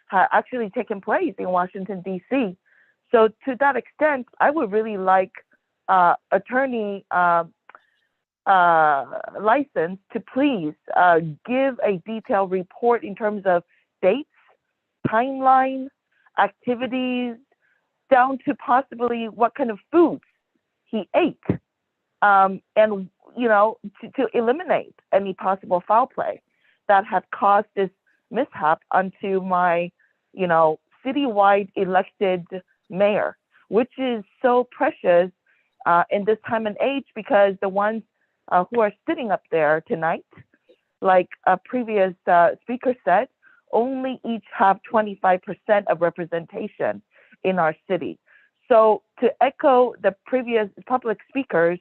had actually taken place in Washington, D.C. So to that extent, I would really like attorney license to please give a detailed report in terms of dates, timeline, activities, down to possibly what kind of foods he ate, and to eliminate any possible foul play that had caused this mishap onto my, citywide elected mayor, which is so precious in this time and age, because the ones who are sitting up there tonight, like a previous speaker said, only each have 25% of representation in our city. So to echo the previous public speakers,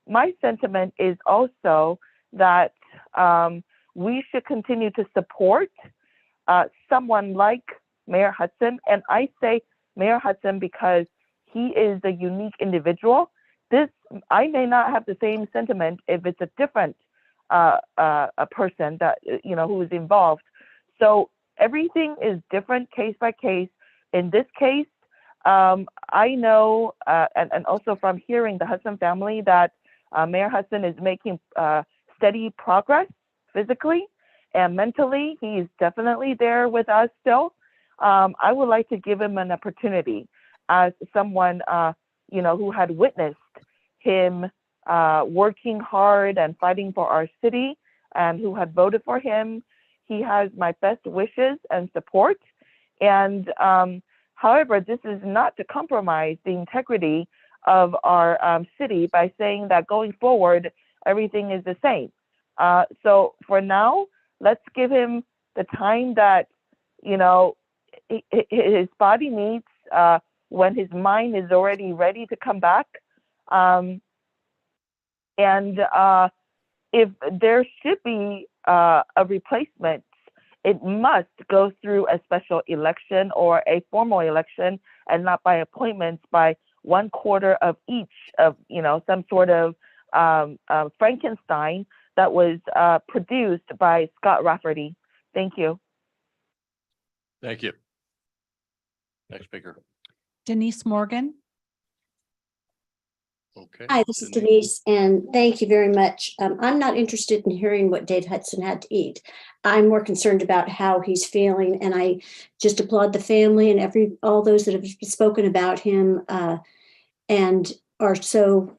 my sentiment is also that we should continue to support someone like Mayor Hudson. And I say Mayor Hudson because he is a unique individual. I may not have the same sentiment if it's a different a person that, who is involved. So everything is different case by case. In this case, I know, and also from hearing the Hudson family, that Mayor Hudson is making steady progress physically and mentally. He is definitely there with us still. I would like to give him an opportunity as someone, who had witnessed him working hard and fighting for our city and who had voted for him. He has my best wishes and support. And however, this is not to compromise the integrity of our city by saying that going forward, everything is the same. So for now, let's give him the time that, his body needs when his mind is already ready to come back. And if there should be a replacement, it must go through a special election or a formal election, and not by appointments by 1/4 of each of, some sort of Frankenstein that was produced by Scott Rafferty. Thank you. Thank you. Next speaker. Denise Morgan. Okay. Hi, this is Denise, and thank you very much. I'm not interested in hearing what Dave Hudson had to eat. I'm more concerned about how he's feeling, and I just applaud the family and all those that have spoken about him and are so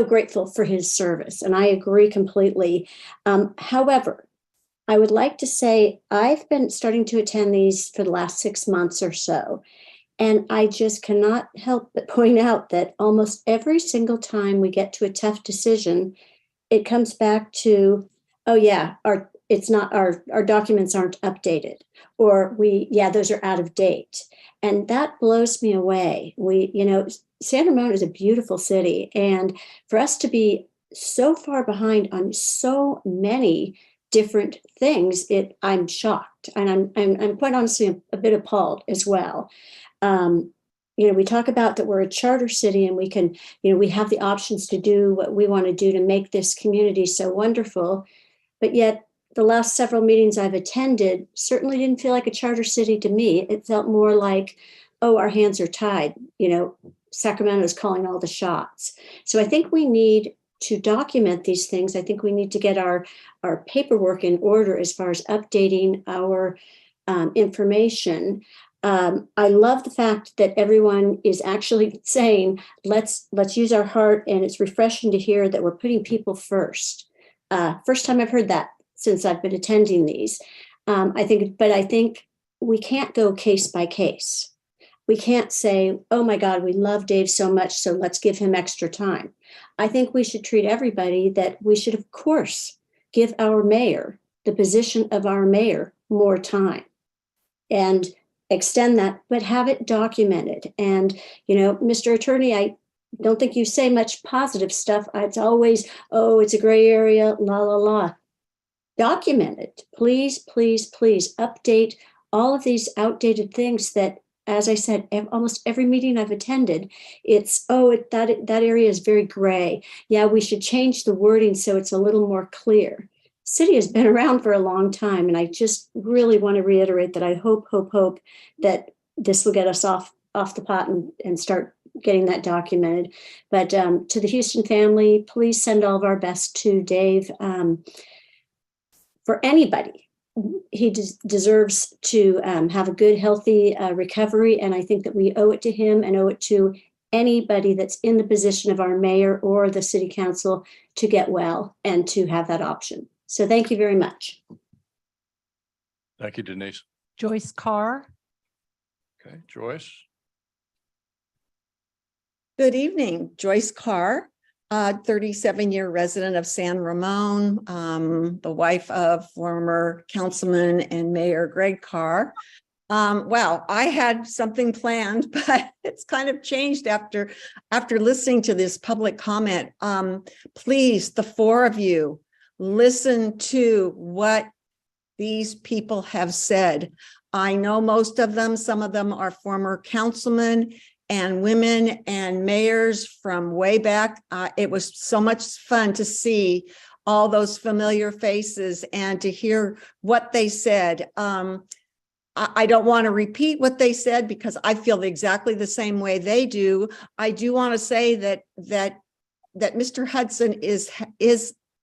grateful for his service. And I agree completely. However, I would like to say I've been starting to attend these for the last 6 months or so. And I just cannot help but point out that almost every single time we get to a tough decision, it comes back to, oh yeah, our documents aren't updated, or those are out of date. And that blows me away. San Ramon is a beautiful city, and for us to be so far behind on so many different things, I'm shocked, and I'm quite honestly a bit appalled as well. We talk about that we're a charter city, and we can, we have the options to do what we want to do to make this community so wonderful. But yet the last several meetings I've attended certainly didn't feel like a charter city to me. It felt more like, oh, our hands are tied. Sacramento is calling all the shots. So I think we need to document these things. I think we need to get our paperwork in order as far as updating our information. I love the fact that everyone is actually saying, let's use our heart, and it's refreshing to hear that we're putting people first. First time I've heard that since I've been attending these. I think we can't go case by case. We can't say, oh my God, we love Dave so much, so let's give him extra time. I think we should treat everybody that we should, of course, give our mayor, the position of our mayor, more time and extend that, but have it documented. And, Mr. Attorney, I don't think you say much positive stuff. It's always, oh, it's a gray area, la, la, la. Document it. Please, please, please update all of these outdated things that as I said, almost every meeting I've attended, it's, that area is very gray. Yeah, we should change the wording so it's a little more clear. City has been around for a long time, and I just really want to reiterate that I hope that this will get us off the pot and start getting that documented. But to the Houston family, please send all of our best to Dave. For anybody, he deserves to have a good, healthy recovery. And I think that we owe it to him and owe it to anybody that's in the position of our mayor or the city council to get well and to have that option. So thank you very much. Thank you, Denise. Joyce Carr. Okay, Joyce. Good evening, Joyce Carr, 37-year resident of San Ramon, the wife of former councilman and mayor Greg Carr. Well, I had something planned, but it's kind of changed after listening to this public comment. Please, the four of you, listen to what these people have said. I know most of them, some of them are former councilmen and women and mayors from way back. It was so much fun to see all those familiar faces and to hear what they said. I don't want to repeat what they said because I feel exactly the same way they do. I do want to say that Mr. Hudson is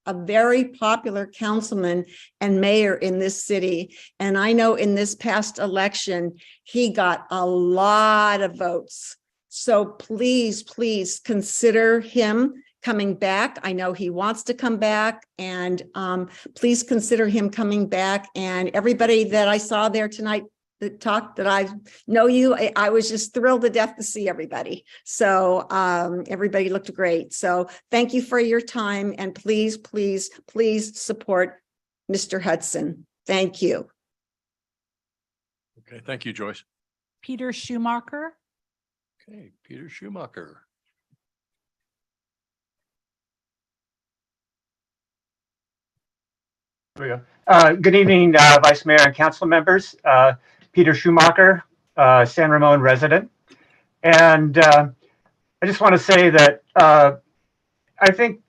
a very popular councilman and mayor in this city. And I know in this past election, he got a lot of votes. So please, please consider him coming back. I know he wants to come back, and please consider him coming back. And everybody that I saw there tonight that talked, that I know you, I was just thrilled to death to see everybody. So everybody looked great. So thank you for your time, and please, please, please support Mr. Hudson. Thank you. Okay, thank you, Joyce. Peter Schumacher. Okay, Peter Schumacher. There we go. Good evening, Vice Mayor and council members. Peter Schumacher, San Ramon resident. And I just want to say that I think,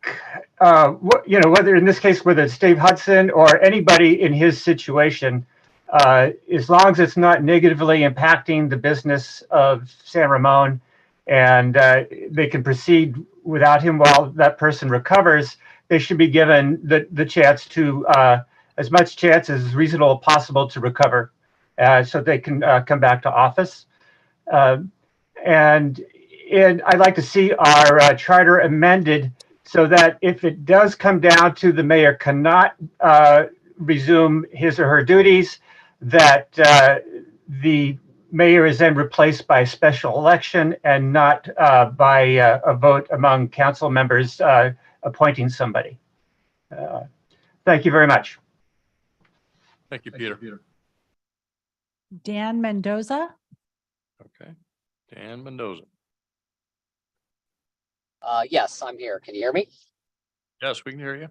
whether in this case, whether it's Dave Hudson or anybody in his situation, as long as it's not negatively impacting the business of San Ramon and they can proceed without him while that person recovers, they should be given the chance to, as much chance as reasonable possible to recover so they can come back to office. And I'd like to see our charter amended so that if it does come down to the mayor cannot resume his or her duties, that the mayor is then replaced by a special election and not by a vote among council members appointing somebody. Thank you very much. Thank you, Peter. Dan Mendoza. Okay, Dan Mendoza. Yes, I'm here. Can you hear me? Yes, we can hear you.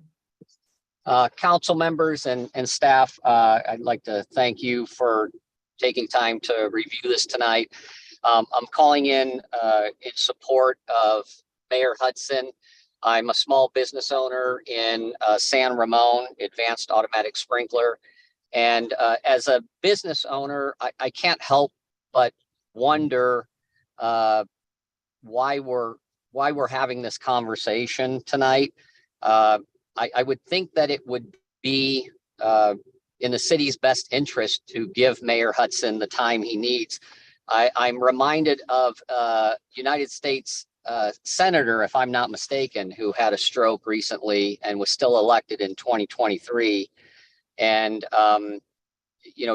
Council members and staff, I'd like to thank you for taking time to review this tonight. I'm calling in support of Mayor Hudson. I'm a small business owner in San Ramon, Advanced Automatic Sprinkler. And as a business owner, I can't help but wonder why we're having this conversation tonight. I would think that it would be in the city's best interest to give Mayor Hudson the time he needs. I'm reminded of United States senator, if I'm not mistaken, who had a stroke recently and was still elected in 2023. And,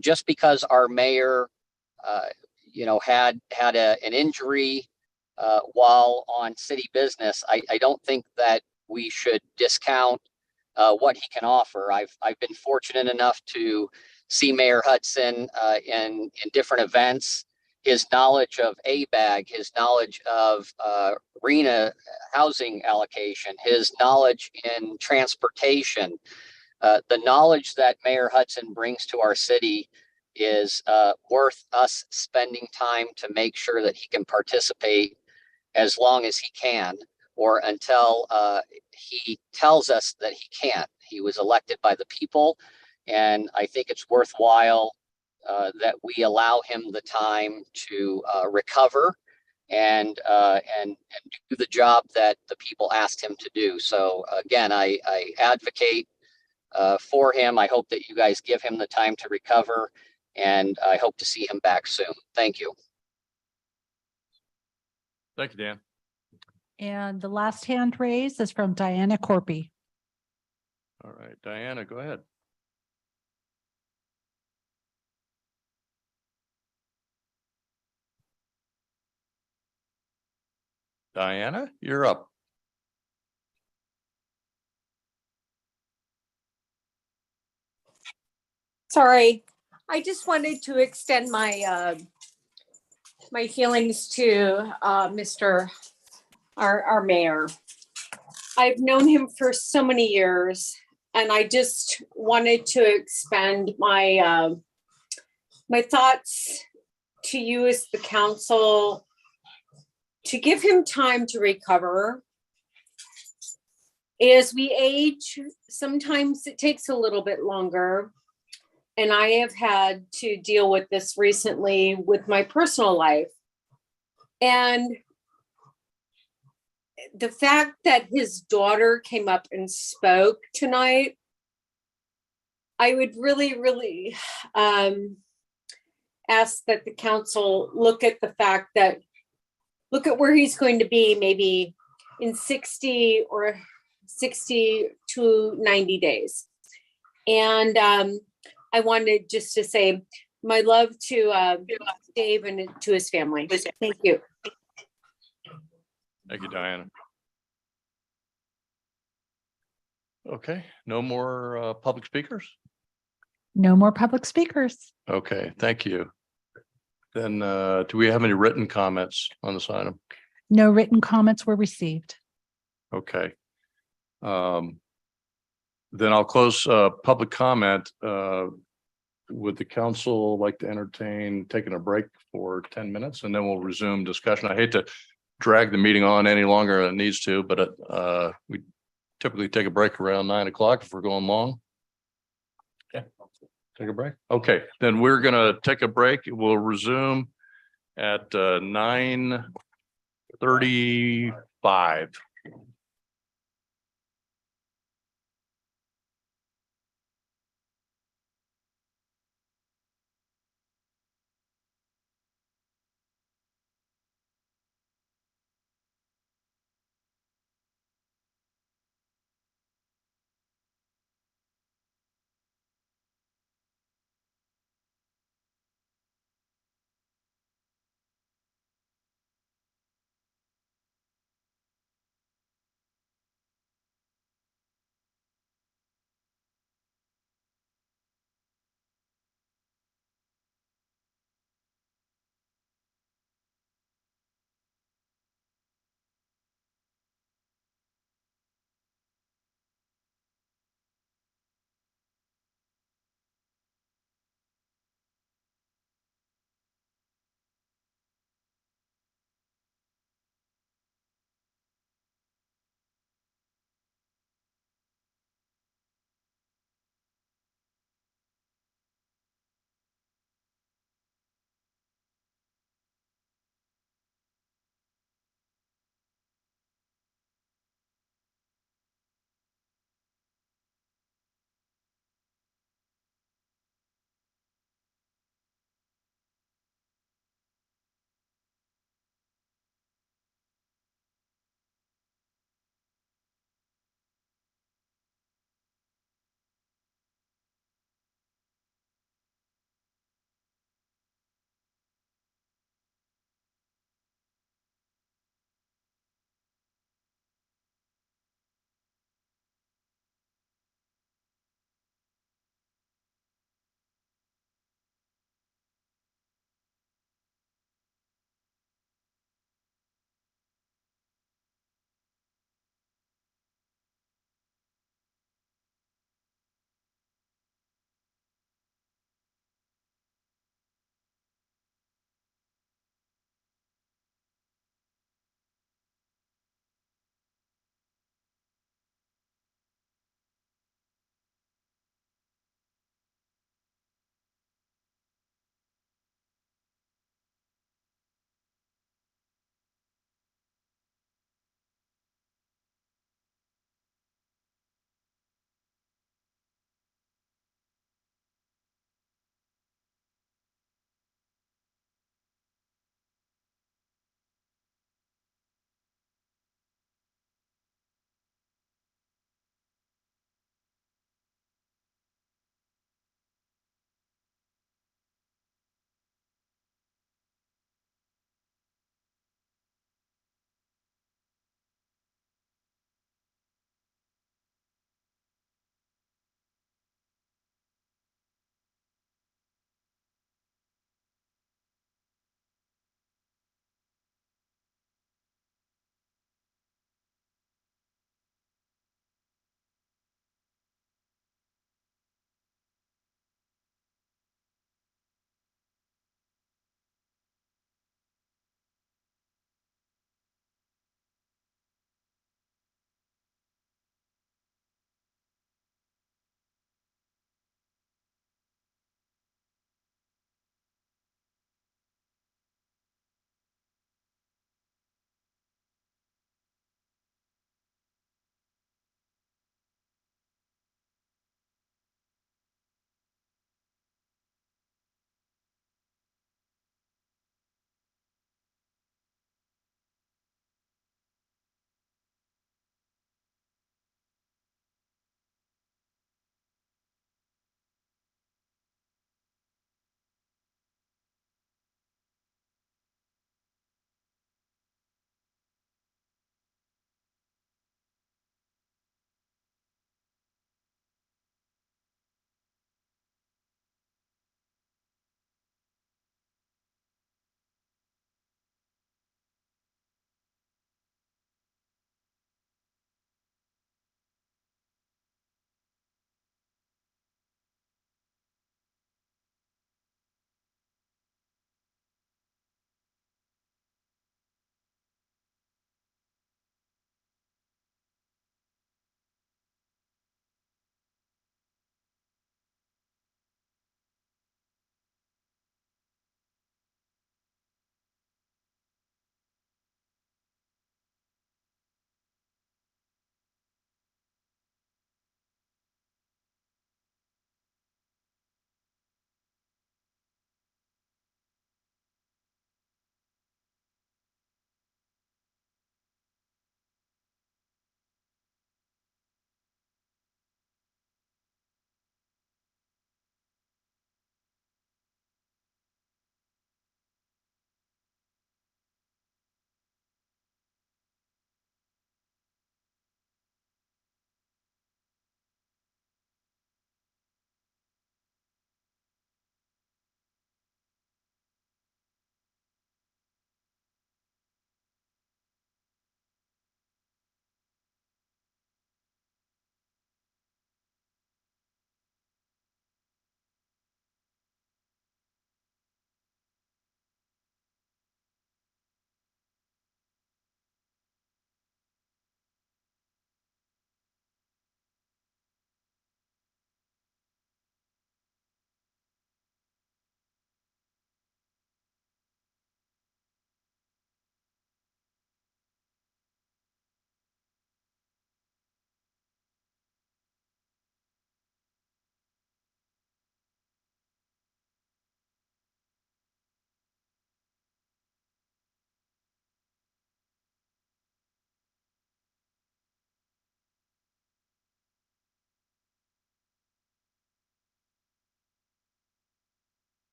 just because our mayor, had an injury while on city business, I don't think that we should discount what he can offer. I've been fortunate enough to see Mayor Hudson in different events. His knowledge of ABAG, his knowledge of RENA housing allocation, his knowledge in transportation, the knowledge that Mayor Hudson brings to our city is worth us spending time to make sure that he can participate as long as he can, or until he tells us that he can't. He was elected by the people, and I think it's worthwhile that we allow him the time to recover and do the job that the people asked him to do. So again, I advocate for him. I hope that you guys give him the time to recover, and I hope to see him back soon. Thank you. Thank you, Dan. And the last hand raised is from Diana Corpy. All right, Diana, go ahead. Diana, you're up. Sorry, I just wanted to extend my my feelings to Mr. Our mayor. I've known him for so many years, and I just wanted to expend my my thoughts to you as the council to give him time to recover. As we age, sometimes it takes a little bit longer. And I have had to deal with this recently with my personal life. And the fact that his daughter came up and spoke tonight, I would really ask that the council look at the fact that, look at where he's going to be maybe in 60 or 60 to 90 days. And I wanted just to say my love to Dave and to his family. Thank you. Thank you, Diana. Okay, no more public speakers? No more public speakers. Okay, thank you. Then do we have any written comments on this item? No written comments were received. Okay. Then I'll close public comment. Would the council like to entertain taking a break for 10 minutes and then we'll resume discussion? I hate to drag the meeting on any longer than it needs to, but we typically take a break around 9 o'clock if we're going long. Okay, take a break. Okay, then we're gonna take a break. We'll resume at 9:35.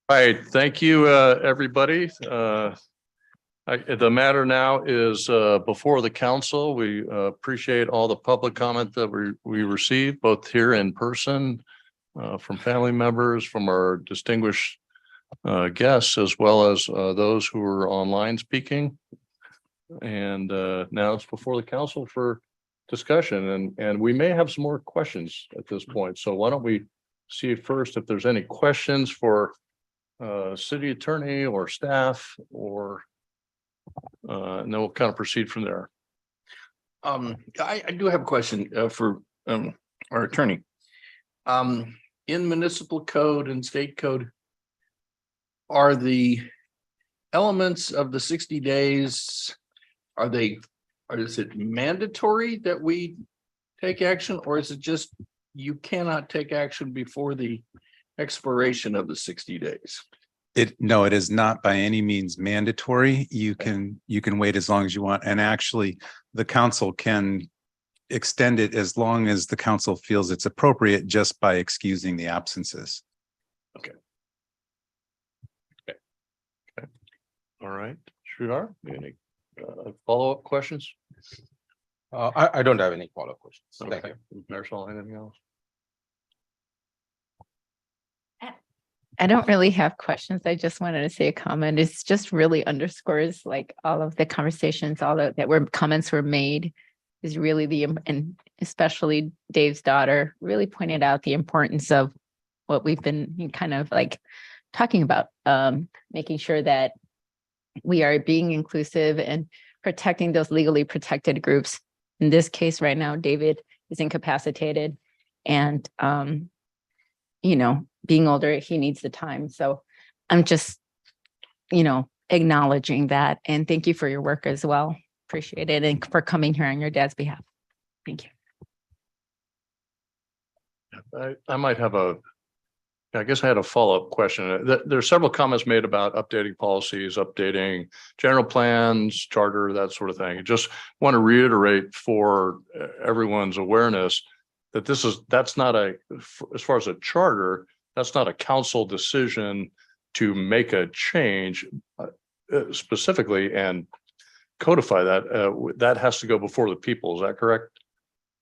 All right, thank you, everybody. The matter now is before the council. We appreciate all the public comment that we received, both here in person, from family members, from our distinguished guests, as well as those who are online speaking. And now it's before the council for discussion, and we may have some more questions at this point. So why don't we see first if there's any questions for city attorney or staff, or and then we'll kind of proceed from there. I do have a question for our attorney. In municipal code and state code, are the elements of the 60 days, is it mandatory that we take action, or is it just you cannot take action before the expiration of the 60 days? No, it is not by any means mandatory. You can wait as long as you want. And actually, the council can extend it as long as the council feels it's appropriate, just by excusing the absences. Okay. All right, Sridhar, any follow-up questions? I don't have any follow-up questions. Thank you. Marisol, anything else? I don't really have questions. I just wanted to say a comment. It's just really underscores like all of the conversations, comments were made, is really and especially Dave's daughter really pointed out the importance of what we've been kind of like talking about, making sure that we are being inclusive and protecting those legally protected groups. In this case right now, David is incapacitated and, being older, he needs the time. So I'm just, acknowledging that. And thank you for your work as well. Appreciate it. And for coming here on your dad's behalf. Thank you. I might have I guess I had a follow-up question. There's several comments made about updating policies, updating general plans, charter, that sort of thing. I just want to reiterate for everyone's awareness that that's not as far as a charter, that's not a council decision to make a change specifically and codify that. That has to go before the people. Is that correct?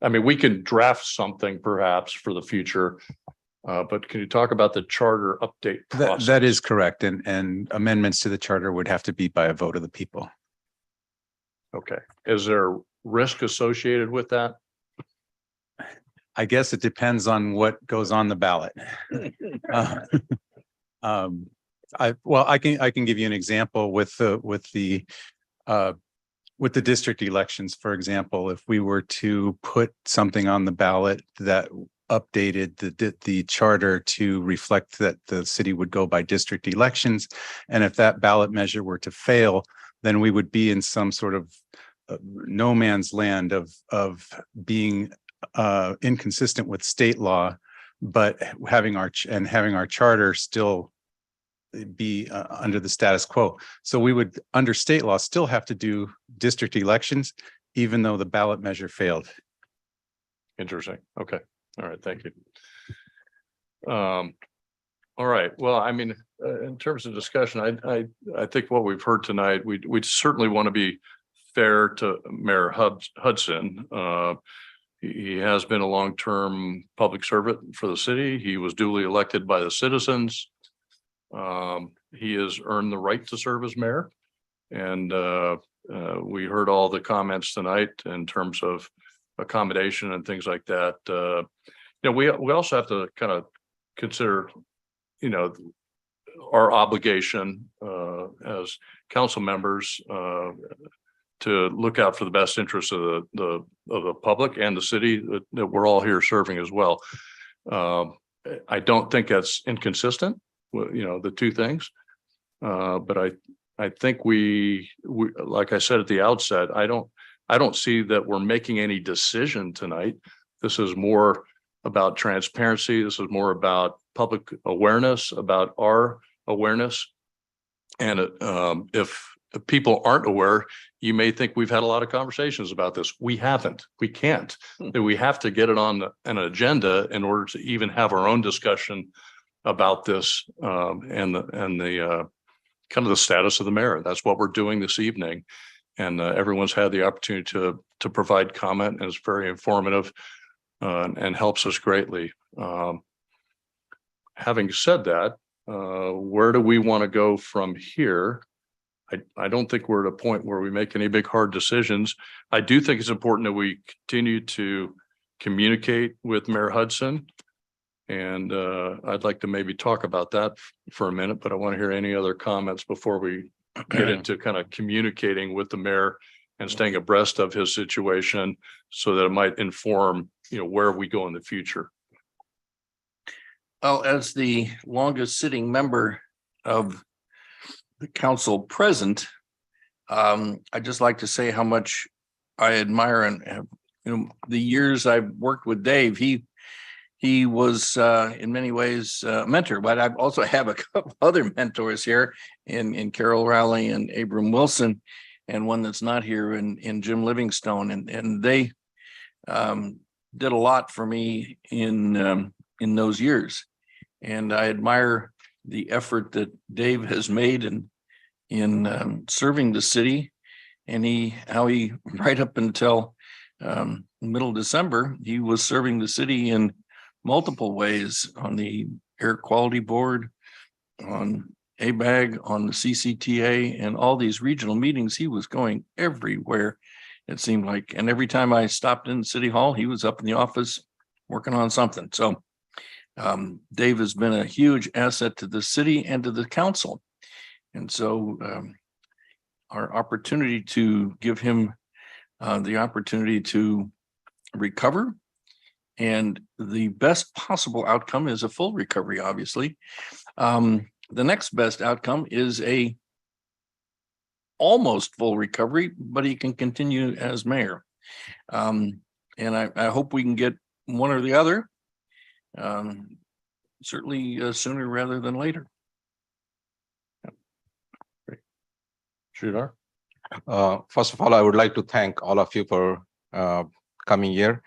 I mean, we can draft something perhaps for the future, but can you talk about the charter update process? That is correct. And amendments to the charter would have to be by a vote of the people. Okay. Is there risk associated with that? I guess it depends on what goes on the ballot. I can give you an example with the district elections. For example, if we were to put something on the ballot that updated the charter to reflect that the city would go by district elections, and if that ballot measure were to fail, then we would be in some sort of no man's land of being inconsistent with state law, but having our charter still be under the status quo. So we would, under state law, still have to do district elections, even though the ballot measure failed. Interesting. Okay. All right. Thank you. All right. Well, I mean, in terms of discussion, I think what we've heard tonight, we certainly want to be fair to Mayor Hudson. He has been a long-term public servant for the city. He was duly elected by the citizens. He has earned the right to serve as mayor. And we heard all the comments tonight in terms of accommodation and things like that. We also have to kind of consider, our obligation as council members to look out for the best interests of the public and the city that we're all here serving as well. I don't think that's inconsistent, the two things. But I think we like I said at the outset, I don't see that we're making any decision tonight. This is more about transparency. This is more about public awareness, about our awareness. And if people aren't aware, you may think we've had a lot of conversations about this. We haven't. We can't. We have to get it on an agenda in order to even have our own discussion about this and the kind of the status of the mayor. That's what we're doing this evening. And everyone's had the opportunity to provide comment, and it's very informative and helps us greatly. Having said that, where do we want to go from here? I don't think we're at a point where we make any big hard decisions. I do think it's important that we continue to communicate with Mayor Hudson. And I'd like to maybe talk about that for a minute, but I want to hear any other comments before we get into kind of communicating with the mayor and staying abreast of his situation so that it might inform, where we go in the future. Well, as the longest sitting member of the council present, I'd just like to say how much I admire and have, the years I've worked with Dave. He was in many ways a mentor, but I also have a couple other mentors here in Carol Rowley and Abram Wilson, and one that's not here in Jim Livingstone, and they did a lot for me in those years. And I admire the effort that Dave has made in serving the city, and how he right up until middle of December, he was serving the city in multiple ways on the air quality board, on ABAG, on the CCTA, and all these regional meetings. He was going everywhere, it seemed like. And every time I stopped in City Hall, he was up in the office working on something. So Dave has been a huge asset to the city and to the council. And so our opportunity to give him the opportunity to recover, and the best possible outcome is a full recovery, obviously. The next best outcome is a almost full recovery, but he can continue as mayor. And I hope we can get one or the other, certainly sooner rather than later. Sridhar? First of all, I would like to thank all of you for coming here,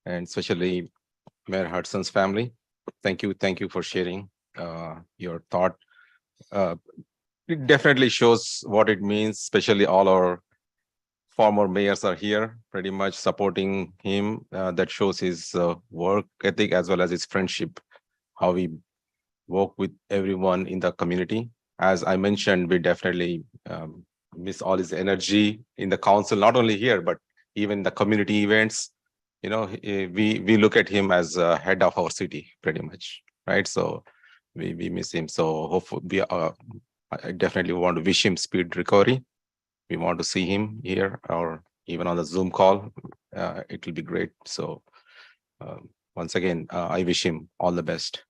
and especially Mayor Hudson's family. Thank you for sharing your thought. It definitely shows what it means, especially all our former mayors are here pretty much supporting him. That shows his work ethic as well as his friendship, how we work with everyone in the community. As I mentioned, we definitely miss all his energy in the council, not only here, but even the community events. We look at him as head of our city pretty much, right? So we miss him. So hopefully I definitely want to wish him speed recovery. We want to see him here or even on the Zoom call. It will be great. So once again, I wish him all the best.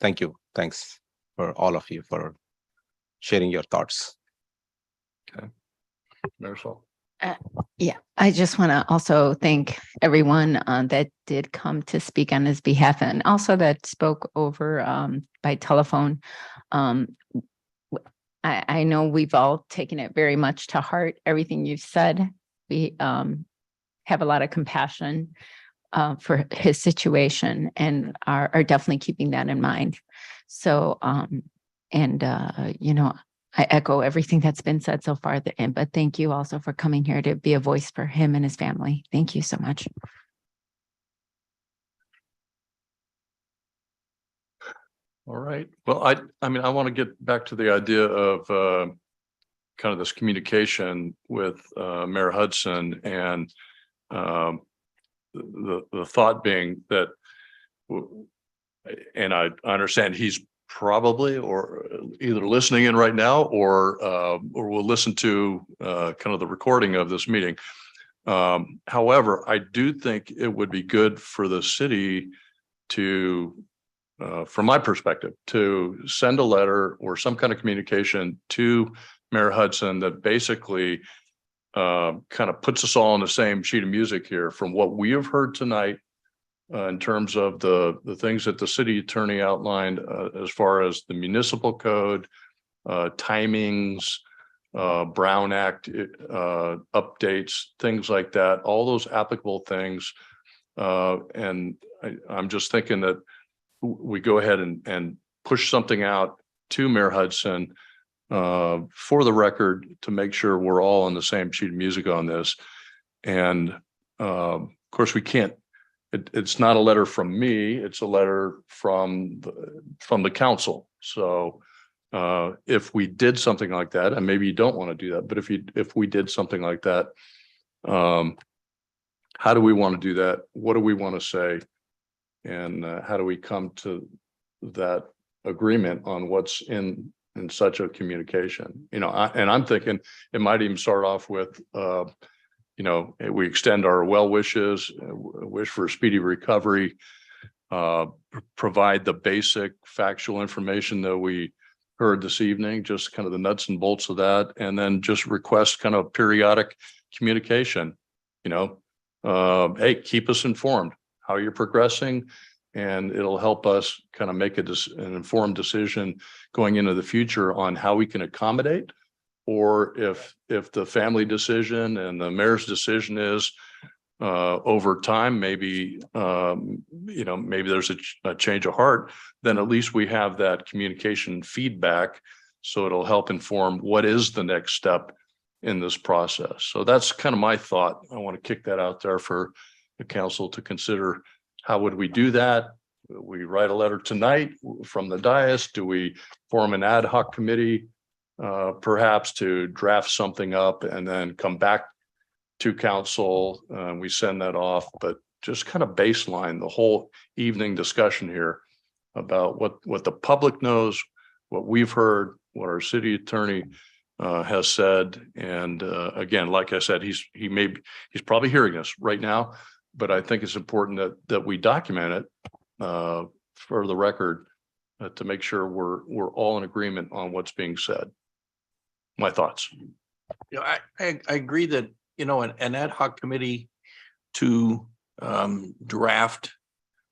Thank you. Thanks for all of you for sharing your thoughts. Okay. Marisol? Yeah, I just want to also thank everyone that did come to speak on his behalf, and also that spoke over by telephone. I know we've all taken it very much to heart, everything you've said. We have a lot of compassion for his situation and are definitely keeping that in mind. So, I echo everything that's been said so far, but thank you also for coming here to be a voice for him and his family. Thank you so much. All right. Well, I mean, I want to get back to the idea of kind of this communication with Mayor Hudson, and the thought being that, and I understand he's probably or either listening in right now or we'll listen to kind of the recording of this meeting. However, I do think it would be good for the city to, from my perspective, to send a letter or some kind of communication to Mayor Hudson that basically kind of puts us all on the same sheet of music here from what we have heard tonight. In terms of the things that the city attorney outlined as far as the municipal code, timings, Brown Act updates, things like that, all those applicable things. And I'm just thinking that we go ahead and push something out to Mayor Hudson for the record to make sure we're all on the same sheet of music on this. And of course, we can't. It's not a letter from me. It's a letter from the council. So if we did something like that, and maybe you don't want to do that, but if we did something like that, how do we want to do that? What do we want to say? And how do we come to that agreement on what's in such a communication? You know, I'm thinking it might even start off with, you know, we extend our well wishes, wish for a speedy recovery, provide the basic factual information that we heard this evening, just kind of the nuts and bolts of that, and then just request kind of periodic communication. You know, hey, keep us informed how you're progressing, and it'll help us kind of make an informed decision going into the future on how we can accommodate, or if the family decision and the mayor's decision is over time, maybe you know, maybe there's a change of heart, then at least we have that communication feedback, so it'll help inform what is the next step in this process. So that's kind of my thought. I want to kick that out there for the council to consider. How would we do that? We write a letter tonight from the dais? Do we form an ad hoc committee perhaps to draft something up and then come back to council? We send that off, but just kind of baseline the whole evening discussion here about what the public knows, what we've heard, what our city attorney has said. And again, like I said, he's probably hearing us right now, but I think it's important that we document it for the record to make sure we're all in agreement on what's being said. My thoughts. You know, I agree that, you know, an ad hoc committee to draft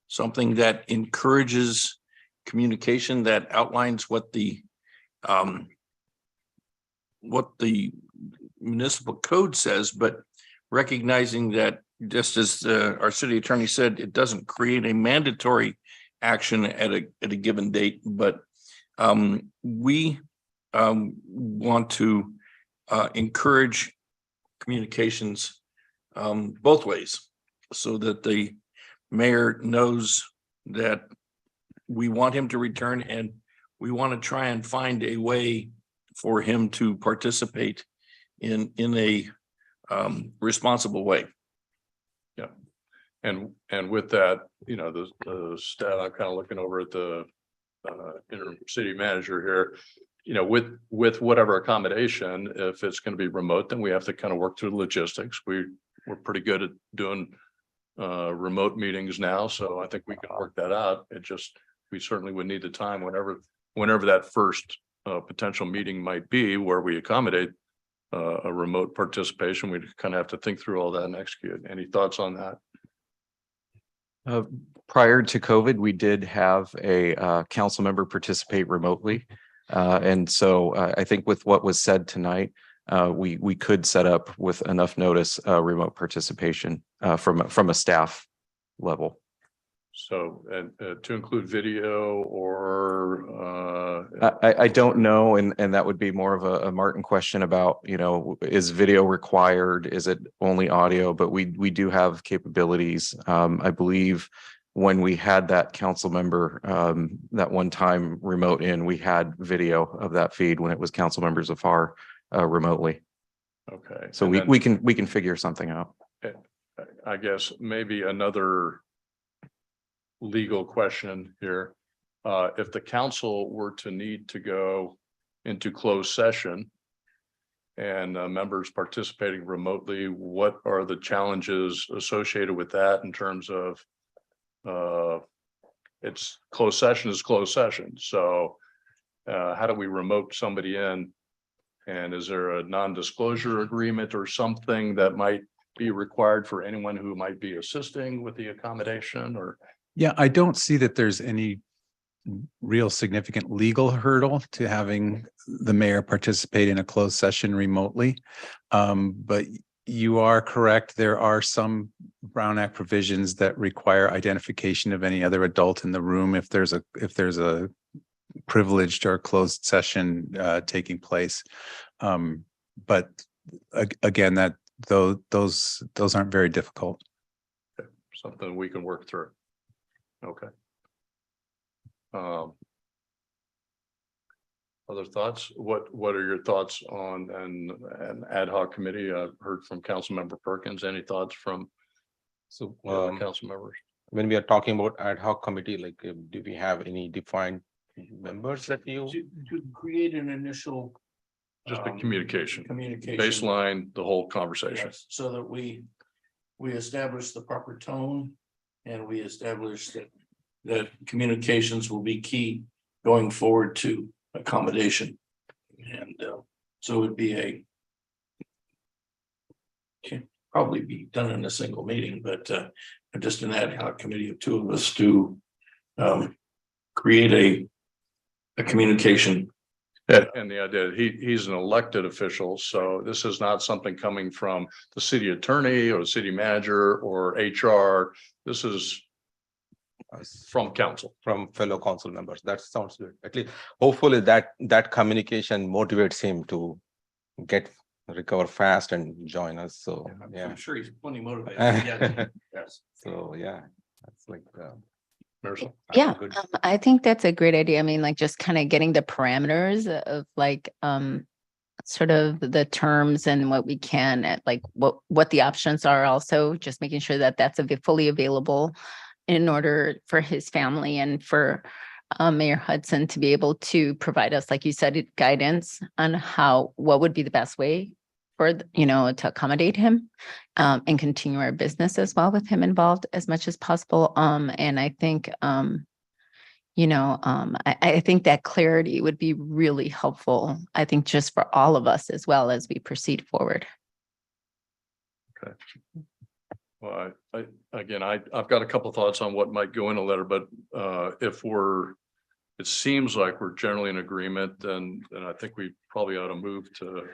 something that encourages communication, that outlines what the municipal code says, but recognizing that, just as our city attorney said, it doesn't create a mandatory action at a given date, but we want to encourage communications both ways, so that the mayor knows that we want him to return, and we want to try and find a way for him to participate in a responsible way. Yeah. And with that, you know, the staff, I'm kind of looking over at the interim city manager here, you know, with whatever accommodation, if it's going to be remote, then we have to kind of work through the logistics. We're pretty good at doing remote meetings now, so I think we can work that out. We certainly would need the time whenever that first potential meeting might be, where we accommodate a remote participation. We kind of have to think through all that and execute. Any thoughts on that? Prior to COVID, we did have a council member participate remotely. And so I think with what was said tonight, we could set up with enough notice remote participation from a staff level. So, and to include video or I don't know, and that would be more of a Martin question about, you know, is video required? Is it only audio? But we do have capabilities. I believe when we had that council member that one time remote in, we had video of that feed when it was council members afar remotely. Okay. So we can figure something out. I guess maybe another legal question here. If the council were to need to go into closed session and members participating remotely, what are the challenges associated with that in terms of it's closed session is closed session. So how do we remote somebody in? And is there a non-disclosure agreement or something that might be required for anyone who might be assisting with the accommodation? Or Yeah, I don't see that there's any real significant legal hurdle to having the mayor participate in a closed session remotely. But you are correct. There are some Brown Act provisions that require identification of any other adult in the room if there's a privileged or closed session taking place. But again, those aren't very difficult. Something we can work through. Okay. Other thoughts? What are your thoughts on an ad hoc committee? I've heard from Councilmember Perkins. Any thoughts from So the other council members? when we are talking about ad hoc committee, like, do we have any defined members that you? To create an initial. Just a communication, Communication. baseline, the whole conversation. Yes, so that we establish the proper tone and we establish that communications will be key going forward to accommodation. And so it'd be can probably be done in a single meeting, but just an ad hoc committee of two of us to create a communication. And the idea, he's an elected official, so this is not something coming from the city attorney or the city manager or HR. This is from council. From fellow council members. That sounds good. At least hopefully that communication motivates him to recover fast and join us. So yeah. I'm sure he's plenty motivated. Yeah. Yes. So yeah, that's like Yeah, I think that's a great idea. I mean, like just kind of getting the parameters of like sort of the terms and what we can like what the options are, also just making sure that that's fully available in order for his family and for Mayor Hudson to be able to provide us, like you said, guidance on what would be the best way for, to accommodate him and continue our business as well with him involved as much as possible. And I think, I think that clarity would be really helpful, I think, just for all of us as well as we proceed forward. Okay. Well, I've got a couple of thoughts on what might go in a letter, but it seems like we're generally in agreement, and I think we probably ought to move to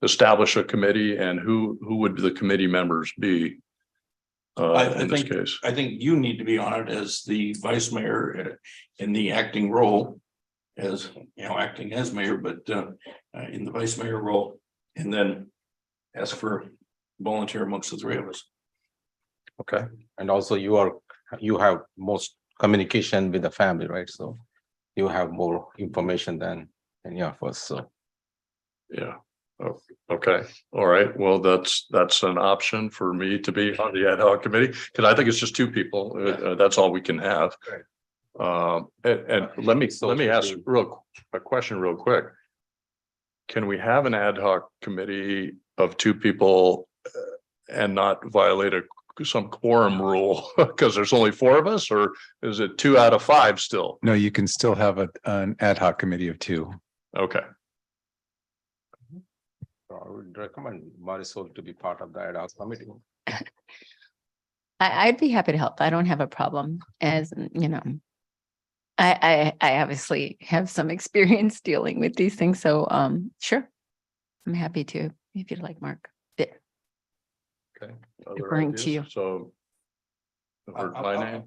establish a committee, and who would the committee members be in this case? I think you need to be on it as the vice mayor in the acting role, as acting as mayor, but in the vice mayor role, and then ask for volunteer amongst the three of us. okay. And also you have most communication with the family, right? So you have more information than any of us. So Yeah. Oh, okay. All right. Well, that's an option for me to be on the ad hoc committee, because I think it's just two people. That's all we can have. And let me ask a question real quick. Can we have an ad hoc committee of two people and not violate some quorum rule because there's only four of us, or is it 2 out of 5 still? No, you can still have an ad hoc committee of 2. Okay. I would recommend Marisol to be part of the ad hoc committee. I'd be happy to help. I don't have a problem, as I obviously have some experience dealing with these things. So sure. I'm happy to, if you'd like, Mark. Okay. Referring to you. So heard my name.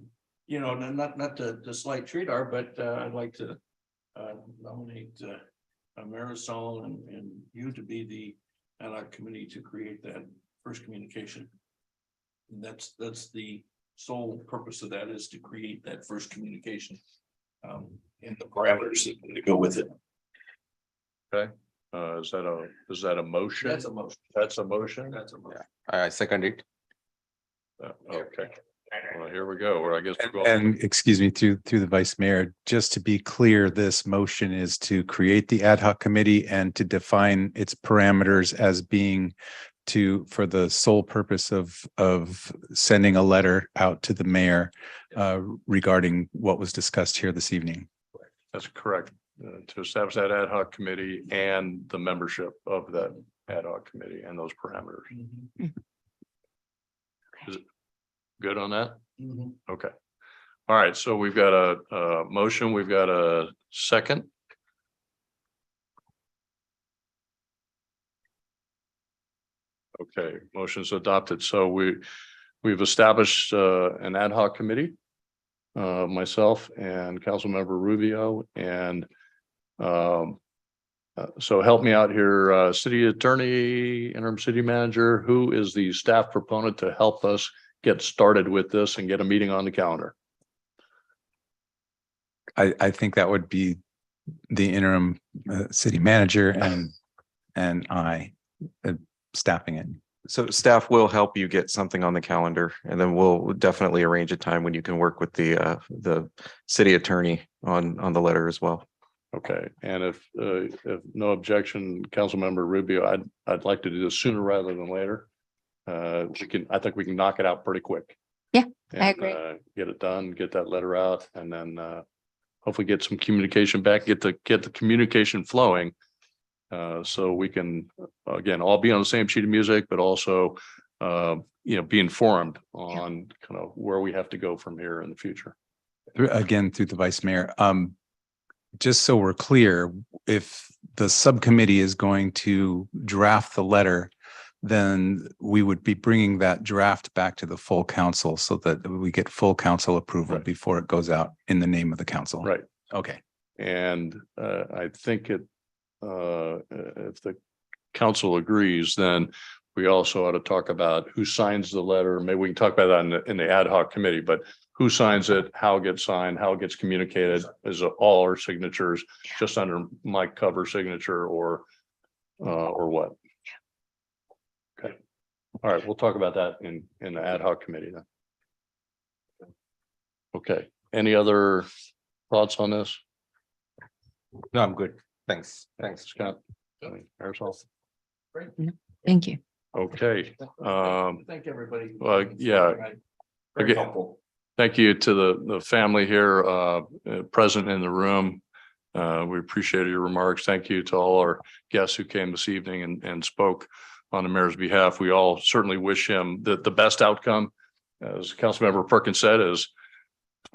Not to slight Tridar, but I'd like to nominate Marisol and you to be the ad hoc committee to create that first communication. And that's the sole purpose of that, is to create that first communication and the parameters that go with it. Okay. Is that a motion? That's a motion. That's a motion. That's a motion. I second it. Okay. Well, here we go. Where I guess we're going. And excuse me, through the vice mayor, just to be clear, this motion is to create the ad hoc committee and to define its parameters as being for the sole purpose of sending a letter out to the mayor regarding what was discussed here this evening. That's correct. To establish that ad hoc committee and the membership of that ad hoc committee and those parameters. Is it good on that? Okay. All right. So we've got a motion. We've got a second. Okay, motion's adopted. So we've established an ad hoc committee myself and Councilmember Rubio, and so help me out here, city attorney, interim city manager, who is the staff proponent to help us get started with this and get a meeting on the calendar? I think that would be the interim city manager and I staffing it. So staff will help you get something on the calendar, and then we'll definitely arrange a time when you can work with the city attorney on the letter as well. Okay, and if no objection, Councilmember Rubio, I'd like to do this sooner rather than later. I think we can knock it out pretty quick. Yeah, and, I agree. Get it done, get that letter out, and then hopefully get some communication back, get the communication flowing. So we can, again, all be on the same sheet of music, but also, be informed on kind of where we have to go from here in the future. Again, through the vice mayor. Just so we're clear, if the subcommittee is going to draft the letter, then we would be bringing that draft back to the full council so that we get full council approval before it goes out in the name of the council. Right. Okay. And I think if the council agrees, then we also ought to talk about who signs the letter. Maybe we can talk about that in the ad hoc committee, but who signs it, how it gets signed, how it gets communicated, is it all our signatures just under my cover signature or what? Okay. All right, we'll talk about that in the ad hoc committee then. Okay, any other thoughts on this? No, I'm good. Thanks. Scott. Aerosol. Thank you. Okay. Thank everybody. Yeah. Very Okay. helpful. Thank you to the family here present in the room. We appreciate your remarks. Thank you to all our guests who came this evening and spoke on the mayor's behalf. We all certainly wish him the best outcome. As Councilmember Perkins said, is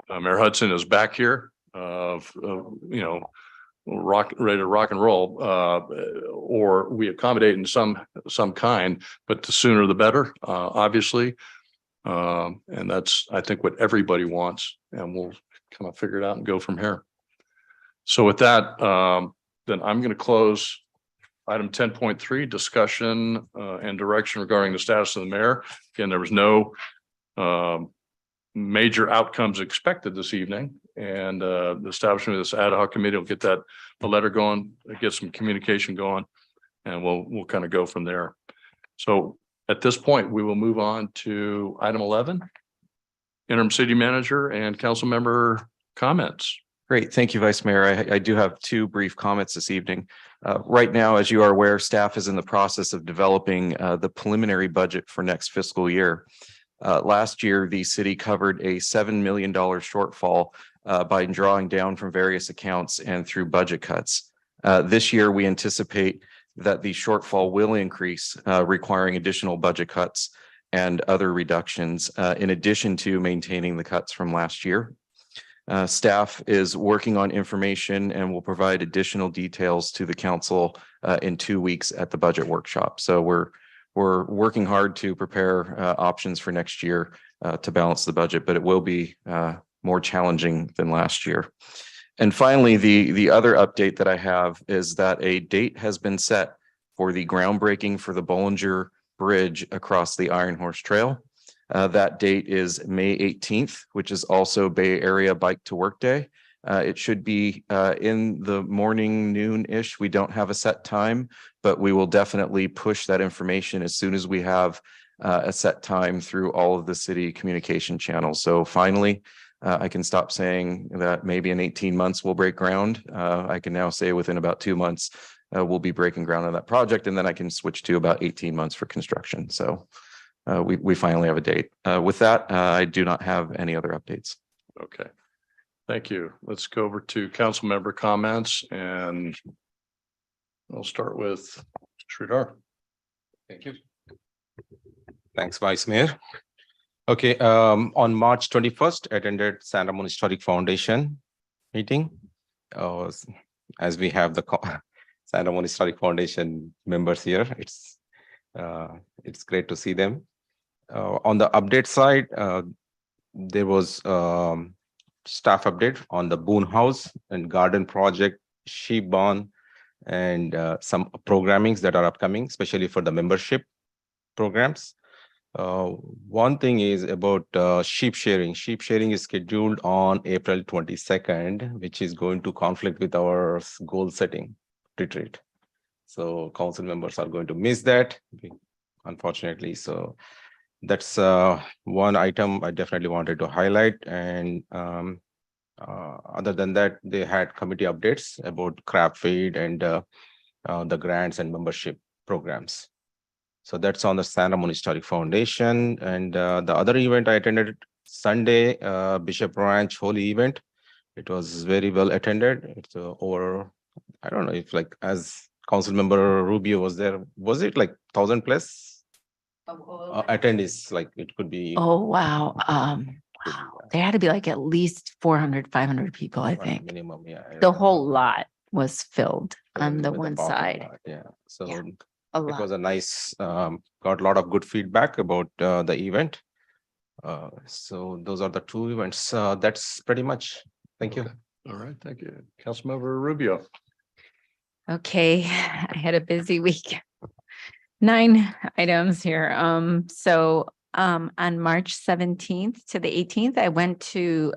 Mayor Hudson is back here, ready to rock and roll, or we accommodate in some kind, but the sooner the better, obviously. And that's, I think, what everybody wants, and we'll kind of figure it out and go from here. So with that, then I'm going to close item 10.3, discussion and direction regarding the status of the mayor. Again, there was no major outcomes expected this evening, and the establishment of this ad hoc committee will get the letter going, get some communication going, and we'll kind of go from there. So at this point, we will move on to item 11, interim city manager and council member comments. Great. Thank you, Vice Mayor. I do have two brief comments this evening. Right now, as you are aware, staff is in the process of developing the preliminary budget for next fiscal year. Last year, the city covered a $7 million shortfall by drawing down from various accounts and through budget cuts. This year, we anticipate that the shortfall will increase, requiring additional budget cuts and other reductions, in addition to maintaining the cuts from last year. Staff is working on information and will provide additional details to the council in 2 weeks at the budget workshop. So we're working hard to prepare options for next year to balance the budget, but it will be more challenging than last year. And finally, the other update that I have is that a date has been set for the groundbreaking for the Bollinger Bridge across the Iron Horse Trail. That date is May 18th, which is also Bay Area Bike to Work Day. It should be in the morning, noon-ish. We don't have a set time, but we will definitely push that information as soon as we have a set time through all of the city communication channels. So finally, I can stop saying that maybe in 18 months we'll break ground. I can now say within about 2 months we'll be breaking ground on that project, and then I can switch to about 18 months for construction. So we finally have a date. With that, I do not have any other updates. Okay. Thank you. Let's go over to council member comments, and I'll start with Sridhar. Thank you. Thanks, Vice Mayor. Okay, on March 21st, I attended San Ramon Historic Foundation meeting. As we have the San Ramon Historic Foundation members here, it's great to see them. On the update side, there was staff update on the Boone House and Garden Project, Sheep Barn, and some programmings that are upcoming, especially for the membership programs. One thing is about sheep sharing. Sheep sharing is scheduled on April 22nd, which is going to conflict with our goal setting retreat. So council members are going to miss that, unfortunately. So that's one item I definitely wanted to highlight. And other than that, they had committee updates about crab feed and the grants and membership programs. So that's on the San Ramon Historic Foundation. And the other event I attended Sunday, Bishop Ranch Holy event. It was very well attended. It's over, I don't know if like as council member Rubio was there, was it like 1,000 plus attendees? Like it could be. Oh, wow. There had to be like at least 400, 500 people, I think. Minimum, yeah. The whole lot was filled on the with one parking side. lot, yeah. So a it lot. was a nice, got a lot of good feedback about the event. So those are the two events. That's pretty much. Thank you. All right, thank you. Councilmember Rubio. Okay, I had a busy week. 9 items here. On March 17th to the 18th, I went to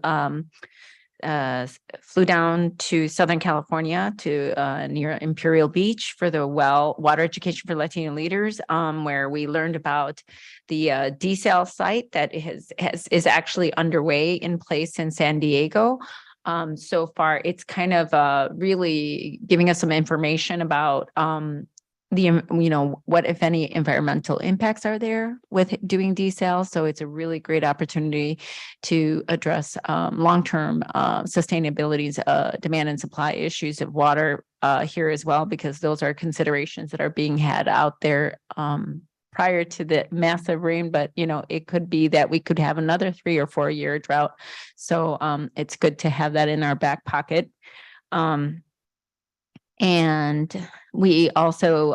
flew down to Southern California to near Imperial Beach for the water education for Latino leaders, where we learned about the desal site that is actually underway in place in San Diego. So far, it's kind of really giving us some information about what, if any, environmental impacts are there with doing desal. So it's a really great opportunity to address long-term sustainability, demand and supply issues of water here as well, because those are considerations that are being had out there prior to the massive rain. But, it could be that we could have another 3 or 4 year drought. So it's good to have that in our back pocket. And we also,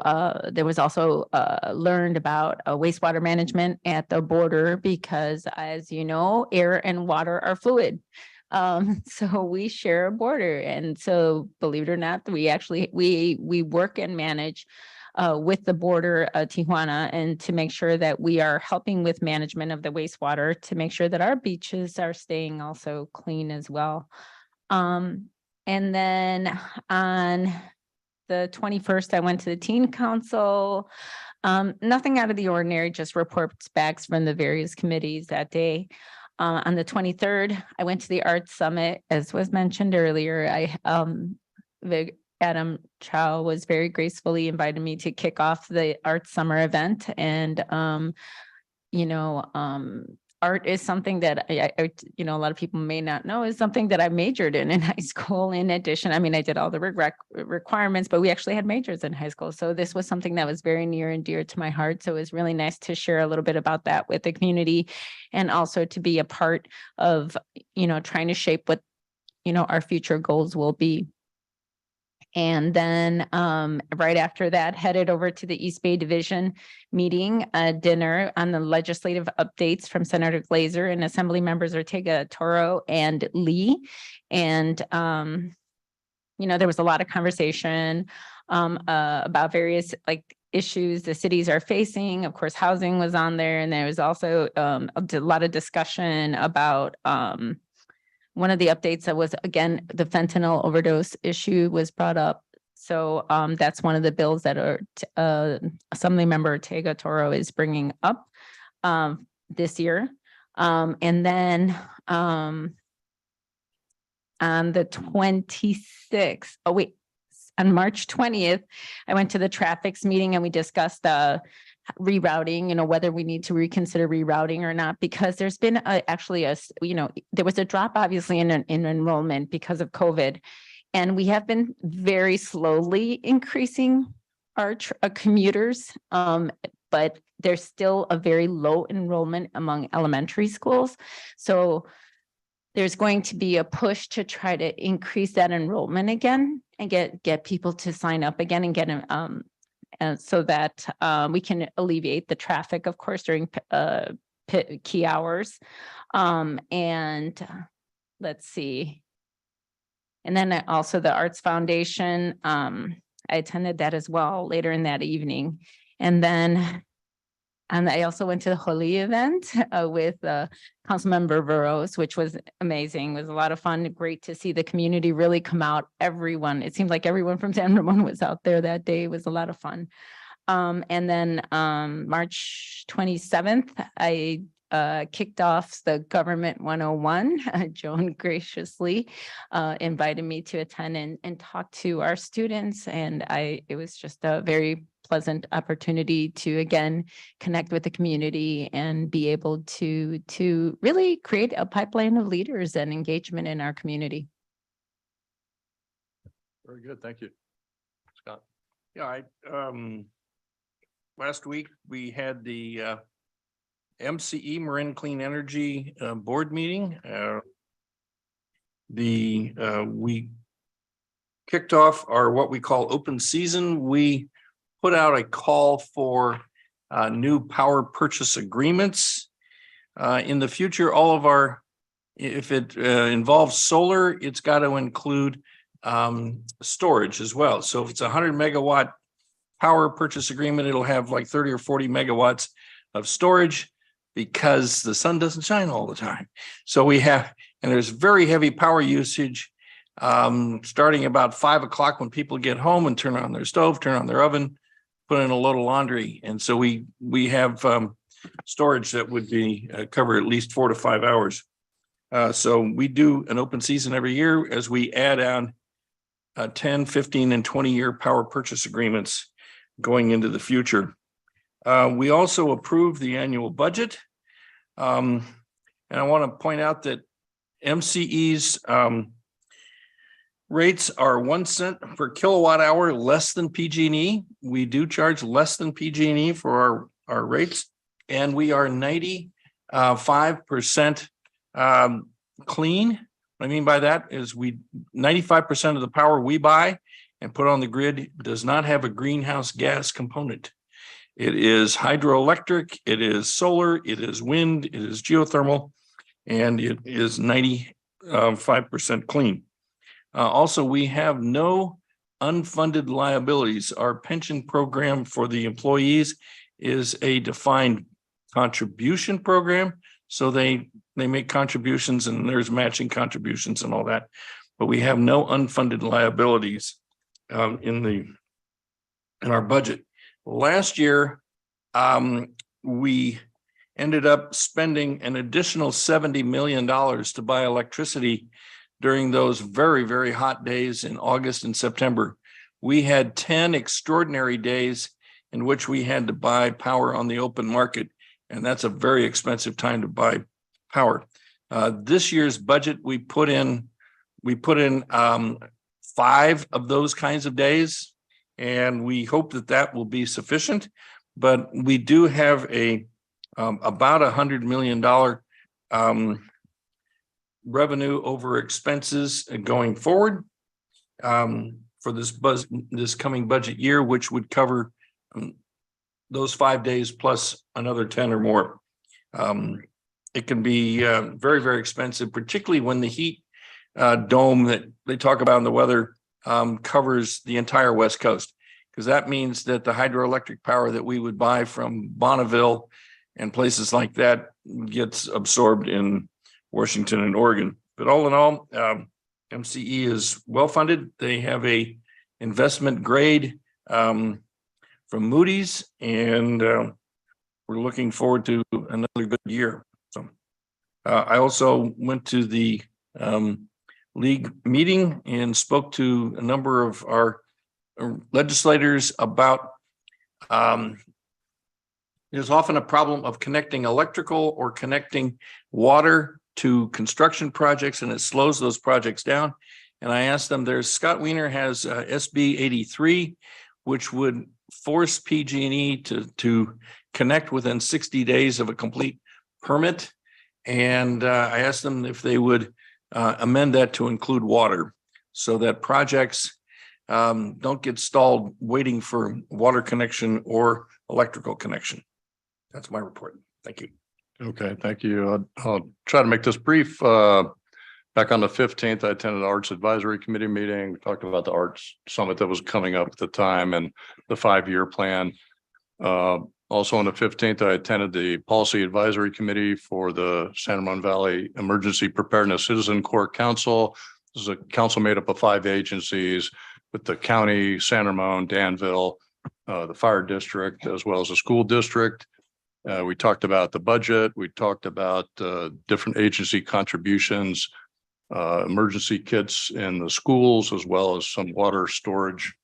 there was also learned about wastewater management at the border because, as you know, air and water are fluid. So we share a border. And so, believe it or not, we actually, we work and manage with the border, Tijuana, and to make sure that we are helping with management of the wastewater to make sure that our beaches are staying also clean as well. And then on the 21st, I went to the Teen Council. Nothing out of the ordinary, just reports back from the various committees that day. On the 23rd, I went to the Arts Summit, as was mentioned earlier. Adam Chow was very gracefully invited me to kick off the Arts Summer event. And, art is something that a lot of people may not know is something that I majored in high school. In addition, I did all the requirements, but we actually had majors in high school. So this was something that was very near and dear to my heart. So it was really nice to share a little bit about that with the community, and also to be a part of, trying to shape what, our future goals will be. And then right after that, headed over to the East Bay Division meeting, dinner on the legislative updates from Senator Glazer and Assembly members Ortega, Toro, and Lee. And, there was a lot of conversation about various issues the cities are facing. Of course, housing was on there. And there was also a lot of discussion about one of the updates that was, again, the fentanyl overdose issue was brought up. So that's one of the bills that Assembly Member Ortega Toro is bringing up this year. And then on the 26th, on March 20th, I went to the traffics meeting and we discussed rerouting, whether we need to reconsider rerouting or not, because there's been there was a drop obviously in enrollment because of COVID. And we have been very slowly increasing our commuters, but there's still a very low enrollment among elementary schools. So there's going to be a push to try to increase that enrollment again and get people to sign up again and get and so that we can alleviate the traffic, of course, during key hours. And let's see. And then also the Arts Foundation, I attended that as well later in that evening. And then I also went to the Holi event with Councilmember Burrows, which was amazing. It was a lot of fun. Great to see the community really come out. Everyone, it seemed like everyone from San Ramon was out there that day. It was a lot of fun. And then March 27th, I kicked off the Government 101. Joan graciously invited me to attend and talk to our students. And it was just a very pleasant opportunity to again connect with the community and be able to really create a pipeline of leaders and engagement in our community. Very good. Thank you. Scott. Yeah, last week we had the MCE Marin Clean Energy board meeting. We kicked off our what we call open season. We put out a call for new power purchase agreements. In the future, all of our, if it involves solar, it's got to include storage as well. So if it's a 100 megawatt power purchase agreement, it'll have like 30 or 40 megawatts of storage because the sun doesn't shine all the time. So we have, and there's very heavy power usage starting about 5 o'clock when people get home and turn on their stove, turn on their oven, put in a load of laundry. And so we have storage that would be cover at least 4 to 5 hours. So we do an open season every year as we add on 10, 15, and 20-year power purchase agreements going into the future. We also approved the annual budget. And I want to point out that MCE's rates are 1 cent per kilowatt hour less than PG&E. We do charge less than PG&E for our rates, and we are 95% clean. What I mean by that is 95% of the power we buy and put on the grid does not have a greenhouse gas component. It is hydroelectric, it is solar, it is wind, it is geothermal, and it is 95% clean. Also, we have no unfunded liabilities. Our pension program for the employees is a defined contribution program. So they make contributions and there's matching contributions and all that. But we have no unfunded liabilities in our budget. Last year, we ended up spending an additional $70 million to buy electricity during those very, very hot days in August and September. We had 10 extraordinary days in which we had to buy power on the open market, and that's a very expensive time to buy power. This year's budget, we put in 5 of those kinds of days, and we hope that will be sufficient. But we do have about $100 million revenue over expenses going forward for this coming budget year, which would cover those 5 days plus another 10 or more. It can be very, very expensive, particularly when the heat dome that they talk about in the weather covers the entire West Coast, because that means that the hydroelectric power that we would buy from Bonneville and places like that gets absorbed in Washington and Oregon. But all in all, MCE is well funded. They have a investment grade from Moody's, and we're looking forward to another good year. So I also went to the league meeting and spoke to a number of our legislators about there's often a problem of connecting electrical or connecting water to construction projects, and it slows those projects down. And I asked them, Scott Wiener has SB 83, which would force PG&E to connect within 60 days of a complete permit. And I asked them if they would amend that to include water so that projects don't get stalled waiting for water connection or electrical connection. That's my report. Thank you. Okay, thank you. I'll try to make this brief. Back on the 15th, I attended the Arts Advisory Committee meeting. We talked about the Arts Summit that was coming up at the time and the 5-year plan. Also on the 15th, I attended the Policy Advisory Committee for the San Ramon Valley Emergency Preparedness Citizen Corps Council. This is a council made up of 5 agencies with the county, San Ramon, Danville, the fire district, as well as the school district. We talked about the budget. We talked about different agency contributions, emergency kits in the schools, as well as some water storage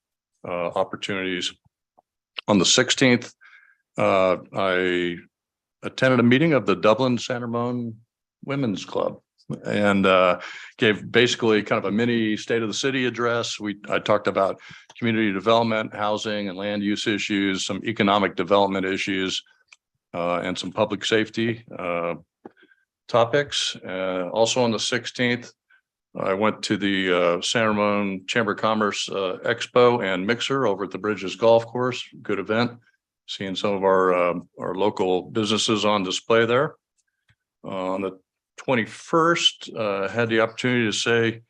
opportunities. On the 16th, I attended a meeting of the Dublin San Ramon Women's Club and gave basically kind of a mini state of the city address. I talked about community development, housing and land use issues, some economic development issues, and some public safety topics. Also on the 16th, I went to the San Ramon Chamber of Commerce Expo and Mixer over at the Bridges Golf Course. Good event. Seeing some of our local businesses on display there. On the 21st, had the opportunity to say,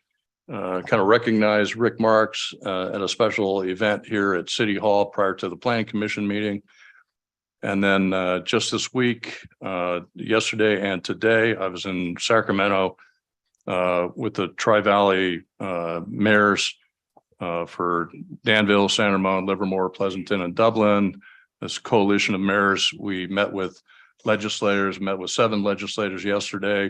kind of recognize Rick Marks at a special event here at City Hall prior to the Planning Commission meeting. And then just this week, yesterday and today, I was in Sacramento with the Tri-Valley mayors for Danville, San Ramon, Livermore, Pleasanton, and Dublin. This coalition of mayors, we met with legislators, met with 7 legislators yesterday,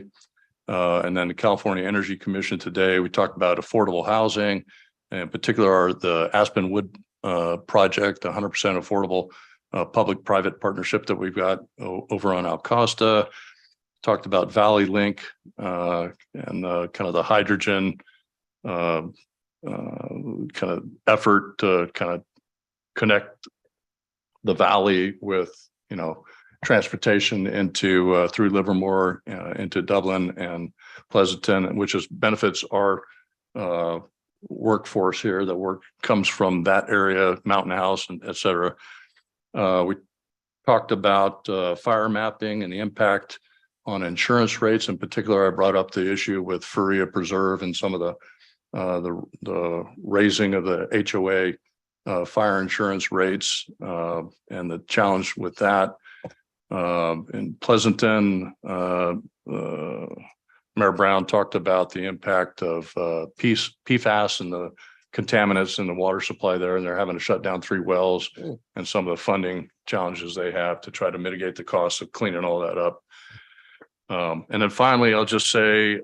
and then the California Energy Commission today. We talked about affordable housing, in particular the Aspen Wood project, 100% affordable public-private partnership that we've got over on Alcosta. Talked about Valley Link and kind of the hydrogen kind of effort to kind of connect the valley with, transportation into through Livermore into Dublin and Pleasanton, which is benefits our workforce here. That work comes from that area, Mountain House, and et cetera. We talked about fire mapping and the impact on insurance rates. In particular, I brought up the issue with Feria Preserve and some of the raising of the HOA fire insurance rates and the challenge with that. In Pleasanton, Mayor Brown talked about the impact of PFAS and the contaminants in the water supply there, and they're having to shut down 3 wells and some of the funding challenges they have to try to mitigate the costs of cleaning all that up. And then finally, I'll just say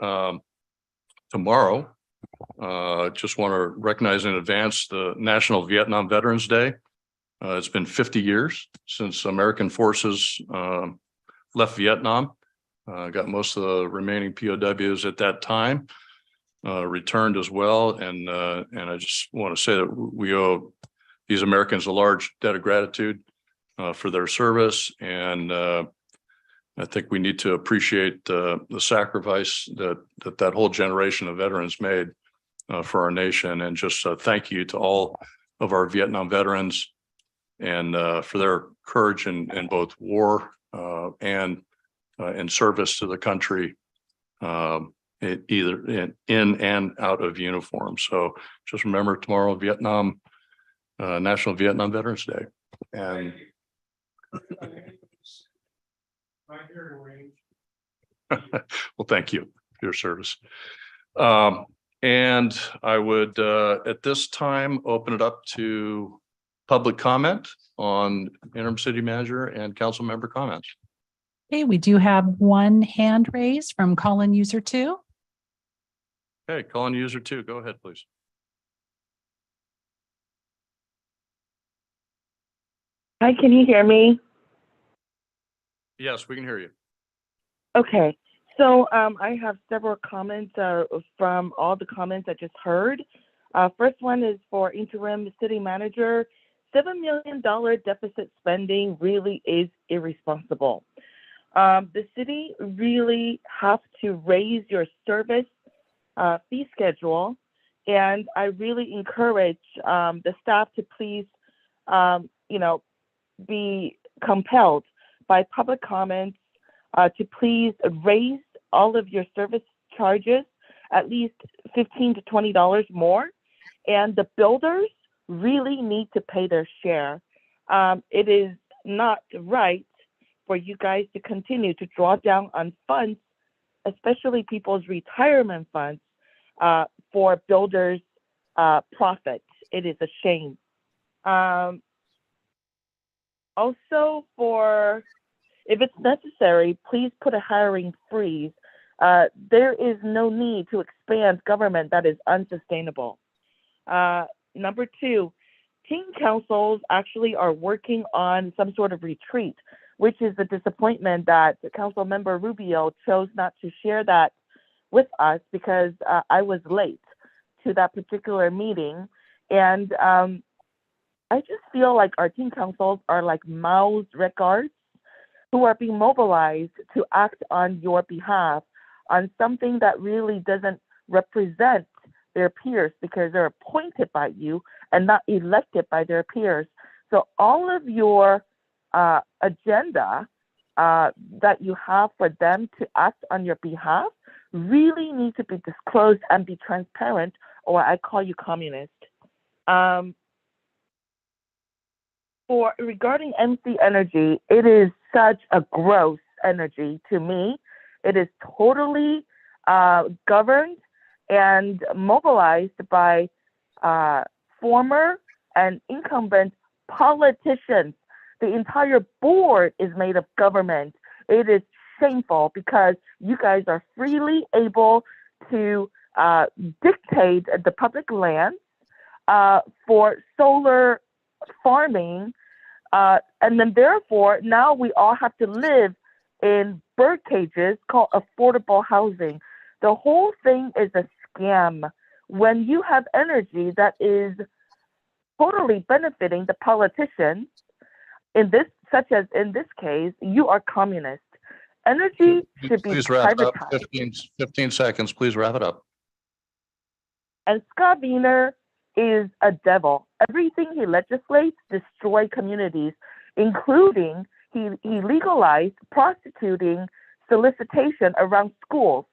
tomorrow, just want to recognize in advance the National Vietnam Veterans Day. It's been 50 years since American forces left Vietnam. Got most of the remaining POWs at that time returned as well. And I just want to say that we owe these Americans a large debt of gratitude for their service. And I think we need to appreciate the sacrifice that whole generation of veterans made for our nation. And just thank you to all of our Vietnam veterans and for their courage in both war and in service to the country, either in and out of uniform. So just remember tomorrow, National Vietnam Veterans Day. And well, thank you for your service. And I would, at this time, open it up to public comment on interim city manager and council member comments. Okay, we do have one hand raised from Colin User 2. Okay, Colin User 2, go ahead, please. Hi, can you hear me? Yes, we can hear you. Okay, so I have several comments from all the comments I just heard. First one is for interim city manager. $7 million deficit spending really is irresponsible. The city really have to raise your service fee schedule, and I really encourage the staff to please, be compelled by public comments to please raise all of your service charges at least $15 to $20 more. And the builders really need to pay their share. It is not right for you guys to continue to draw down on funds, especially people's retirement funds, for builders' profit. It is a shame. Also, if it's necessary, please put a hiring freeze. There is no need to expand government that is unsustainable. Number two, teen councils actually are working on some sort of retreat, which is the disappointment that Council Member Rubio chose not to share that with us because I was late to that particular meeting. And I just feel like our teen councils are like mouse records who are being mobilized to act on your behalf on something that really doesn't represent their peers because they're appointed by you and not elected by their peers. So all of your agenda that you have for them to act on your behalf really need to be disclosed and be transparent, or I call you communist. Regarding MC Energy, it is such a gross energy to me. It is totally governed and mobilized by former and incumbent politicians. The entire board is made of government. It is shameful because you guys are freely able to dictate the public lands for solar farming. And then therefore, now we all have to live in bird cages called affordable housing. The whole thing is a scam. When you have energy that is totally benefiting the politicians, such as in this case, you are communist. Energy should be Please wrap it up. privatized. 15 seconds. Please wrap it up. And Scott Wiener is a devil. Everything he legislates destroy communities, including he legalized prostituting solicitation around schools.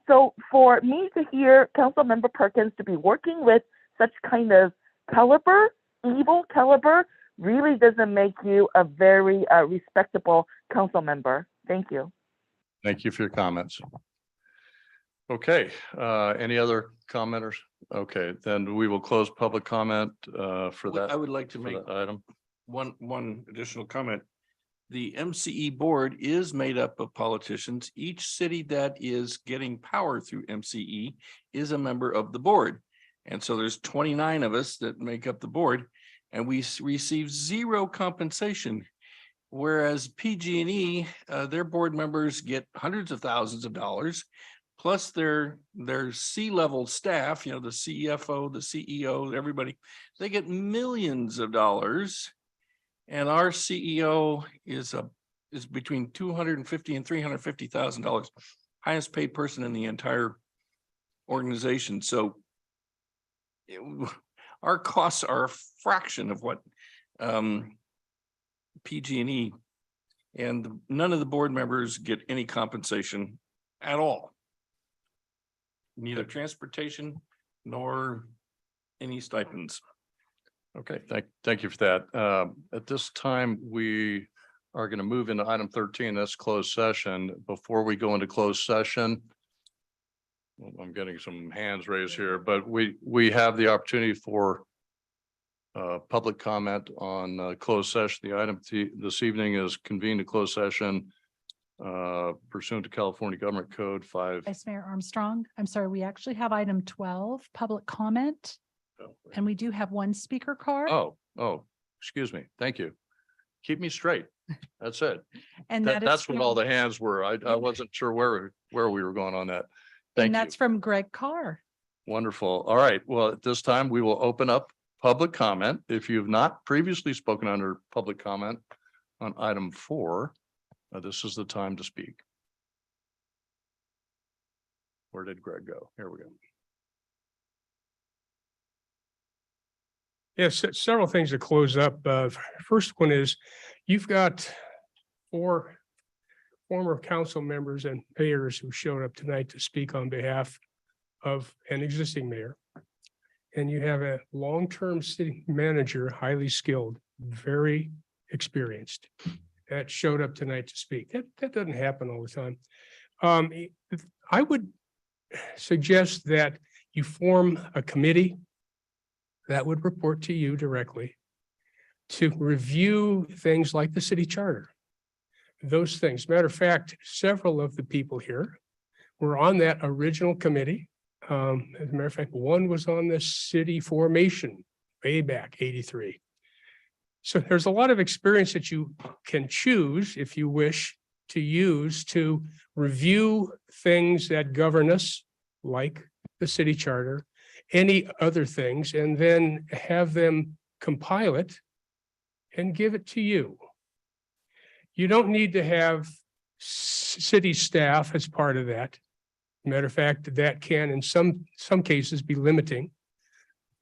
So for me to hear Councilmember Perkins to be working with such kind of caliber, evil caliber, really doesn't make you a very respectable council member. Thank you. Thank you for your comments. Okay, any other commenters? Okay, then we will close public comment for that. I would like to for make that item. one additional comment. The MCE board is made up of politicians. Each city that is getting power through MCE is a member of the board. And so there's 29 of us that make up the board, and we receive zero compensation. Whereas PG&E, their board members get hundreds of thousands of dollars, plus their C-level staff, the CFO, the CEO, everybody, they get millions of dollars. And our CEO is between $250,000 and $350,000, highest paid person in the entire organization. So our costs are a fraction of what PG&E, and none of the board members get any compensation at all. Neither transportation nor any stipends. Okay, thank you for that. At this time, we are going to move into item 13, that's closed session. Before we go into closed session, well, I'm getting some hands raised here, but we have the opportunity for public comment on closed session. The item this evening is convened to closed session pursuant to California Government Code 5. Vice Mayor Armstrong, I'm sorry, we actually have item 12, public comment, and we do have one speaker card. Oh, excuse me. Thank you. Keep me straight. That's it. And that is That's what all from- the hands were. I wasn't sure where we were going on that. Thank And you. that's from Greg Carr. Wonderful. All right. Well, at this time, we will open up public comment. If you've not previously spoken under public comment on item 4, this is the time to speak. Where did Greg go? Here we go. Yes, several things to close up. First one is you've got 4 former council members and mayors who showed up tonight to speak on behalf of an existing mayor, and you have a long-term city manager, highly skilled, very experienced, that showed up tonight to speak. That doesn't happen all the time. I would suggest that you form a committee that would report to you directly to review things like the city charter. Those things. Matter of fact, several of the people here were on that original committee. As a matter of fact, one was on the city formation way back, 83. So there's a lot of experience that you can choose if you wish to use to review things that govern us, like the city charter, any other things, and then have them compile it and give it to you. You don't need to have city staff as part of that. Matter of fact, that can in some cases be limiting,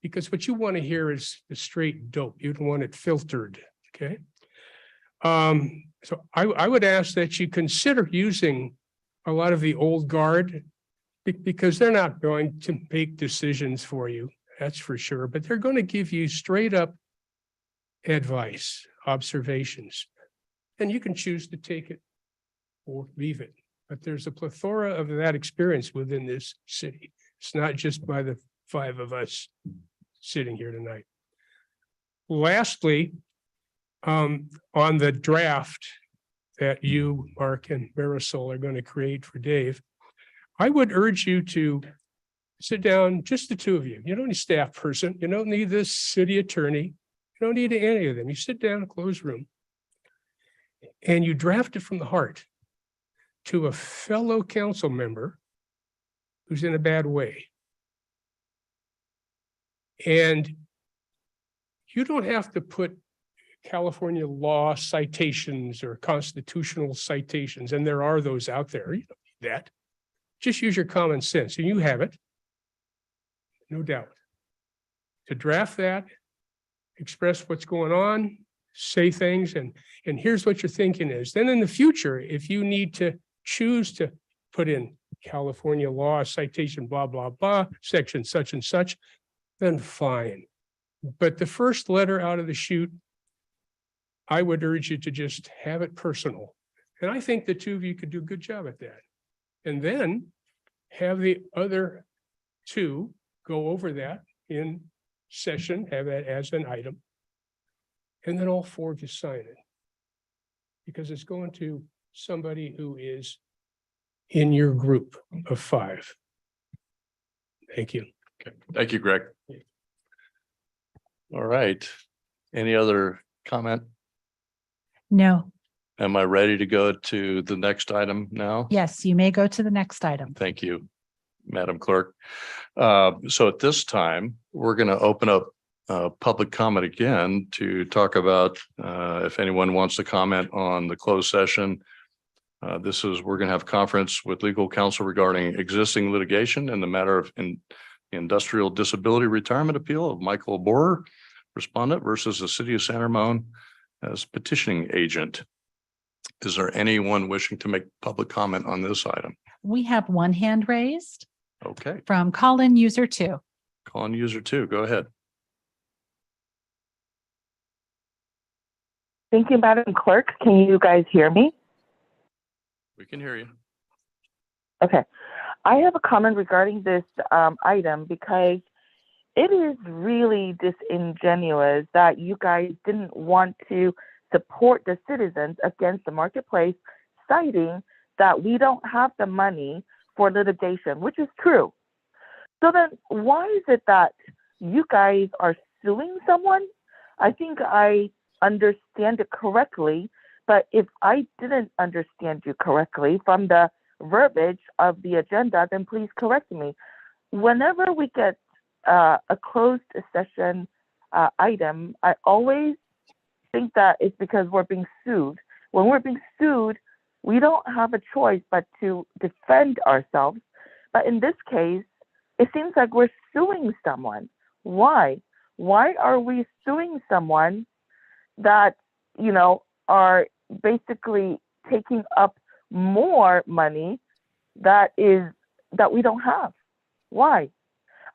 because what you want to hear is the straight dope. You don't want it filtered, okay? So I would ask that you consider using a lot of the old guard, because they're not going to make decisions for you, that's for sure, but they're going to give you straight up advice, observations, and you can choose to take it or leave it. But there's a plethora of that experience within this city. It's not just by the five of us sitting here tonight. Lastly, on the draft that you, Mark, and Marisol are going to create for Dave, I would urge you to sit down, just the two of you. You don't need a staff person. You don't need this city attorney. You don't need any of them. You sit down in a closed room and you draft it from the heart to a fellow council member who's in a bad way. And you don't have to put California law citations or constitutional citations, and there are those out there. You don't need that. Just use your common sense, and you have it, no doubt. To draft that, express what's going on, say things, and here's what your thinking is. Then in the future, if you need to choose to put in California law citation, blah, blah, blah, section such and such, then fine. But the first letter out of the chute, I would urge you to just have it personal. And I think the two of you could do a good job at that. And then have the other two go over that in session, have that as an item. And then all four of you sign it. Because it's going to somebody who is in your group of five. Thank you. Okay. Thank you, Greg. All right. Any other comment? No. Am I ready to go to the next item now? Yes, you may go to the next item. Thank you, Madam Clerk. So at this time, we're going to open up public comment again to talk about if anyone wants to comment on the closed session. We're going to have conference with legal counsel regarding existing litigation in the matter of industrial disability retirement appeal of Michael Borer, respondent, versus the city of San Ramon as petitioning agent. Is there anyone wishing to make public comment on this item? We have one hand raised Okay, from call-in user 2. call on user 2. Go ahead. Thank you, Madam Clerk. Can you guys hear me? We can hear you. Okay. I have a comment regarding this item because it is really disingenuous that you guys didn't want to support the citizens against the marketplace, citing that we don't have the money for litigation, which is true. So then why is it that you guys are suing someone? I think I understand it correctly, but if I didn't understand you correctly from the verbiage of the agenda, then please correct me. Whenever we get a closed session item, I always think that it's because we're being sued. When we're being sued, we don't have a choice but to defend ourselves. But in this case, it seems like we're suing someone. Why? Why are we suing someone that, are basically taking up more money that we don't have? Why?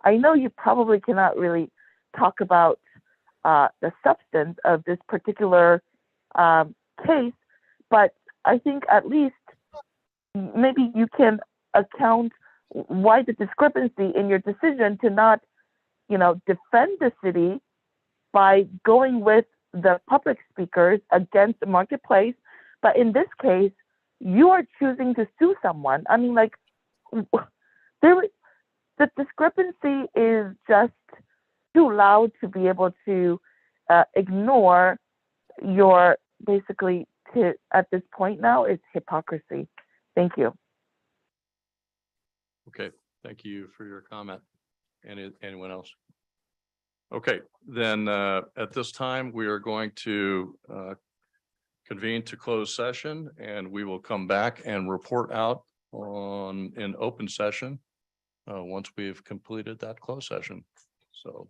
I know you probably cannot really talk about the substance of this particular case, but I think at least maybe you can account why the discrepancy in your decision to not, defend the city by going with the public speakers against the marketplace. But in this case, you are choosing to sue someone. I mean, like, the discrepancy is just too loud to be able to ignore your basically at this point now is hypocrisy. Thank you. Okay, thank you for your comment. Anyone else? Okay, then at this time, we are going to convene to close session, and we will come back and report out on an open session once we've completed that closed session. So.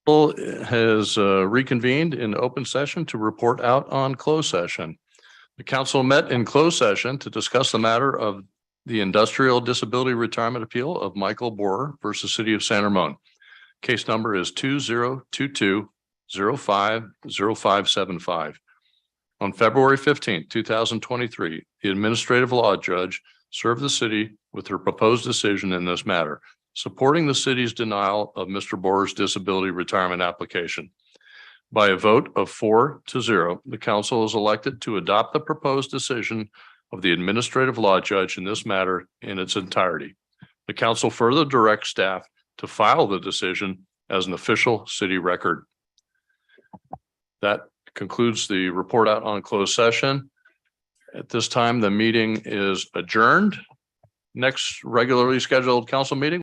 Has reconvened in open session to report out on closed session. The council met in closed session to discuss the matter of the industrial disability retirement appeal of Michael Borer versus City of San Ramon. Case number is 2022-050575. On February 15th, 2023, the administrative law judge served the city with her proposed decision in this matter, supporting the city's denial of Mr. Borer's disability retirement application. By a vote of 4-0, the council is elected to adopt the proposed decision of the administrative law judge in this matter in its entirety. The council further directs staff to file the decision as an official city record. That concludes the report out on closed session. At this time, the meeting is adjourned. Next regularly scheduled council meeting